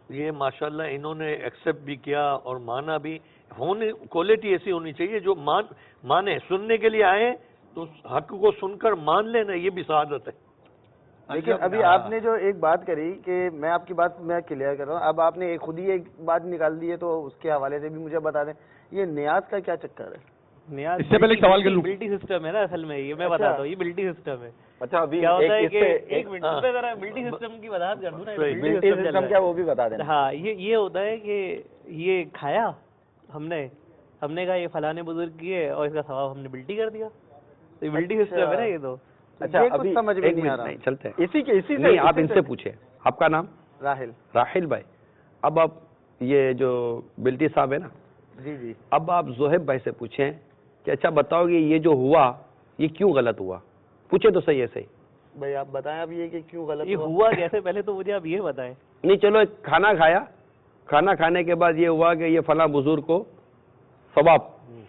یہ ماشاءاللہ انہوں نے ایکسیپٹ بھی کیا اور مانا بھی. ہونے کوالٹی ایسی ہونی چاہیے جو مانے، سننے کے لیے آئے تو حق کو سن کر مان لینا، یہ بھی سعادت ہے. لیکن ابھی آپ نے جو ایک بات کری کہ میں آپ کی بات میں کلیئر کر رہا ہوں، اب آپ نے خود ہی ایک بات نکال دی ہے تو اس کے حوالے سے بھی مجھے بتا دیں یہ نیاز کا کیا چکر ہے؟ نیاز اس سے پہلے ایک سوال کر لوں. ملٹی سسٹم ہے نا اصل میں، یہ میں بتاتا ہوں، یہ ملٹی سسٹم ہے. اچھا ابھی کیا ہوتا ہے کہ ایک منٹ میں ذرا ملٹی سسٹم کی وضاحت کر دوں نا. ملٹی سسٹم کیا وہ بھی بتا دینا. ہاں یہ ہوتا ہے کہ یہ کھایا ہم نے کہا یہ فلانے بزرگ کیے اور اس کا ثواب ہم نے ملٹی کر دیا، تو یہ ملٹی سسٹم ہے نا. یہ تو اچھا ابھی سمجھ میں نہیں آ رہا. چلتے ہیں اسی نہیں، آپ ان سے پوچھیں. آپ کا نام؟ راحل بھائی. اب آپ یہ جو بلٹی صاحب ہے نا، جی اب آپ زہیب بھائی سے پوچھیں کہ اچھا بتاؤ گے یہ جو ہوا یہ کیوں غلط ہوا؟ پوچھے تو صحیح ہے. صحیح بھائی آپ بتائیں اب یہ کہ کیوں غلط یہ ہوا کیسے، پہلے تو مجھے آپ یہ بتائیں. نہیں چلو کھانا کھایا، کھانا کھانے کے بعد یہ ہوا کہ یہ فلاں بزرگ کو ثواب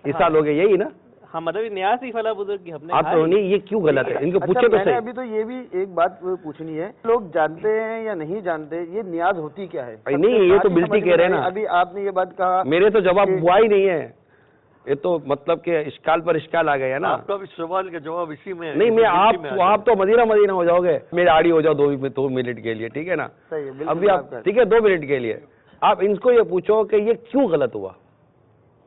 ایصال ہو گیا، یہی نا؟ ہاں مطلب نیاز ہی فلاں بزرگ کی ہم نے آپ تو نہیں، یہ کیوں غلط ہے ان کو پوچھے تو میں نے صحیح. ابھی تو یہ بھی ایک بات پوچھنی ہے، لوگ جانتے ہیں یا نہیں جانتے یہ نیاز ہوتی کیا ہے؟ نہیں یہ تو بلٹی کہہ رہے ہیں نا. ابھی آپ نے یہ بات کہا، میرے تو جواب ہوا ہی نہیں ہے، یہ تو مطلب کہ اشکال پر اشکال آ گیا نا. آپ کا بھی سوال کا جواب اسی میں ہے. نہیں میں آپ تو مدینہ ہو جاؤ گے، میرے آڑی ہو جاؤ 2 منٹ کے لیے، ٹھیک ہے نا؟ صحیح ہے ابھی آپ ٹھیک ہے 2 منٹ کے لیے آپ ان کو یہ پوچھو کہ یہ کیوں غلط ہوا.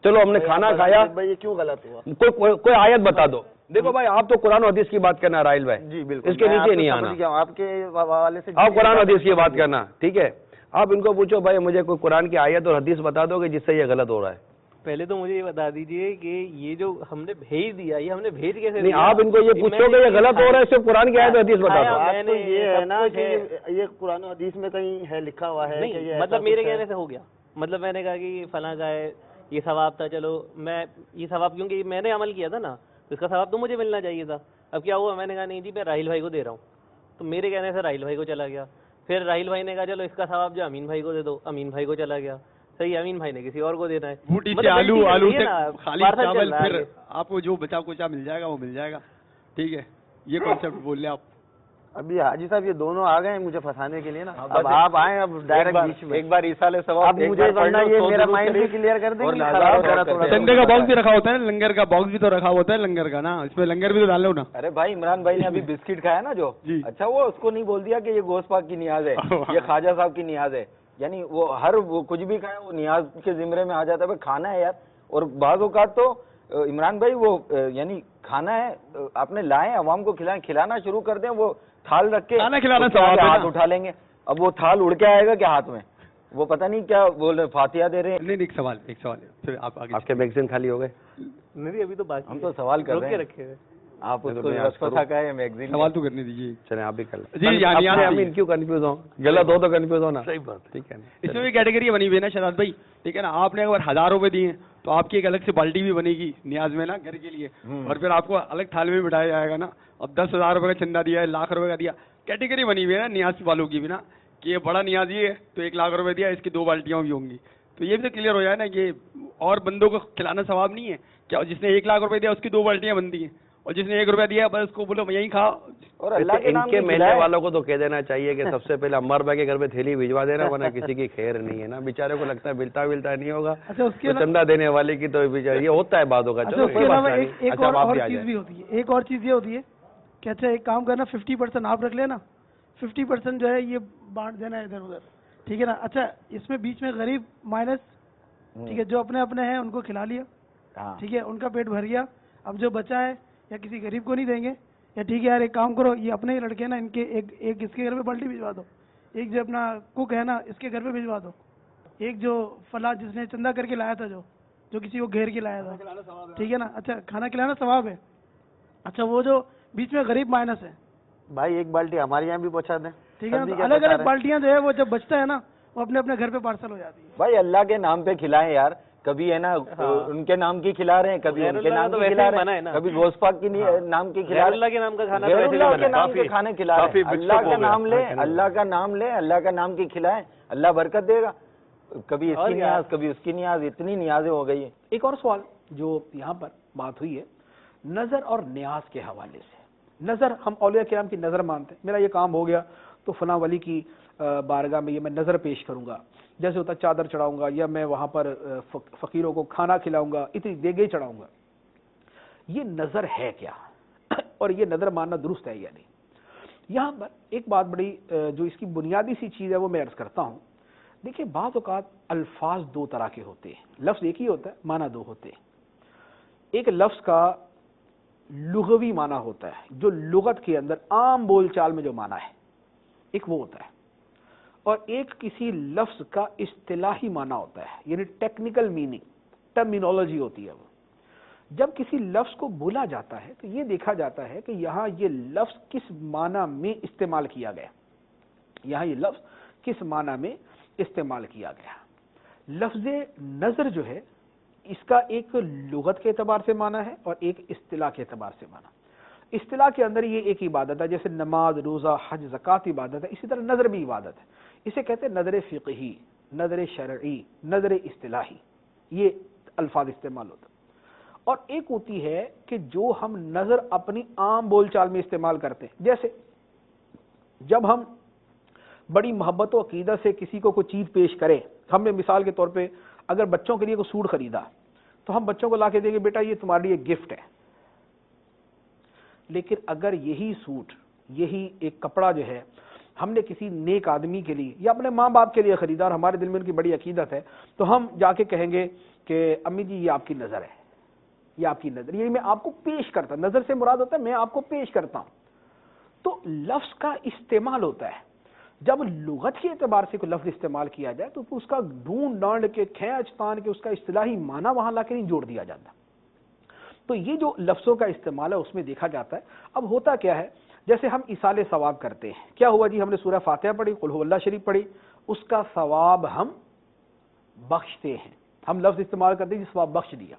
چلو ہم نے کھانا کھایا، بھائی یہ کیوں غلط ہوا؟ کوئی آیت بتا دو. دیکھو بھائی آپ تو قرآن و حدیث کی بات کرنا راحل بھائی، جی بالکل اس کے نیچے نہیں آنا. آپ کے حوالے سے آپ قرآن و حدیث کی بات کرنا، ٹھیک ہے؟ آپ ان کو پوچھو بھائی مجھے کوئی قرآن کی آیت اور حدیث بتا دو کہ جس سے یہ غلط ہو رہا ہے. پہلے تو مجھے یہ بتا دیجئے کہ یہ جو ہم نے بھیج دیا یہ ہم نے بھیج کیسے نہیں آپ ان کو یہ پوچھو کہ یہ غلط ہو رہا ہے، صرف قرآن کی آیت اور حدیث بتا دو. بات تو یہ ہے نا کہ یہ قرآن و حدیث میں کہیں ہے لکھا ہوا ہے کہ یہ مطلب میرے کہنے سے ہو گیا. مطلب میں نے کہا کہ فلاں کا ہے، یہ ثواب تھا، چلو میں یہ ثواب کیونکہ میں نے عمل کیا تھا نا تو اس کا ثواب تو مجھے ملنا چاہیے تھا. اب کیا ہوا، میں نے کہا نہیں جی میں راحل بھائی کو دے رہا ہوں، تو میرے کہنے سے راحل بھائی کو چلا گیا. پھر راحل بھائی نے کہا چلو اس کا ثواب جو امین بھائی کو دے دو، امین بھائی کو چلا گیا. صحیح، امین بھائی نے کسی اور کو دینا ہے. بوٹی سے آلو سے خالی چاول، پھر آپ کو جو بچا کچا مل جائے گا وہ مل جائے گا. ٹھیک ہے، یہ کانسیپٹ بول لیں آپ. ابھی حاجی صاحب یہ دونوں آ گئے ہیں مجھے پھنسانے کے لیے نا. اب آپ آئیں اب ڈائریکٹ بیچ میں ایک بار ایصال ثواب اب مجھے ورنہ یہ میرا مائنڈ بھی کلیئر کر دیں گے. چندے کا باکس بھی رکھا ہوتا ہے نا، لنگر کا باکس بھی تو رکھا ہوتا ہے لنگر کا نا، اس میں لنگر بھی تو ڈال لو نا. ارے بھائی عمران بھائی نے ابھی بسکٹ کھایا نا جو، اچھا وہ اس کو نہیں بول دیا کہ یہ گوشت پاک کی نیاز ہے، یہ خواجہ صاحب کی نیاز ہے. یعنی وہ وہ کچھ بھی کھائے وہ نیاز کے زمرے میں آ جاتا ہے. بھائی کھانا ہے یار. اور بعض اوقات تو عمران بھائی وہ یعنی کھانا ہے آپ نے لائیں عوام کو کھلانا شروع کر دیں، وہ تھال رکھ کے ہاتھ اٹھا لیں گے. اب وہ تھال اڑ کے آئے گا کہ ہاتھ میں وہ پتہ نہیں کیا بول رہے فاتحہ دے رہے ہیں. نہیں ایک سوال ہے پھر آپ کے میگزین خالی ہو گئے؟ نہیں ابھی تو باقی ہم تو سوال کر رہے ہیں. آپ اس کو میگزین سوال تو کرنے دیجیے. چلیں آپ بھی کر لیں. جی امین کیوں کنفیوز ہوں؟ غلط ہو تو کنفیوز ہونا. صحیح بات، ٹھیک ہے. اس میں بھی کیٹیگری بنی ہوئی ہے نا شہزاد بھائی، ٹھیک ہے نا. آپ نے اگر 1000 روپے دیے تو آپ کی ایک الگ سے بالٹی بھی بنے گی نیاز میں نا گھر کے لیے، اور پھر آپ کو الگ تھال میں بٹھایا جائے گا نا. اب 10,000 روپے کا چندہ دیا ہے، لاکھ روپے کا دیا، کیٹیگری بنی ہوئی ہے نا نیاز والوں کی بھی نا، کہ یہ بڑا نیازی ہے تو 1 لاکھ روپے دیا، اس کی 2 بالٹیاں بھی ہوں گی. تو یہ بھی تو کلیئر ہو جائے نا کہ اور بندوں کو کھلانا ثواب نہیں ہے کیا؟ جس نے 1 لاکھ روپے دیا اس کی 2 بالٹیاں بنتی ہیں، اور جس نے 1 روپیہ دیا بس اس کو بولو یہیں کھا. اور اللہ کے ان نام کے کی ملنے کھلائے. والوں کو تو کہہ دینا چاہیے کہ سب سے پہلے عمر بھائی کے گھر پہ تھیلی بھجوا دینا, ورنہ کسی کی خیر نہیں ہے نا. بیچارے کو لگتا ہے ملتا نہیں ہوگا, اچھا اس کے تو چندہ دینے والے کی تو بیچارے یہ ہوتا ہے بعدوں کا. اچھا چلو اس کوئی کے بات علاوہ نہیں. ایک اچھا اور آپ بھی آ چیز جائیں. بھی ہوتی ہے, ایک اور چیز یہ ہوتی ہے کہ اچھا ایک کام کرنا 50% آپ رکھ لینا, 50% جو ہے یہ بانٹ دینا ادھر ادھر, ٹھیک ہے نا. اچھا اس میں بیچ میں غریب مائنس, ٹھیک ہے, جو اپنے اپنے ہیں ان کو کھلا لیا, ٹھیک ہے, ان کا پیٹ بھر گیا. اب جو بچا ہے یا کسی غریب کو نہیں دیں گے, یا ٹھیک ہے یار ایک کام کرو, یہ اپنے ہی لڑکے نا ان کے ایک اس کے گھر پہ بالٹی بھجوا دو, ایک جو اپنا کوک ہے نا اس کے گھر پہ بھجوا دو, ایک جو فلاں جس نے چندہ کر کے لایا تھا جو کسی کو گھیر کے لایا تھا, ٹھیک ہے نا. اچھا کھانا کھلانا ثواب ہے. اچھا وہ جو بیچ میں غریب مائنس ہے, بھائی ایک بالٹی ہمارے یہاں بھی پہنچا دیں, ٹھیک ہے نا. تو الگ الگ بالٹیاں جو ہے وہ جب بچتا ہے نا وہ اپنے اپنے گھر پہ پارسل ہو جاتی ہے. بھائی اللہ کے نام پہ کھلائیں یار, کبھی ہے نا ان کے نام کی کھلا رہے ہیں, کبھی ان کے نام کی کھلا رہے ہیں, کبھی گوشت پاک کی نام کی کھلا رہے ہیں. اللہ کے نام کا کھانا, غیر اللہ کے نام کے کھانے کھلا رہے ہیں. اللہ کا نام لیں, اللہ کا نام لیں, اللہ کا نام کی کھلائیں, اللہ برکت دے گا. کبھی اس کی نیاز, کبھی اس کی نیاز, اتنی نیازیں ہو گئی ہیں. ایک اور سوال جو یہاں پر بات ہوئی ہے نظر اور نیاز کے حوالے سے. نظر, ہم اولیاء کرام کی نظر مانتے ہیں, میرا یہ کام ہو گیا تو فلاں ولی کی بارگاہ میں یہ میں نظر پیش کروں گا, جیسے ہوتا چادر چڑھاؤں گا, یا میں وہاں پر فقیروں کو کھانا کھلاؤں گا, اتنی دیگیں چڑھاؤں گا. یہ نظر ہے کیا, اور یہ نظر ماننا درست ہے یا نہیں؟ یہاں پر ایک بات بڑی جو اس کی بنیادی سی چیز ہے وہ میں عرض کرتا ہوں. دیکھیں بعض اوقات الفاظ دو طرح کے ہوتے ہیں, لفظ ایک ہی ہوتا ہے, معنی دو ہوتے ہیں. ایک لفظ کا لغوی معنی ہوتا ہے جو لغت کے اندر عام بول چال میں جو معنی ہے, ایک وہ ہوتا ہے, اور ایک کسی لفظ کا اصطلاحی معنی ہوتا ہے, یعنی ٹیکنیکل میننگ, ٹرمینالوجی ہوتی ہے. وہ جب کسی لفظ کو بولا جاتا ہے تو یہ دیکھا جاتا ہے کہ یہاں یہ لفظ کس معنی میں استعمال کیا گیا, یہاں یہ لفظ کس معنی میں استعمال کیا گیا. لفظ نظر جو ہے اس کا ایک لغت کے اعتبار سے معنی ہے اور ایک اصطلاح کے اعتبار سے معنی. اصطلاح کے اندر یہ ایک عبادت ہے, جیسے نماز, روزہ, حج, زکوٰۃ عبادت ہے, اسی طرح نظر بھی عبادت ہے. اسے کہتے ہیں نظر فقہی, نظر شرعی, نظر اصطلاحی, یہ الفاظ استعمال ہوتا ہے. اور ایک ہوتی ہے کہ جو ہم نظر اپنی عام بول چال میں استعمال کرتے ہیں, جیسے جب ہم بڑی محبت و عقیدت سے کسی کو کوئی چیز پیش کریں, ہم نے مثال کے طور پہ اگر بچوں کے لیے کوئی سوٹ خریدا تو ہم بچوں کو لا کے دیں گے, بیٹا یہ تمہارے لیے گفٹ ہے. لیکن اگر یہی سوٹ, یہی ایک کپڑا جو ہے ہم نے کسی نیک آدمی کے لیے یا اپنے ماں باپ کے لیے خریدا اور ہمارے دل میں ان کی بڑی عقیدت ہے, تو ہم جا کے کہیں گے کہ امی جی یہ آپ کی نظر ہے, یہ آپ کی نظر, یہ میں آپ کو پیش کرتا. نظر سے مراد ہوتا ہے میں آپ کو پیش کرتا ہوں. تو لفظ کا استعمال ہوتا ہے, جب لغت کے اعتبار سے کوئی لفظ استعمال کیا جائے تو اس کا ڈھونڈ ڈانڈ کے کھینچ تان کے اس کا اصطلاحی معنی وہاں لا کے نہیں جوڑ دیا جاتا. تو یہ جو لفظوں کا استعمال ہے اس میں دیکھا جاتا ہے. اب ہوتا کیا ہے, جیسے ہم ایصال ثواب کرتے ہیں, کیا ہوا جی, ہم نے سورہ فاتحہ پڑھی, قل هو اللہ شریف پڑھی, اس کا ثواب ہم بخشتے ہیں. ہم لفظ استعمال کرتے ہیں جس ثواب بخش دیا.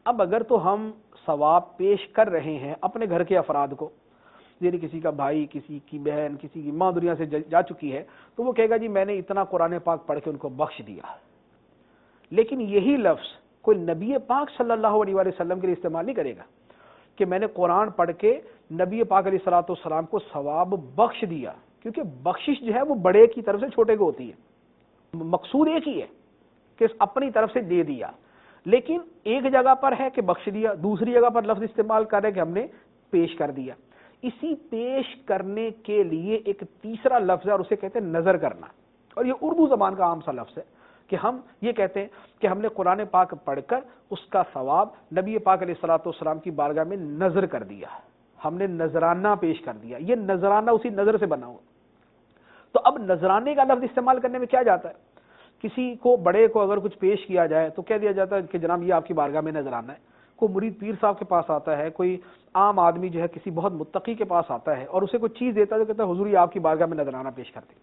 اب اگر تو ہم ثواب پیش کر رہے ہیں اپنے گھر کے افراد کو, یعنی کسی کا بھائی, کسی کی بہن, کسی کی ماں دنیا سے جا چکی ہے, تو وہ کہے گا جی میں نے اتنا قرآن پاک پڑھ کے ان کو بخش دیا. لیکن یہی لفظ کوئی نبی پاک صلی اللہ علیہ وسلم کے لیے استعمال نہیں کرے گا کہ میں نے قرآن پڑھ کے نبی پاک علیہ الصلوۃ والسلام کو ثواب بخش دیا, کیونکہ بخشش جو ہے وہ بڑے کی طرف سے چھوٹے کو ہوتی ہے. مقصود ایک ہی ہے کہ اپنی طرف سے دے دیا, لیکن ایک جگہ پر ہے کہ بخش دیا, دوسری جگہ پر لفظ استعمال کر رہے کہ ہم نے پیش کر دیا. اسی پیش کرنے کے لیے ایک تیسرا لفظ ہے اور اسے کہتے ہیں نظر کرنا, اور یہ اردو زبان کا عام سا لفظ ہے کہ ہم یہ کہتے ہیں کہ ہم نے قرآن پاک پڑھ کر اس کا ثواب نبی پاک علیہ الصلوۃ والسلام کی بارگاہ میں نظر کر دیا, ہم نے نذرانہ پیش کر دیا. یہ نذرانہ اسی نظر سے بنا ہوا. تو اب نذرانے کا لفظ استعمال کرنے میں کیا جاتا ہے, کسی کو بڑے کو اگر کچھ پیش کیا جائے تو کہہ دیا جاتا ہے کہ جناب یہ آپ کی بارگاہ میں نذرانہ ہے. کوئی مرید پیر صاحب کے پاس آتا ہے, کوئی عام آدمی جو ہے کسی بہت متقی کے پاس آتا ہے اور اسے کوئی چیز دیتا ہے تو کہتا ہے حضور یہ آپ کی بارگاہ میں نذرانہ پیش کرتے.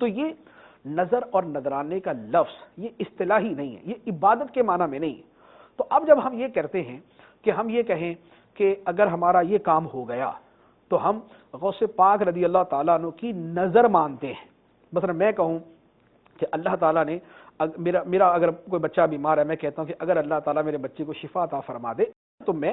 تو یہ نظر اور نذرانے کا لفظ یہ اصطلاحی نہیں ہے, یہ عبادت کے معنی میں نہیں ہے. تو اب جب ہم یہ کرتے ہیں کہ ہم یہ کہیں کہ اگر ہمارا یہ کام ہو گیا تو ہم غوث پاک رضی اللہ تعالیٰ عنہ کی نظر مانتے ہیں. مثلا میں کہوں کہ اللہ تعالیٰ نے میرا اگر کوئی بچہ بیمار ہے, میں کہتا ہوں کہ اگر اللہ تعالیٰ میرے بچے کو شفا عطا فرما دے تو میں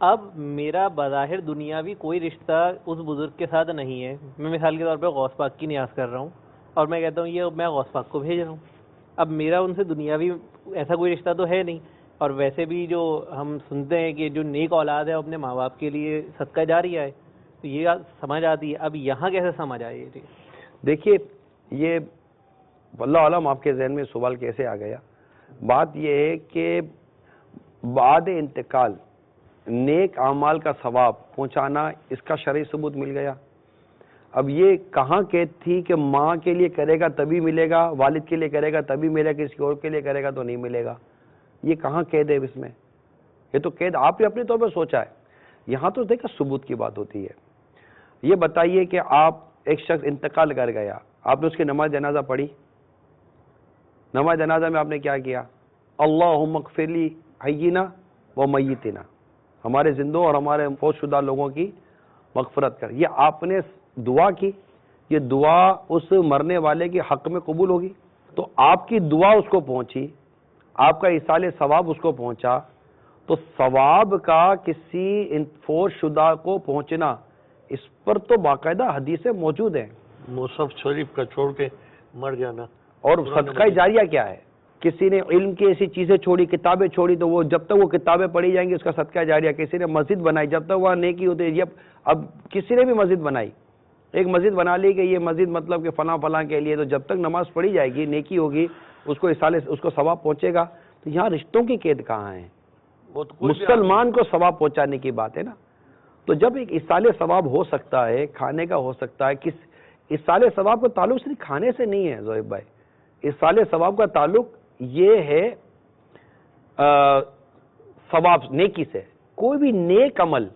اب میرا بظاہر دنیاوی کوئی رشتہ اس بزرگ کے ساتھ نہیں ہے. میں مثال کے طور پہ غوث پاک کی نیاز کر رہا ہوں اور میں کہتا ہوں یہ میں غوث پاک کو بھیج رہا ہوں. اب میرا ان سے دنیاوی ایسا کوئی رشتہ تو ہے نہیں. اور ویسے بھی جو ہم سنتے ہیں کہ جو نیک اولاد ہے اپنے ماں باپ کے لیے صدقہ جاریہ ہے, تو یہ سمجھ آتی ہے. اب یہاں کیسے سمجھ آئی یہ چیز؟ دیکھیے یہ واللہ عالم آپ کے ذہن میں سوال کیسے آ گیا. بات یہ ہے کہ بعد انتقال نیک اعمال کا ثواب پہنچانا اس کا شرعی ثبوت مل گیا. اب یہ کہاں قید تھی کہ ماں کے لیے کرے گا تبھی ملے گا, والد کے لیے کرے گا تبھی ملے گا, کسی اور کے لیے کرے گا تو نہیں ملے گا؟ یہ کہاں قید ہے اس میں؟ یہ تو قید آپ نے اپنے طور پر سوچا ہے. یہاں تو دیکھا ثبوت کی بات ہوتی ہے. یہ بتائیے کہ آپ ایک شخص انتقال کر گیا, آپ نے اس کی نماز جنازہ پڑھی. نماز جنازہ میں آپ نے کیا کیا؟ اللہم اغفر لی حینا و میتنا, ہمارے زندوں اور ہمارے فوت شدہ لوگوں کی مغفرت کر. یہ آپ نے دعا کی, یہ دعا اس مرنے والے کے حق میں قبول ہوگی؟ تو آپ کی دعا اس کو پہنچی, آپ کا ایصال ثواب اس کو پہنچا, تو ثواب کا کسی فوت شدہ کو پہنچنا اس پر تو باقاعدہ حدیثیں موجود ہیں. مصحف شریف کا چھوڑ کے مر جانا. اور صدقہ جاریہ کیا ہے؟ کسی نے علم کی ایسی چیزیں چھوڑی, کتابیں چھوڑی, تو وہ جب تک وہ کتابیں پڑھی جائیں گی اس کا صدقہ جاریہ. کسی نے مسجد بنائی, جب تک وہاں نیکی ہوتی ہے. اب کسی نے بھی مسجد بنائی, ایک مسجد بنا لی کہ یہ مسجد مطلب کہ فلاں فلاں کے لیے, تو جب تک نماز پڑھی جائے گی نیکی ہوگی, اس کو اس کو ثواب پہنچے گا. تو یہاں رشتوں کی قید کہاں ہے؟ مسلمان کو ثواب پہنچانے کی بات ہے نا. تو جب ایک ایصال ثواب ہو سکتا ہے, کھانے کا ہو سکتا ہے, کس ایصال ثواب کا تعلق صرف کھانے سے نہیں ہے زہیب بھائی. ایصال ثواب کا تعلق یہ ہے ثواب نیکی سے. کوئی بھی نیک عمل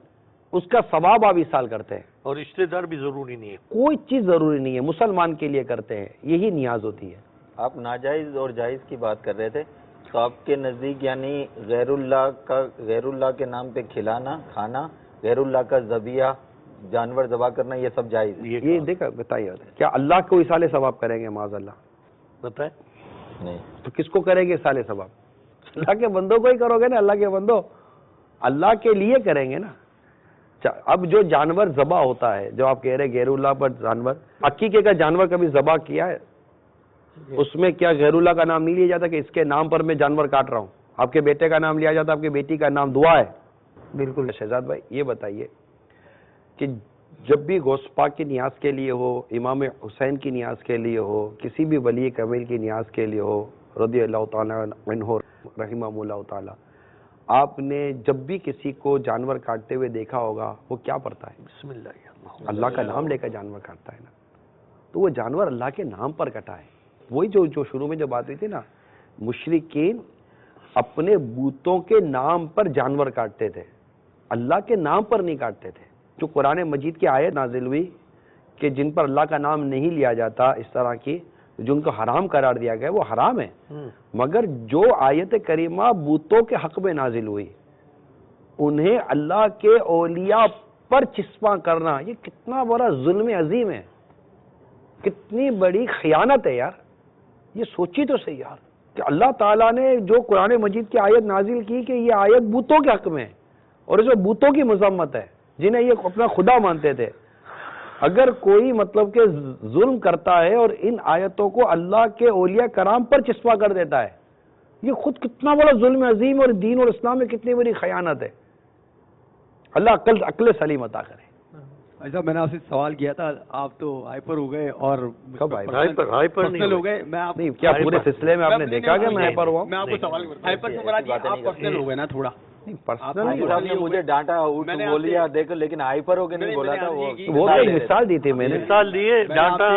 اس کا ثواب آپ ایصال کرتے ہیں. اور رشتہ دار بھی ضروری نہیں ہے, کوئی چیز ضروری نہیں ہے, مسلمان کے لیے کرتے ہیں, یہی نیاز ہوتی ہے. آپ ناجائز اور جائز کی بات کر رہے تھے, تو آپ کے نزدیک یعنی غیر اللہ کے نام پہ کھلانا, کھانا, غیر اللہ کا ذبیحہ جانور ذبح کرنا, یہ سب جائز ہے؟ یہ دیکھا بتائیے, کیا اللہ کو ایصال ثواب کریں گے؟ معاذ اللہ بتائیں. نہیں. تو کس کو کریں گے ایصال ثواب؟ اللہ کے بندوں کو ہی کرو گے نا. اللہ کے بندوں اللہ کے لیے کریں گے نا. اب جو جانور ذبح ہوتا ہے, جو آپ کہہ رہے غیر اللہ پر جانور, عقیقے کا جانور کبھی ذبح کیا ہے؟ اس میں کیا غیر اللہ کا نام نہیں لیا جاتا کہ اس کے نام پر میں جانور کاٹ رہا ہوں؟ آپ کے بیٹے کا نام لیا جاتا, آپ کی بیٹی کا نام دعا ہے. بالکل. شہزاد بھائی یہ بتائیے کہ جب بھی غوث پاک کی نیاز کے لیے ہو, امام حسین کی نیاز کے لیے ہو, کسی بھی ولی کمیل کی نیاز کے لیے ہو رضی اللہ تعالیٰ عنہ رحمہ اللہ تعالیٰ, آپ نے جب بھی کسی کو جانور کاٹتے ہوئے دیکھا ہوگا وہ کیا پڑھتا ہے؟ بسم اللہ, اللہ کا نام لے کر جانور کاٹتا ہے نا. تو وہ جانور اللہ کے نام پر کٹا ہے. وہی جو شروع میں جو بات ہوئی تھی نا, مشرکین اپنے بتوں کے نام پر جانور کاٹتے تھے, اللہ کے نام پر نہیں کاٹتے تھے. جو قرآن مجید کی آیت نازل ہوئی کہ جن پر اللہ کا نام نہیں لیا جاتا, اس طرح کی جن کو حرام قرار دیا گیا, وہ حرام ہے. مگر جو آیت کریمہ بتوں کے حق میں نازل ہوئی, انہیں اللہ کے اولیاء پر چسپاں کرنا, یہ کتنا بڑا ظلم عظیم ہے, کتنی بڑی خیانت ہے یار. یہ سوچی تو صحیح یار کہ اللہ تعالیٰ نے جو قرآن مجید کی آیت نازل کی کہ یہ آیت بتوں کے حق میں ہے, اور اس میں بتوں کی مذمت ہے جنہیں یہ اپنا خدا مانتے تھے. اگر کوئی مطلب کہ ظلم کرتا ہے اور ان آیتوں کو اللہ کے اولیاء کرام پر چسپاں کر دیتا ہے, یہ خود کتنا بڑا ظلم عظیم اور دین اور اسلام میں کتنی بڑی خیانت ہے. اللہ عقل سلیم عطا کرے. ایسا میں نے آپ سے سوال کیا تھا, آپ تو ہائپر ہو گئے. اور کب ہائپر نہیں ہو گئے؟ میں آپ کیا پورے سلسلے میں آپ نے دیکھا کہ میں ہائپر ہوا؟ میں آپ کو سوال ہائپر کو کرا دیا, آپ پرسنل ہو گئے نا تھوڑا. صاحب نے مجھے ڈانٹا, بولیا دیکھو, لیکن ہائپر ہو کے نہیں بولا تھا. وہ تو مثال دی تھی میں نے, مثال دیے, ڈانٹا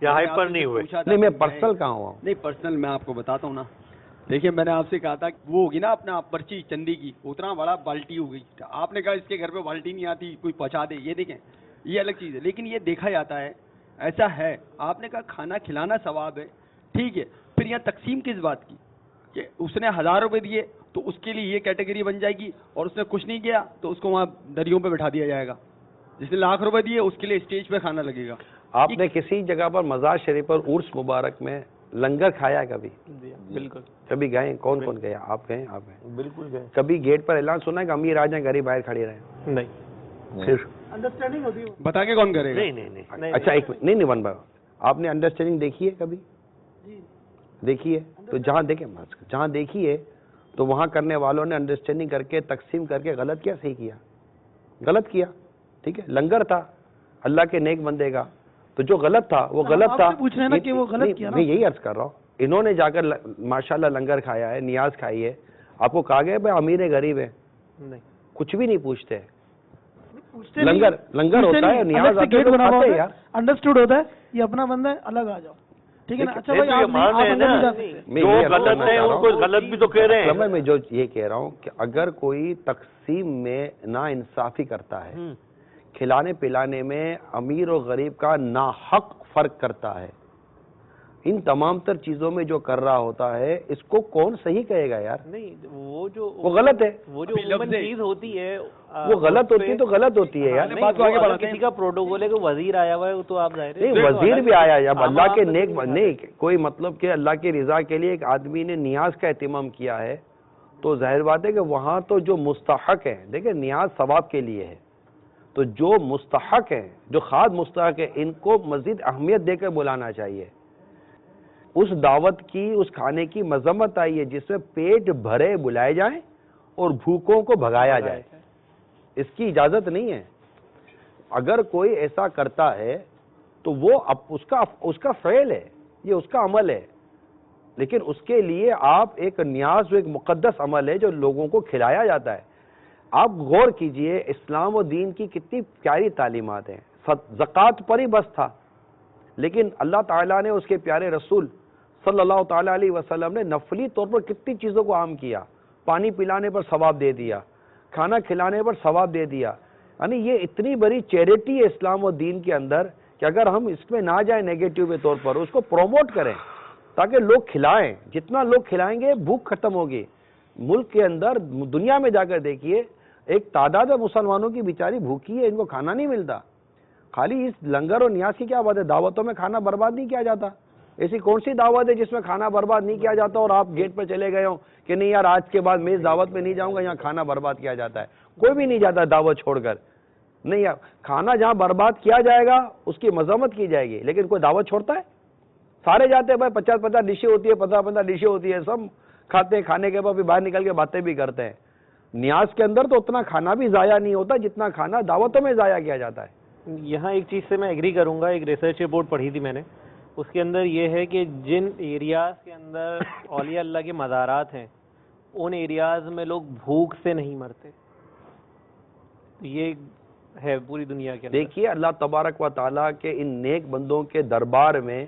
یا ہائپر نہیں ہوئے. نہیں میں پرسنل کہاں ہوا؟ نہیں پرسنل میں آپ کو بتاتا ہوں نا. دیکھیے میں نے آپ سے کہا تھا وہ ہوگی نا اپنا پرچی چندی کی, اتنا بڑا بالٹی ہو گئی. آپ نے کہا اس کے گھر پہ بالٹی نہیں آتی, کوئی پہنچا دے. یہ دیکھیں یہ الگ چیز ہے, لیکن یہ دیکھا جاتا ہے ایسا ہے. آپ نے کہا کھانا کھلانا ثواب ہے, ٹھیک ہے, پھر یہاں تقسیم کس بات کی کہ اس نے 1000 روپے دیے تو اس کے لیے یہ کیٹیگری بن جائے گی, اور اس نے کچھ نہیں کیا تو اس کو وہاں دریوں پہ بٹھا دیا جائے گا. جس نے 1,00,000 روپے دیے اس کے لیے اسٹیج پہ کھانا لگے گا. آپ نے کسی جگہ پر مزار شریف پر عرس مبارک میں لنگر کھایا ہے کبھی؟ بالکل. کبھی گئے؟ کون کون گیا؟ آپ گئے؟ آپ گئے؟ بالکل گئے. کبھی گیٹ پر اعلان سنا ہے کہ امیر آ جائیں غریب باہر کھڑے رہیں؟ نہیں. پھر انڈرسٹینڈنگ ہوتی ہے. بتا کے کون کرے گا؟ نہیں. اچھا ایک منٹ، نہیں ون بائی ون، آپ نے انڈرسٹینڈنگ دیکھی ہے کبھی؟ دیکھی ہے تو جہاں دیکھیں، جہاں دیکھی ہے تو وہاں کرنے والوں نے انڈرسٹینڈنگ کر کے تقسیم کر کے غلط کیا صحیح کیا؟ غلط کیا. ٹھیک ہے، لنگر تھا اللہ کے نیک بندے کا، تو جو غلط تھا وہ غلط تھا. پوچھ رہے ہیں نا کہ وہ غلط کیا نا. میں یہی عرض کر رہا ہوں، انہوں نے جا کر ماشاءاللہ لنگر کھایا ہے، نیاز کھائی ہے، آپ کو کہا گیا بھائی امیر ہے غریب ہے؟ نہیں. کچھ بھی نہیں پوچھتے. لنگر ہوتا ہے، نیاز آتے ہیں، لوگ کھاتے ہیں یار. انڈرسٹوڈ ہوتا ہے یہ اپنا بندہ ہے، الگ آ جاؤ. ٹھیک ہے نا. اچھا بھائی آپ اندر نہیں جا سکتے. جو غلط ہے ان کو غلط بھی تو کہہ رہے ہیں. میں جو یہ کہہ رہا ہوں کہ اگر کوئی تقسیم میں نا انصافی کرتا ہے، کھلانے پلانے میں امیر اور غریب کا ناحق فرق کرتا ہے، ان تمام تر چیزوں میں جو کر رہا ہوتا ہے، اس کو کون صحیح کہے گا یار؟ نہیں، وہ جو وہ غلط ہے. وہ جو عموماً چیز ہوتی ہے وہ غلط ہوتی ہے تو غلط ہوتی ہے یار. نہیں، وہ اگر کسی کا پروٹوکول ہے کہ وزیر آیا ہوا ہے تو آپ ظاہر ہے نہیں، وزیر بھی آیا ہے. اب اللہ کے نیک نہیں کوئی مطلب کہ اللہ کی رضا کے لیے ایک آدمی نے نیاز کا اہتمام کیا ہے تو ظاہر بات ہے کہ وہاں تو جو مستحق ہے، دیکھیں نیاز ثواب کے لیے ہے، تو جو مستحق ہیں، جو خاص مستحق ہے، ان کو مزید اہمیت دے کر بلانا چاہیے. اس دعوت کی، اس کھانے کی مذمت آئی ہے جس میں پیٹ بھرے بلائے جائیں اور بھوکوں کو بھگایا جائے. اس کی اجازت نہیں ہے. اگر کوئی ایسا کرتا ہے تو وہ اس کا فعل ہے، یہ اس کا عمل ہے، لیکن اس کے لیے آپ ایک نیاز جو ایک مقدس عمل ہے جو لوگوں کو کھلایا جاتا ہے. آپ غور کیجئے اسلام و دین کی کتنی پیاری تعلیمات ہیں. زکوٰۃ پر ہی بس تھا، لیکن اللہ تعالیٰ نے اس کے پیارے رسول صلی اللہ تعالیٰ علیہ وسلم نے نفلی طور پر کتنی چیزوں کو عام کیا. پانی پلانے پر ثواب دے دیا، کھانا کھلانے پر ثواب دے دیا. یعنی یہ اتنی بڑی چیریٹی ہے اسلام و دین کے اندر کہ اگر ہم اس میں نہ جائیں نیگیٹو کے طور پر، اس کو پروموٹ کریں تاکہ لوگ کھلائیں. جتنا لوگ کھلائیں گے بھوک ختم ہوگی. ملک کے اندر، دنیا میں جا کر دیکھیے، ایک تعداد ہے مسلمانوں کی بیچاری بھوکی ہے، ان کو کھانا نہیں ملتا. خالی اس لنگر اور نیاز کی کیا بات ہے؟ دعوتوں میں کھانا برباد نہیں کیا جاتا. ایسی کون سی دعوت ہے جس میں کھانا برباد نہیں کیا جاتا اور آپ گیٹ پر چلے گئے ہو کہ نہیں یار آج کے بعد میں اس دعوت میں نہیں جاؤں گا، یہاں کھانا برباد کیا جاتا ہے؟ کوئی بھی نہیں جاتا دعوت چھوڑ کر. نہیں یار، کھانا جہاں برباد کیا جائے گا اس کی مذمت کی جائے گی، لیکن کوئی دعوت چھوڑتا ہے؟ سارے جاتے ہیں بھائی، 50 ڈشیں ہوتی ہے، 15 ڈشیں ہوتی ہے، سب کھاتے ہیں. کھانے کے بعد بھی باہر نکل کے باتیں بھی کرتے ہیں. نیاز کے اندر تو اتنا کھانا بھی ضائع نہیں ہوتا جتنا کھانا دعوتوں میں ضائع کیا جاتا ہے. یہاں ایک چیز سے میں ایگری کروں گا. ایک ریسرچ رپورٹ پڑھی تھی میں نے، اس کے اندر یہ ہے کہ جن ایریاز کے اندر اولیاء اللہ کے مزارات ہیں ان ایریاز میں لوگ بھوک سے نہیں مرتے. یہ ہے پوری دنیا کے اندر. دیکھیے اللہ تبارک و تعالیٰ کے ان نیک بندوں کے دربار میں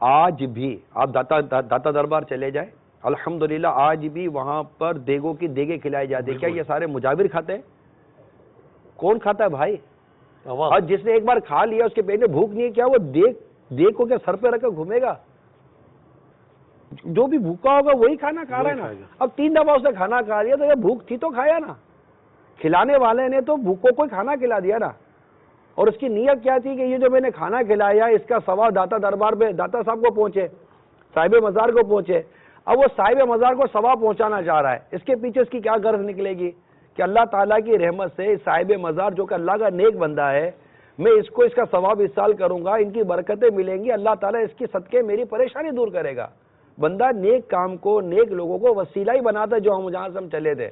آج بھی، آپ داتا دربار چلے جائیں، الحمدللہ آج بھی وہاں پر دیگوں کی دیگیں کھلائی جاتی ہیں. کیا یہ سارے مجاور کھاتے ہیں؟ کون کھاتا ہے بھائی؟ اور جس نے ایک بار کھا لیا اس کے پیٹ میں بھوک نہیں ہے، کیا وہ دیگ کو کیا سر پہ رکھ کر گھومے گا؟ جو بھی بھوکا ہوگا وہی کھانا کھا رہا ہے نا. اب 3 دفعہ اس نے کھانا کھا لیا تو یہ بھوک تھی تو کھایا نا. کھلانے والے نے تو بھوکوں کو کھانا کھلا دیا نا. اور اس کی نیت کیا تھی کہ یہ جو میں نے کھانا کھلایا اس کا ثواب داتا دربار پہ داتا صاحب کو پہنچے، صاحب مزار کو پہنچے. اب وہ صاحب مزار کو ثواب پہنچانا چاہ رہا ہے. اس کے پیچھے اس کی کیا غرض نکلے گی کہ اللہ تعالیٰ کی رحمت سے صاحب مزار جو کہ اللہ کا نیک بندہ ہے، میں اس کو اس کا ثواب اس سال کروں گا، ان کی برکتیں ملیں گی، اللہ تعالیٰ اس کی صدقے میری پریشانی دور کرے گا. بندہ نیک کام کو، نیک لوگوں کو وسیلہ ہی بناتا ہے. جو ہم جہاں سے ہم چلے تھے،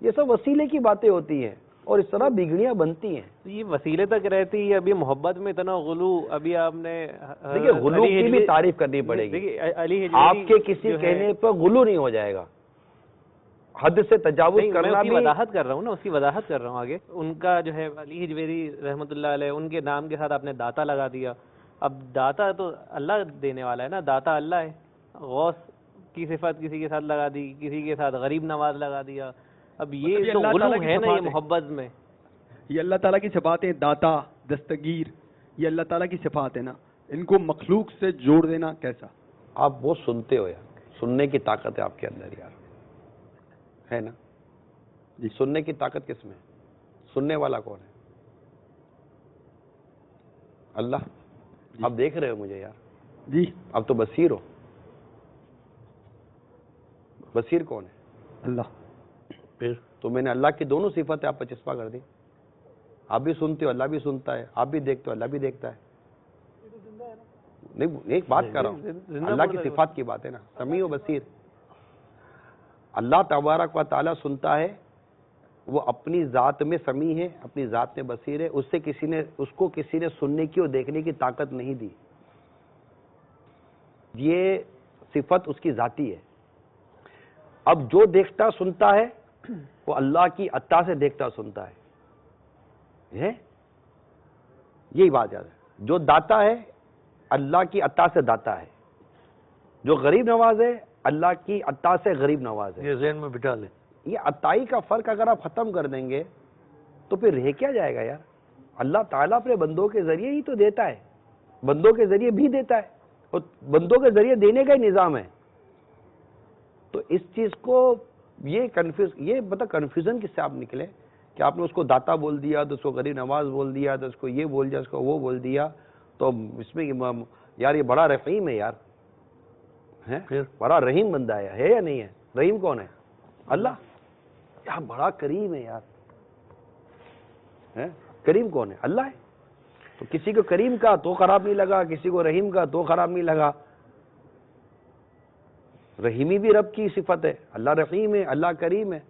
یہ سب وسیلے کی باتیں ہوتی ہیں اور اس طرح بگڑیاں بنتی ہیں. یہ وسیلے تک رہتی ہے. ابھی محبت میں اتنا غلو، ابھی آپ نے دیکھیے غلو کی بھی تعریف کرنی پڑے گی. آپ کے کسی کہنے پر غلو نہیں ہو جائے گا. حد سے تجاوز کرنا بھی، وضاحت کر رہا ہوں نا، اس کی وضاحت کر رہا ہوں آگے. ان کا جو ہے علی حجویری رحمۃ اللہ علیہ، ان کے نام کے ساتھ آپ نے داتا لگا دیا. اب داتا تو اللہ دینے والا ہے نا، داتا اللہ ہے. غوث کی صفت کسی کے ساتھ لگا دی، کسی کے ساتھ غریب نواز لگا دیا. اب یہ تو غلو ہے نا، یہ محبت میں. یہ اللہ تعالیٰ کی صفات ہیں، داتا، دستگیر، یہ اللہ تعالیٰ کی صفات ہے نا. ان کو مخلوق سے جوڑ دینا کیسا؟ آپ وہ سنتے ہو یار، سننے کی طاقت ہے آپ کے اندر یار، ہے نا جی. سننے کی طاقت کس میں؟ سننے والا کون ہے؟ اللہ. آپ دیکھ رہے ہو مجھے یار، جی اب تو بصیر ہو. بصیر کون ہے؟ اللہ. پھر تو میں نے اللہ کی دونوں صفتیں آپ پر چسپا کر دی. آپ بھی سنتے ہو، اللہ بھی سنتا ہے. آپ بھی دیکھتے ہو، اللہ بھی دیکھتا ہے. نہیں، ایک بات کر رہا ہوں، اللہ کی صفات کی بات ہے نا، سمیع و بصیر. اللہ تبارک و تعالیٰ سنتا ہے، وہ اپنی ذات میں سمیع ہے، اپنی ذات میں بصیر ہے. اس کو کسی نے سننے کی اور دیکھنے کی طاقت نہیں دی. یہ صفت اس کی ذاتی ہے. اب جو دیکھتا سنتا ہے وہ اللہ کی عطا سے دیکھتا سنتا ہے. یہی بات یاد ہے. جو داتا ہے اللہ کی عطا سے داتا ہے، جو غریب نواز ہے اللہ کی عطا سے غریب نواز ہے. یہ ذہن میں بٹھا لیں. یہ عطائی کا فرق اگر آپ ختم کر دیں گے تو پھر رہ کیا جائے گا یار؟ اللہ تعالیٰ اپنے بندوں کے ذریعے ہی تو دیتا ہے، بندوں کے ذریعے بھی دیتا ہے، اور بندوں کے ذریعے دینے کا ہی نظام ہے. تو اس چیز کو یہ کنفیوژن کس سے آپ نکلے کہ آپ نے اس کو داتا بول دیا تو اس کو غریب نواز بول دیا تو اس کو یہ بول دیا اس کو وہ بول دیا. تو اس میں یار یہ بڑا رحیم ہے یار، بڑا رحیم بندہ ہے یا نہیں ہے؟ رحیم کون ہے؟ اللہ. یار بڑا کریم ہے یار. کریم کون ہے؟ اللہ ہے. تو کسی کو کریم کا تو خراب نہیں لگا، کسی کو رحیم کا تو خراب نہیں لگا. رحیمی بھی رب کی صفت ہے. اللہ رحیم ہے، اللہ کریم ہے.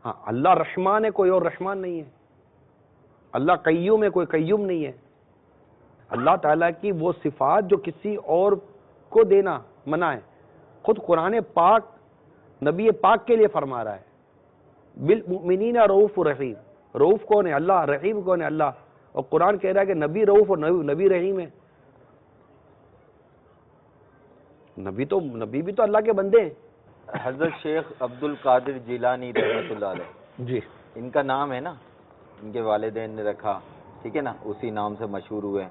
ہاں اللہ رحمان ہے، کوئی اور رحمان نہیں ہے. اللہ قیوم ہے، کوئی قیوم نہیں ہے. اللہ تعالیٰ کی وہ صفات جو کسی اور کو دینا منع ہے، خود قرآن پاک نبی پاک کے لیے فرما رہا ہے بالمؤمنین رؤوف رحیم. رؤوف کون ہے؟ اللہ. رحیم کون ہے؟ اللہ. اور قرآن کہہ رہا ہے کہ نبی رؤوف اور نبی رحیم ہے. نبی بھی تو اللہ کے بندے ہیں. حضرت شیخ عبد القادر جیلانی رحمۃ اللہ علیہ، جی ان کا نام ہے نا، ان کے والدین نے رکھا، ٹھیک ہے نا، اسی نام سے مشہور ہوئے.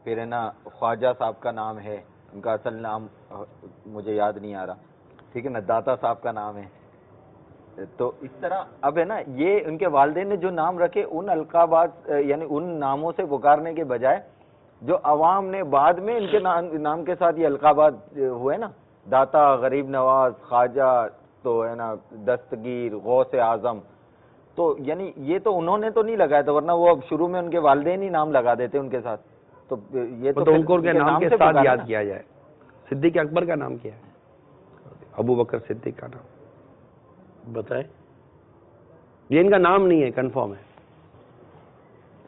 پھر ہے نا خواجہ صاحب کا نام ہے، ان کا اصل نام مجھے یاد نہیں آ رہا، ٹھیک ہے نا، داتا صاحب کا نام ہے. تو اس طرح اب ہے نا یہ ان کے والدین نے جو نام رکھے ان القابات یعنی ان ناموں سے پکارنے کے بجائے جو عوام نے بعد میں ان کے نام کے ساتھ یہ القابات ہوئے نا، داتا، غریب نواز، خواجہ، تو ہے نا دستگیر، غوث اعظم، تو یعنی یہ تو انہوں نے تو نہیں لگایا تھا، ورنہ وہ اب شروع میں ان کے والدین ہی نام لگا دیتے ان کے ساتھ. تو یہ تو ان کو ان کے نام کے سے ساتھ پکارنا یاد نا. کیا جائے. صدیق اکبر کا نام کیا ہے؟ ابو بکر صدیق کا نام بتائیں. یہ ان کا نام نہیں ہے، کنفرم ہے.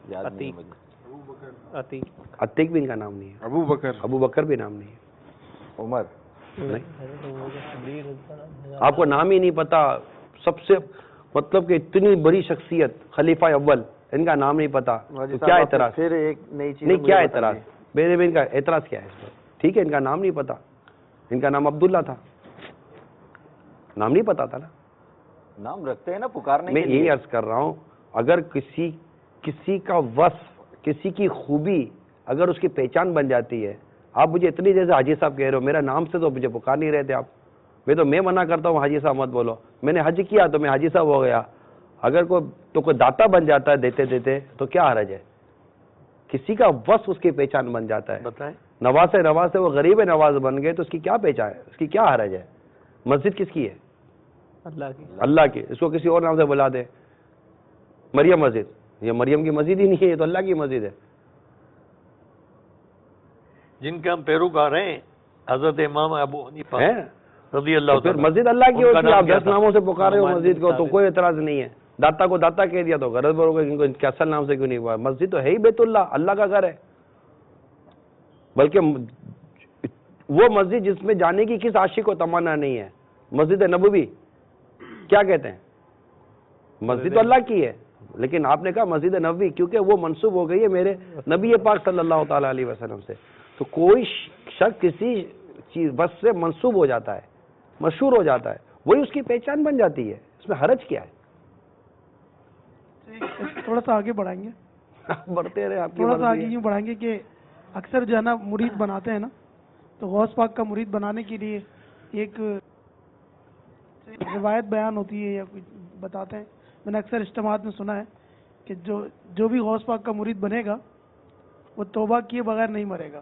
یاد نہیں عتیق. مجھے. عتیق. عتیق بھی ان کا نام نہیں ہے. ابو بکر بھی نام نہیں ہے. عمر. آپ کو نام ہی نہیں پتا. سب سے مطلب کہ اتنی بڑی شخصیت خلیفہ اول، ان کا نام نہیں پتا. تو کیا اعتراض؟ پھر ایک نئی چیز نہیں، کیا اعتراض؟ میرے بھی ان کا اعتراض کیا ہے اس پر؟ ٹھیک ہے ان کا نام نہیں پتا، ان کا نام عبداللہ تھا، نام نہیں پتا تھا نا. نام رکھتے ہیں نا پکارنے میں کے لیے. یہی عرض کر رہا ہوں، اگر کسی کا وصف، کسی کی خوبی اگر اس کی پہچان بن جاتی ہے. آپ مجھے اتنی دیر سے حاجی صاحب کہہ رہے ہو، میرا نام سے تو مجھے پکار نہیں رہتے آپ. میں منع کرتا ہوں حاجی صاحب مت بولو. میں نے حج کیا تو میں حاجی صاحب ہو گیا. اگر کوئی داتا بن جاتا ہے دیتے دیتے تو کیا حرج ہے؟ کسی کا وصف اس کی پہچان بن جاتا ہے. بتائیں. نواز سے وہ غریب نواز بن گئے تو اس کی کیا پہچان ہے؟ اس کی کیا حرج ہے؟ مسجد کس کی ہے؟ اللہ کی. اللہ کی. اس کو کسی اور نام سے بلا دے. مریم مسجد، یہ مریم کی مسجد ہی نہیں ہے، یہ تو اللہ کی مسجد ہے. جن کے ہم پیروکار ہیں حضرت امام ابو حنیفہ رضی اللہ پھر تعالیٰ، مسجد اللہ کی ان کا ہوتی ہے. نام آپ کیا 10 تھا؟ ناموں سے پکارے ہو نعمان مسجد بن کو تو ثابت. کوئی اعتراض نہیں ہے. داتا کو داتا کہہ دیا تو غرض بھر ہو گئی، ان کے اصل نام سے کیوں نہیں ہوا؟ مسجد تو ہے ہی بیت اللہ، اللہ کا گھر ہے. بلکہ وہ مسجد جس میں جانے کی کس عاشق کو تمنا نہیں ہے، مسجد نبوی. کیا کہتے ہیں؟ مسجد تو اللہ کی ہے، لیکن آپ نے کہا مسجد نبوی کیونکہ وہ منسوب ہو گئی ہے میرے نبی پاک صلی اللہ تعالیٰ علیہ وسلم سے. تو کوئی شخص کسی چیز بس سے منسوب ہو جاتا ہے، مشہور ہو جاتا ہے، وہی اس کی پہچان بن جاتی ہے. اس میں حرج کیا ہے؟ تھوڑا سا آگے بڑھائیں گے، بڑھتے رہے، آپ کی تھوڑا سا مرضی آگے ہے. یوں بڑھائیں گے کہ اکثر جو ہے نا مرید بناتے ہیں نا، تو غوث پاک کا مرید بنانے کے لیے ایک روایت بیان ہوتی ہے یا کچھ بتاتے ہیں. میں نے اکثر اجتماعات میں سنا ہے کہ جو بھی غوث پاک کا مرید بنے گا وہ توبہ کیے بغیر نہیں مرے گا.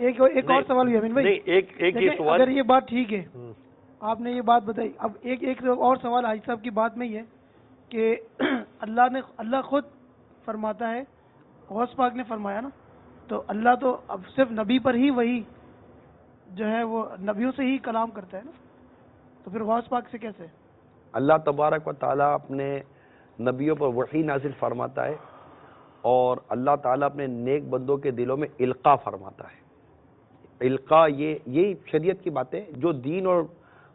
ایک اور سوال بھی امین بھائی، نہیں ایک یہ دیکھیں، سوال، اگر یہ بات ٹھیک ہے، آپ نے یہ بات بتائی، اب ایک اور سوال حاجی صاحب کی بات میں یہ ہے کہ اللہ خود فرماتا ہے، غوث پاک نے فرمایا نا، تو اللہ تو اب صرف نبی پر ہی وہی جو ہے وہ نبیوں سے ہی کلام کرتا ہے نا، تو پھر غوث پاک سے کیسے؟ اللہ تبارک و تعالیٰ اپنے نبیوں پر وحی نازل فرماتا ہے، اور اللہ تعالیٰ اپنے نیک بندوں کے دلوں میں القاء فرماتا ہے۔ القاء یہی شریعت کی باتیں، جو دین اور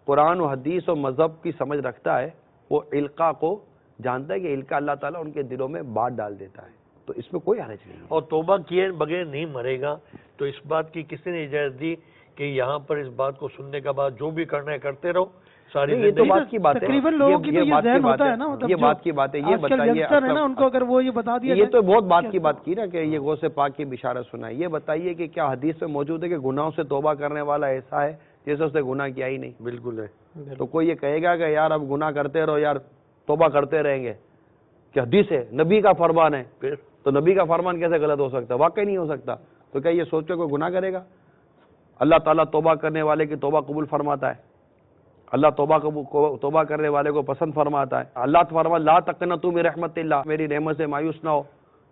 قرآن و حدیث اور مذہب کی سمجھ رکھتا ہے وہ القاء کو جانتا ہے کہ القاء اللہ تعالیٰ ان کے دلوں میں بات ڈال دیتا ہے، تو اس میں کوئی حرج نہیں ہے۔ اور توبہ کیے بغیر نہیں مرے گا، تو اس بات کی کسی نے اجازت دی کہ یہاں پر اس بات کو سننے کے بعد جو بھی کرنا ہے کرتے رہو ساری یہ تو زندگی؟ بات کی بات ہے، تقریباً لوگوں کی تو یہ ذہن ہوتا ہے نا، مطلب یہ جو بات کی بات ہے، یہ آج کل بتائیے یگسٹر ہے نا، ان کو اگر وہ یہ بتا دیا یہ تو جائے، بہت بات کی بات کی نا کہ یہ غوث پاک کی بشارت سنائی، یہ بتائیے کہ کیا حدیث میں موجود ہے کہ گناہوں سے توبہ کرنے والا ایسا ہے جیسے اس نے گناہ کیا ہی نہیں؟ بالکل ہے۔ تو کوئی یہ کہے گا کہ یار اب گناہ کرتے رہو یار، توبہ کرتے رہیں گے، کہ حدیث ہے، نبی کا فرمان ہے، پھر تو نبی کا فرمان کیسے غلط ہو سکتا ہے؟ واقعی نہیں ہو سکتا۔ تو کیا یہ سوچو کہ گناہ کرے گا؟ اللہ تعالیٰ توبہ کرنے والے کی توبہ قبول فرماتا ہے، اللہ توبہ کرنے والے کو پسند فرماتا ہے۔ اللہ فرماتا لا تقنطوا من رحمت اللہ، میری رحمت سے مایوس نہ ہو۔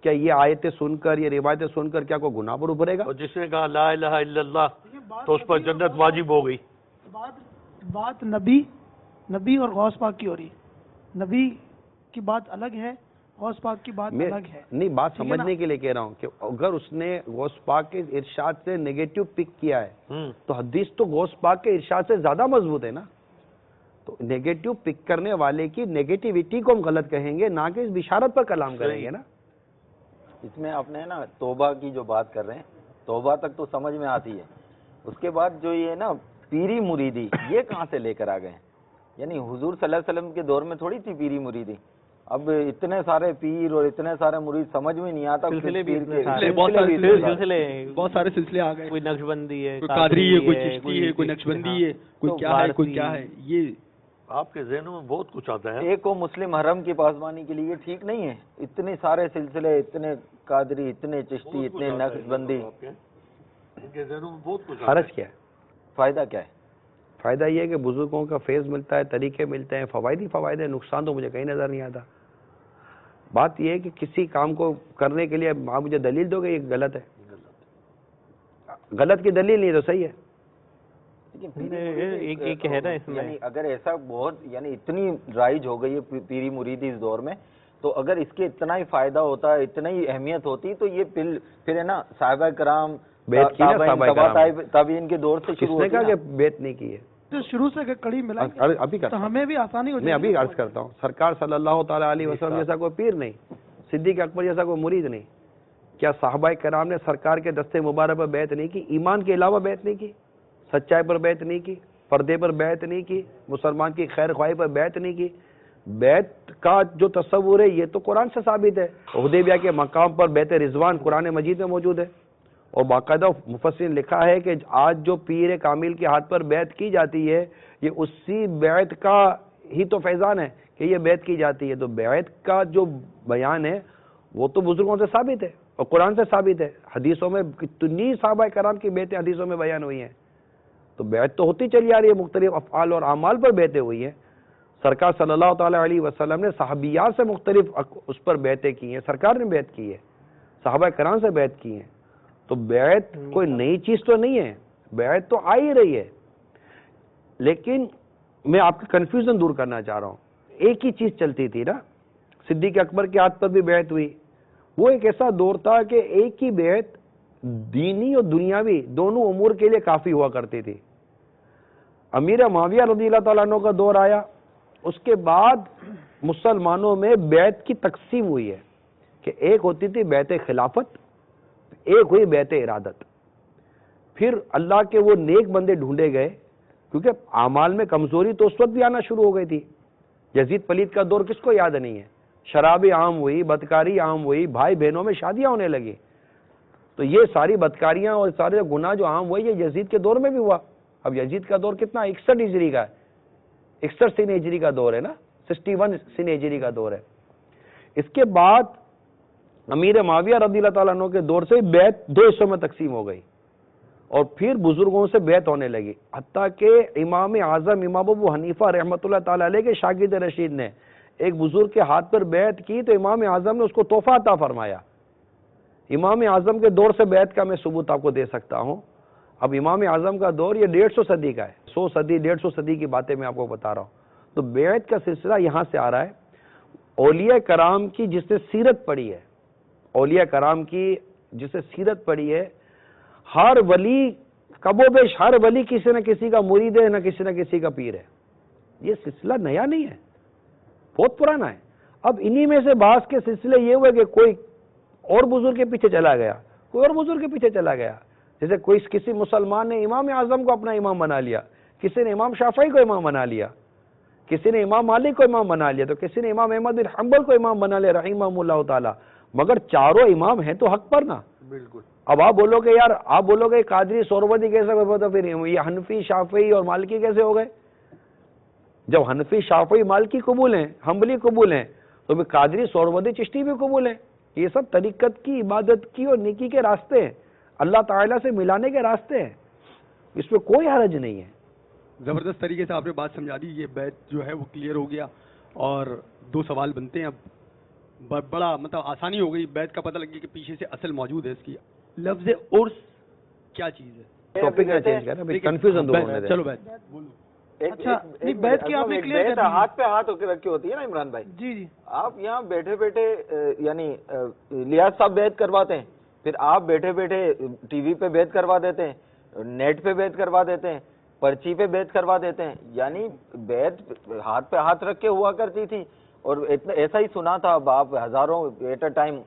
کیا یہ آیتیں سن کر، یہ روایتیں سن کر کیا کوئی گناہ پر ابھرے گا؟ اور جس نے کہا لا الہ الا اللہ تو اس پر جنت واجب ہو گئی۔ بات نبی اور غوث پاک کی ہو رہی ہے، نبی کی بات الگ ہے، غوث پاک کی بات الگ ہے۔ نہیں، بات سمجھنے کے لیے کہہ رہا ہوں کہ اگر اس نے غوث پاک کے ارشاد سے نیگیٹو پک کیا ہے تو حدیث تو غوث پاک کے ارشاد سے زیادہ مضبوط ہے نا، تو نیگیٹو پک کرنے والے کی نیگیٹیوٹی کو ہم غلط کہیں گے، نہ کہ اس بشارت پر کلام کریں گے نا۔ اس میں آپ نے نا توبہ کی جو بات کر رہے ہیں، توبہ تک تو سمجھ میں آتی ہے، اس کے بعد جو یہ نا پیری مریدی، یہ کہاں سے لے کر آ گئے ہیں؟ یعنی حضور صلی اللہ علیہ وسلم کے دور میں تھوڑی تھی پیری مریدی، اب اتنے سارے پیر اور اتنے سارے مرید سمجھ میں نہیں آتا، بہت سارے سلسلے آ گئے، کوئی نقش بندی ہے، کوئی قادری ہے، کوئی چشتی ہے، کوئی نقش بندی ہے، کوئی کیا ہے، کوئی کیا ہے، یہ آپ کے ذہنوں میں بہت کچھ آتا ہے۔ ایک کو مسلم حرم کی پاسبانی کے لیے ٹھیک نہیں ہے، اتنے سارے سلسلے، اتنے قادری، اتنے چشتی، اتنے نقش بندی، ان کے ذہنوں میں بہت کچھ حرج کیا ہے؟ فائدہ کیا ہے؟ فائدہ یہ ہے کہ بزرگوں کا فیض ملتا ہے، طریقے ملتے ہیں، فوائد ہی فوائد ہے، نقصان تو مجھے کہیں نظر نہیں آتا۔ بات یہ ہے کہ کسی کام کو کرنے کے لیے آپ مجھے دلیل دو گے یہ غلط ہے، غلط کی دلیل نہیں تو صحیح ہے۔ ایک ہے نا اس میں، یعنی اگر ایسا بہت یعنی اتنی رائج ہو گئی ہے پیری مریدی اس دور میں، تو اگر اس کے اتنا ہی فائدہ ہوتا ہے، اتنا ہی اہمیت ہوتی، تو یہ پھر ہے نا صحابہ کرام بیعت کی نا، صحابہ کرام تابعین کے دور سے کس شروع نے ہوتی کہا ہے کہ بیعت نہیں کی ہے؟ تو شروع سے اگر کڑی ملائیں گے ابھی کرتا تو ہوں، ہمیں بھی آسانی ہو میں جائے ابھی عرض کرتا ہوں، سرکار صلی اللہ تعالیٰ علیہ وسلم جیسا کوئی پیر نہیں، صدیق اکبر جیسا کوئی مرید نہیں۔ کیا صحابہ کرام نے سرکار کے دستے مبارک پر بیعت نہیں کی؟ ایمان کے علاوہ بیعت نہیں کی؟ سچائی پر بیعت نہیں کی؟ پردے پر بیعت نہیں کی؟ مسلمان کی خیر خواہی پر بیعت نہیں کی؟ بیعت کا جو تصور ہے یہ تو قرآن سے ثابت ہے، حدیبیہ کے مقام پر بیعت رضوان قرآن مجید میں موجود ہے، اور باقاعدہ مفسرین نے لکھا ہے کہ آج جو پیر کامل کے ہاتھ پر بیعت کی جاتی ہے یہ اسی بیعت کا ہی تو فیضان ہے کہ یہ بیعت کی جاتی ہے۔ تو بیعت کا جو بیان ہے وہ تو بزرگوں سے ثابت ہے اور قرآن سے ثابت ہے، حدیثوں میں کتنی صحابہ کرام کی بیعتیں حدیثوں میں بیان ہوئی ہیں، تو بیعت تو ہوتی چلی آ رہی ہے، مختلف افعال اور اعمال پر بیعتیں ہوئی ہیں۔ سرکار صلی اللہ تعالیٰ علیہ وسلم نے صحابیات سے مختلف اس پر بیعتیں کی ہیں، سرکار نے بیعت کی ہے، صحابہ کرام سے بیعت کی ہیں، تو بیعت کوئی نئی چیز تو نہیں ہے، بیعت تو آ ہی رہی ہے۔ لیکن میں آپ کی کنفیوژن دور کرنا چاہ رہا ہوں، ایک ہی چیز چلتی تھی نا، صدیق اکبر کے ہاتھ پر بھی بیعت ہوئی، وہ ایک ایسا دور تھا کہ ایک ہی بیعت دینی اور دنیاوی دونوں امور کے لیے کافی ہوا کرتی تھی۔ امیر معاویہ رضی اللہ تعالیٰ عنہ کا دور آیا، اس کے بعد مسلمانوں میں بیعت کی تقسیم ہوئی ہے کہ ایک ہوتی تھی بیعت خلافت، ایک ہوئی بیعت ارادت۔ پھر اللہ کے وہ نیک بندے ڈھونڈے گئے، کیونکہ اعمال میں کمزوری تو اس وقت بھی آنا شروع ہو گئی تھی۔ یزید پلید کا دور کس کو یاد نہیں ہے؟ شرابی عام ہوئی، بدکاری عام ہوئی، بھائی بہنوں میں شادیاں ہونے لگی، تو یہ ساری بدکاریاں اور سارے گناہ جو عام ہوئے یہ یزید کے دور میں بھی ہوا۔ اب یزید کا دور کتنا؟ 61 ہجری کا ہے، 61 سن ہجری کا دور ہے نا، 61 سن ہجری کا دور ہے۔ اس کے بعد امیر معاویہ رضی اللہ تعالیٰ عنہ کے دور سے بیعت دو حصوں میں تقسیم ہو گئی، اور پھر بزرگوں سے بیعت ہونے لگی، حتیٰ کہ امام اعظم امام ابو حنیفہ رحمۃ اللہ تعالیٰ علیہ کے شاگرد رشید نے ایک بزرگ کے ہاتھ پر بیعت کی تو امام اعظم نے اس کو تحفہ عطا فرمایا۔ امام اعظم کے دور سے بیعت کا میں ثبوت آپ کو دے سکتا ہوں۔ اب امام اعظم کا دور یہ 150 صدی کا ہے، 100 صدی 150 صدی کی باتیں میں آپ کو بتا رہا ہوں۔ تو بیعت کا سلسلہ یہاں سے آ رہا ہے۔ اولیاء کرام کی جس نے سیرت پڑھی ہے، اولیاء کرام کی جس نے سیرت پڑھی ہے، ہر ولی کم و بیش ہر ولی کسی نہ کسی کا مرید ہے، نہ کسی کا پیر ہے۔ یہ سلسلہ نیا نہیں ہے، بہت پرانا ہے۔ اب انہی میں سے بعض کے سلسلے یہ ہوئے کہ کوئی اور بزرگ کے پیچھے چلا گیا، کوئی اور بزرگ کے پیچھے چلا گیا۔ جیسے کسی مسلمان نے امام اعظم کو اپنا امام بنا لیا، کسی نے امام شافعی کو امام بنا لیا، کسی نے امام مالک کو امام بنا لیا، تو کسی نے امام احمد بن حنبل کو امام بنا لیا رحمہ اللہ تعالی، مگر چاروں امام ہیں تو حق پر نا۔ بالکل۔ اب آپ بولو گے یار، آپ بولو گے قادری سہروردی کیسے ہوئے، تو پھر یہ حنفی شافعی اور مالکی کیسے ہو گئے؟ جب حنفی شافعی مالکی قبول ہیں، حنبلی قبول ہیں، تو پھر قادری سہروردی چشتی بھی قبول ہیں۔ یہ سب طریقت کی، عبادت کی اور نیکی کے راستے ہیں، اللہ تعالیٰ سے ملانے کے راستے ہیں، اس میں کوئی حرج نہیں ہے۔ زبردست طریقے سے آپ نے بات سمجھا دی، یہ بیت جو ہے وہ کلیئر ہو گیا، اور دو سوال بنتے ہیں اب، بڑا مطلب آسانی ہو گئی، بیت کا پتہ لگ گیا کہ پیچھے سے اصل موجود ہے اس کی۔ لفظ عرس کیا چیز ہے؟ ٹاپک نہ چینج کریں، کنفیوژن دور ہونے دیں۔ چلو بیت اچھا نہیں، بیعت کی آپ نے کلیئر کر دی۔ ہاتھ پہ ہاتھ رکھی ہوتی ہے نا عمران بھائی، جی جی، آپ یہاں بیٹھے بیٹھے یعنی لیاز صاحب بیعت کرواتے ہیں، پھر آپ بیٹھے بیٹھے ٹی وی پہ بیعت کروا دیتے ہیں، نیٹ پہ بیعت کروا دیتے ہیں، پرچی پہ بیعت کروا دیتے ہیں، یعنی بیعت ہاتھ پہ ہاتھ رکھ کے ہوا کرتی تھی، اور ایسا ہی سنا تھا اب آپ ہزاروں ایٹ اے ٹائم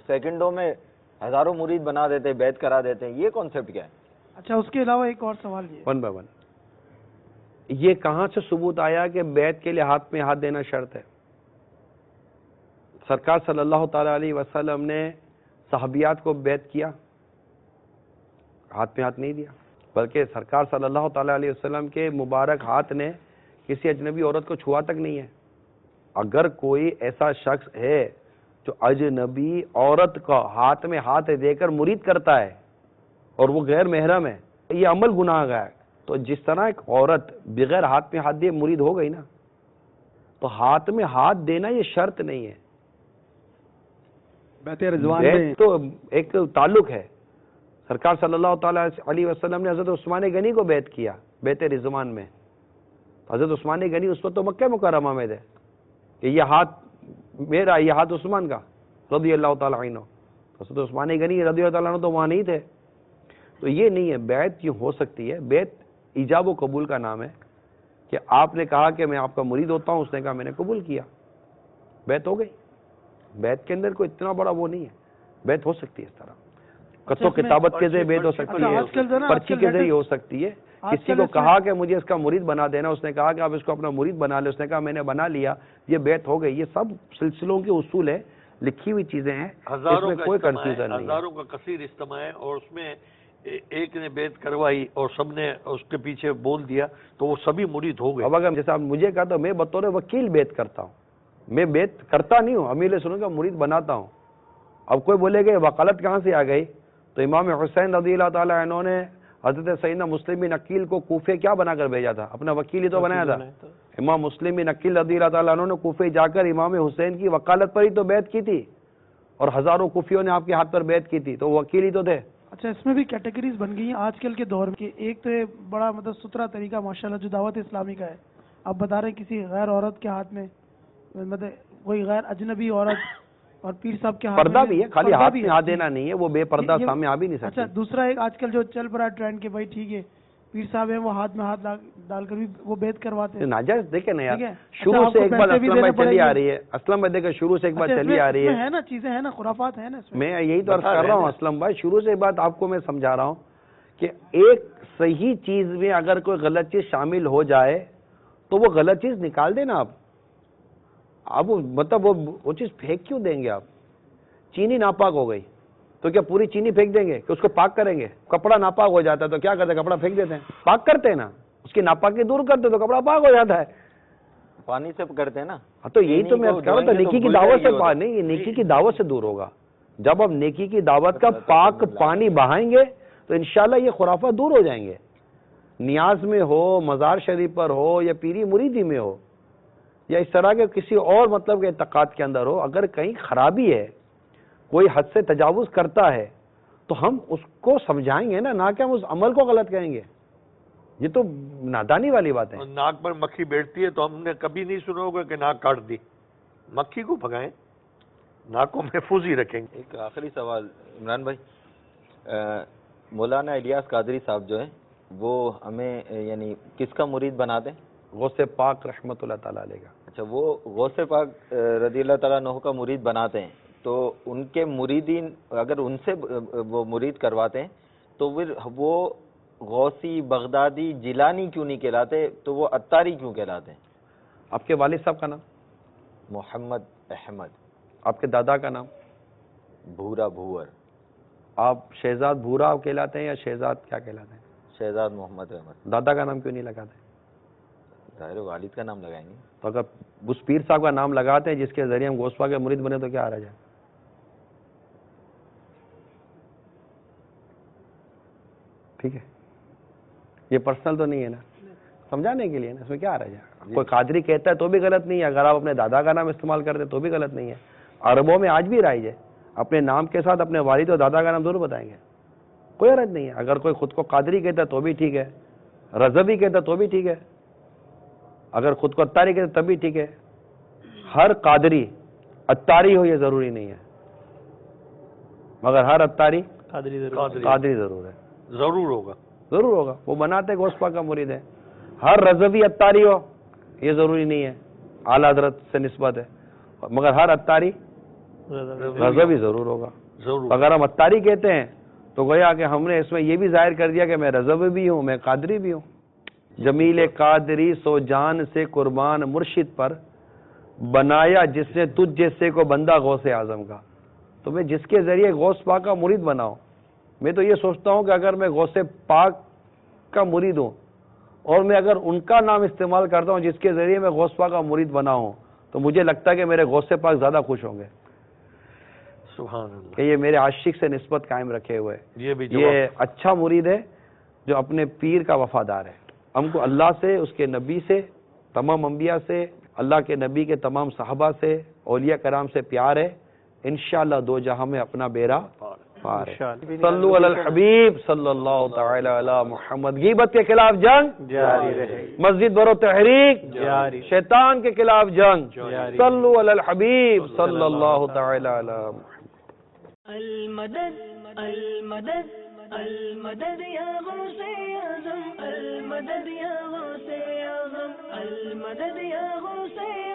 سیکنڈوں میں ہزاروں مرید بنا دیتے، بیعت کرا دیتے ہیں، یہ کانسیپٹ کیا ہے؟ اچھا اس کے علاوہ ایک اور سوال یہ ون بائی ون، یہ کہاں سے ثبوت آیا کہ بیعت کے لیے ہاتھ میں ہاتھ دینا شرط ہے؟ سرکار صلی اللہ تعالی علیہ وسلم نے صحابیات کو بیعت کیا، ہاتھ میں ہاتھ نہیں دیا، بلکہ سرکار صلی اللہ تعالی علیہ وسلم کے مبارک ہاتھ نے کسی اجنبی عورت کو چھوا تک نہیں ہے۔ اگر کوئی ایسا شخص ہے جو اجنبی عورت کا ہاتھ میں ہاتھ دے کر مرید کرتا ہے اور وہ غیر محرم ہے، یہ عمل گناہ گار ہے۔ تو جس طرح ایک عورت بغیر ہاتھ میں ہاتھ دیے مرید ہو گئی نا، تو ہاتھ میں ہاتھ دینا یہ شرط نہیں ہے، بیت رضوان میں بیعت تو ایک تعلق ہے۔ سرکار صلی اللہ تعالیٰ علیہ وسلم نے حضرت عثمان غنی کو بیعت کیا بیعت رضوان میں، حضرت عثمان غنی اس وقت تو مکہ مکرمہ میں تھے کہ یہ ہاتھ میرا، یہ ہاتھ عثمان کا رضی اللہ تعالیٰ عنہ، حضرت عثمان غنی رضی اللہ تعالیٰ عنہ تو وہاں نہیں تھے۔ تو یہ نہیں ہے، بیعت یہ ہو سکتی ہے، بیعت ایجاب و قبول کا نام ہے، کہ آپ نے کہا کہ میں آپ کا مرید ہوتا ہوں، اس نے کہا میں نے قبول کیا، بیعت ہو گئی۔ بیعت کے اندر کوئی اتنا بڑا وہ نہیں ہے، بیعت ہو سکتی ہے اس طرح، قطع و کتابت کے ذریعے بیعت ہو سکتی ہے، پرچی کے ذریعے ہو سکتی ہے۔ کسی کو کہا کہ مجھے اس کا مرید بنا دینا، اس نے کہا کہ آپ اس کو اپنا مرید بنا لیں، اس نے کہا میں نے بنا لیا، یہ بیعت ہو گئی۔ یہ سب سلسلوں کے اصول ہیں، لکھی ہوئی چیزیں ہیں، اس میں کوئی کنفیوژن نہیں ہے۔ ہزاروں کا کثیر اجتماع ہے، اور اس میں ایک نے بیعت کروائی اور سب نے اس کے پیچھے بول دیا تو وہ سبھی مرید ہو گئے۔ اب اگر جیسے آپ مجھے کہا تو میں بطور وکیل بیعت کرتا ہوں، میں بیعت کرتا نہیں ہوں، امیر سنوں کا مرید بناتا ہوں۔ اب کوئی بولے کہ وکالت کہاں سے آ گئی، تو امام حسین رضی اللہ تعالیٰ عنہ نے حضرت سیدنا مسلم بن عقیل کو کوفے کیا بنا کر بھیجا تھا؟ اپنا وکیل ہی تو بنایا تھا۔ امام مسلم بن عقیل رضی اللہ تعالیٰ عنہ نے کوفے جا کر امام حسین کی وکالت پر ہی تو بیعت کی تھی، اور ہزاروں کوفیوں نے آپ کے ہاتھ پر بیعت کی تھی، تو وہ وکیل ہی تو تھے۔ اچھا اس میں بھی کیٹیگریز بن گئی ہیں آج کل کے دور میں، ایک تو یہ بڑا مطلب ستھرا طریقہ ماشاءاللہ جو دعوت اسلامی کا ہے، آپ بتا رہے ہیں کسی غیر عورت کے ہاتھ میں، مطلب کوئی غیر اجنبی عورت اور پیر صاحب کے ہاتھ میں پردہ بھی ہے، خالی ہاتھ میں ہاتھ دینا نہیں ہے، وہ بے پردہ سامنے آ بھی نہیں سکتے۔ اچھا دوسرا ایک آج کل جو چل پڑا ٹرینڈ کہ بھائی ٹھیک ہے پیر صاحب ہیں وہ ہاتھ میں ہاتھ ڈال کر بھی وہ بیعت کرواتے ہیں، ناجائز دیکھیں نا یار، ٹھیک ہے؟ شروع سے ایک بات پیسے بھی اسلم بھائی دینے چلی پڑیں آ گے۔ رہی ہے، اسلم بھائی دیکھیں شروع سے ایک بات اچھا، چلی آ رہی اس میں ہے، نا چیزیں ہیں نا، خرافات ہیں نا اس میں۔ میں یہی تو عرض کر رہا ہوں اسلم بھائی، شروع سے ایک بات آپ کو میں سمجھا رہا ہوں کہ ایک صحیح چیز میں اگر کوئی غلط چیز شامل ہو جائے تو وہ غلط چیز نکال دینا آپ مطلب وہ چیز پھینک کیوں دیں گے آپ؟ چینی ناپاک ہو گئی تو کیا پوری چینی پھینک دیں گے کہ اس کو پاک کریں گے؟ کپڑا ناپاک ہو جاتا ہے تو کیا کرتے ہیں؟ کپڑا پھینک دیتے ہیں؟ پاک کرتے ہیں نا، اس کی ناپاکی دور کرتے تو کپڑا پاک ہو جاتا ہے، پانی سے کرتے ہیں نا۔ تو یہی تو میں کہہ رہا ہوں، نیکی کی دعوت سے نہیں، یہ نیکی کی دعوت سے دور ہوگا۔ جب ہم نیکی کی دعوت کا پاک پانی بہائیں گے تو انشاءاللہ یہ خرافات دور ہو جائیں گے. نیاز میں ہو، مزار شریف پر ہو، یا پیری مریدی میں ہو، یا اس طرح کے کسی اور مطلب کے اعتقاد کے اندر ہو، اگر کہیں خرابی ہے، کوئی حد سے تجاوز کرتا ہے تو ہم اس کو سمجھائیں گے نا، نہ کہ ہم اس عمل کو غلط کہیں گے. یہ تو نادانی والی بات ہے. ناک پر مکھی بیٹھتی ہے تو ہم نے کبھی نہیں سنا ہوگا کہ ناک کاٹ دی. مکھی کو بھگائیں، ناک کو محفوظ ہی رکھیں گے. ایک آخری سوال عمران بھائی، مولانا الیاس قادری صاحب جو ہیں وہ ہمیں یعنی کس کا مرید بناتے ہیں؟ غوث پاک رحمت اللہ تعالیٰ علیہ کا. اچھا، وہ غوث پاک رضی اللہ تعالیٰ عنہ کا مرید بناتے ہیں، تو ان کے مریدین اگر ان سے وہ مرید کرواتے ہیں تو پھر وہ غوثی، بغدادی، جیلانی کیوں نہیں کہلاتے، تو وہ عطاری کیوں کہلاتے ہیں؟ آپ کے والد صاحب کا نام؟ محمد احمد. آپ کے دادا کا نام؟ بھورا بھور. آپ شہزاد بھورا کہلاتے ہیں یا شہزاد کیا کہلاتے ہیں؟ شہزاد محمد احمد. دادا کا نام کیوں نہیں لگاتے؟ ظاہر والد کا نام لگائیں گے. تو اگر اس پیر صاحب کا نام لگاتے ہیں جس کے ذریعے ہم غوث پاک کے مرید بنے تو کیا حرج ہے؟ ٹھیک ہے، یہ پرسنل تو نہیں ہے نا، سمجھانے کے لیے نا، اس میں کیا حرج ہے؟ کوئی قادری کہتا ہے تو بھی غلط نہیں ہے، اگر آپ اپنے دادا کا نام استعمال کرتے تو بھی غلط نہیں ہے. عربوں میں آج بھی رائج ہے، اپنے نام کے ساتھ اپنے والد اور دادا کا نام ضرور بتائیں گے، کوئی حرج نہیں ہے. اگر کوئی خود کو قادری کہتا ہے تو بھی ٹھیک ہے، رضوی کہتا ہے تو بھی ٹھیک ہے، اگر خود کو عطاری کہتا ہے تب بھی ٹھیک ہے. ہر قادری عطاری ہو یہ ضروری نہیں ہے، مگر ہر عطاری قادری ضرور ہے. ضرور ہوگا، ضرور ہوگا، وہ بناتے غوث پاک کا مرید ہے. ہر رضوی عطاری ہو یہ ضروری نہیں ہے، اعلیٰ حضرت سے نسبت ہے، مگر ہر عطاری رضوی ضرور ہوگا. ضرور. اگر ہم عطاری کہتے ہیں تو گویا کہ ہم نے اس میں یہ بھی ظاہر کر دیا کہ میں رضوی بھی ہوں، میں قادری بھی ہوں. جمیل قادری سو جان سے قربان مرشد پر، بنایا جس نے تجھ جیسے کو بندہ غوث اعظم کا. تو میں جس کے ذریعے غوث پاک کا مرید بناؤں، میں تو یہ سوچتا ہوں کہ اگر میں غوث پاک کا مرید ہوں اور میں اگر ان کا نام استعمال کرتا ہوں جس کے ذریعے میں غوث پاک کا مرید بنا ہوں، تو مجھے لگتا ہے کہ میرے غوث پاک زیادہ خوش ہوں گے سبحان اللہ کہ یہ میرے عاشق سے نسبت قائم رکھے ہوئے. یہ یہ اچھا مرید ہے جو اپنے پیر کا وفادار ہے. ہم کو اللہ سے، اس کے نبی سے، تمام انبیاء سے، اللہ کے نبی کے تمام صحابہ سے، اولیاء کرام سے پیار ہے. انشاءاللہ دو جہاں میں اپنا بیڑا پار ہے. صلو علی الحبیب صلی اللہ تعالی علی محمد. غیبت کے خلاف جنگ جاری رہے، مسجد برو تحریک جاری، شیطان کے خلاف جنگ. صلو علی الحبیب صلی اللہ تعالی علی محمد. المدد المدد المدد یا غوث اعظم، المدد یا غوث اعظم، المدد یا غوث اعظم.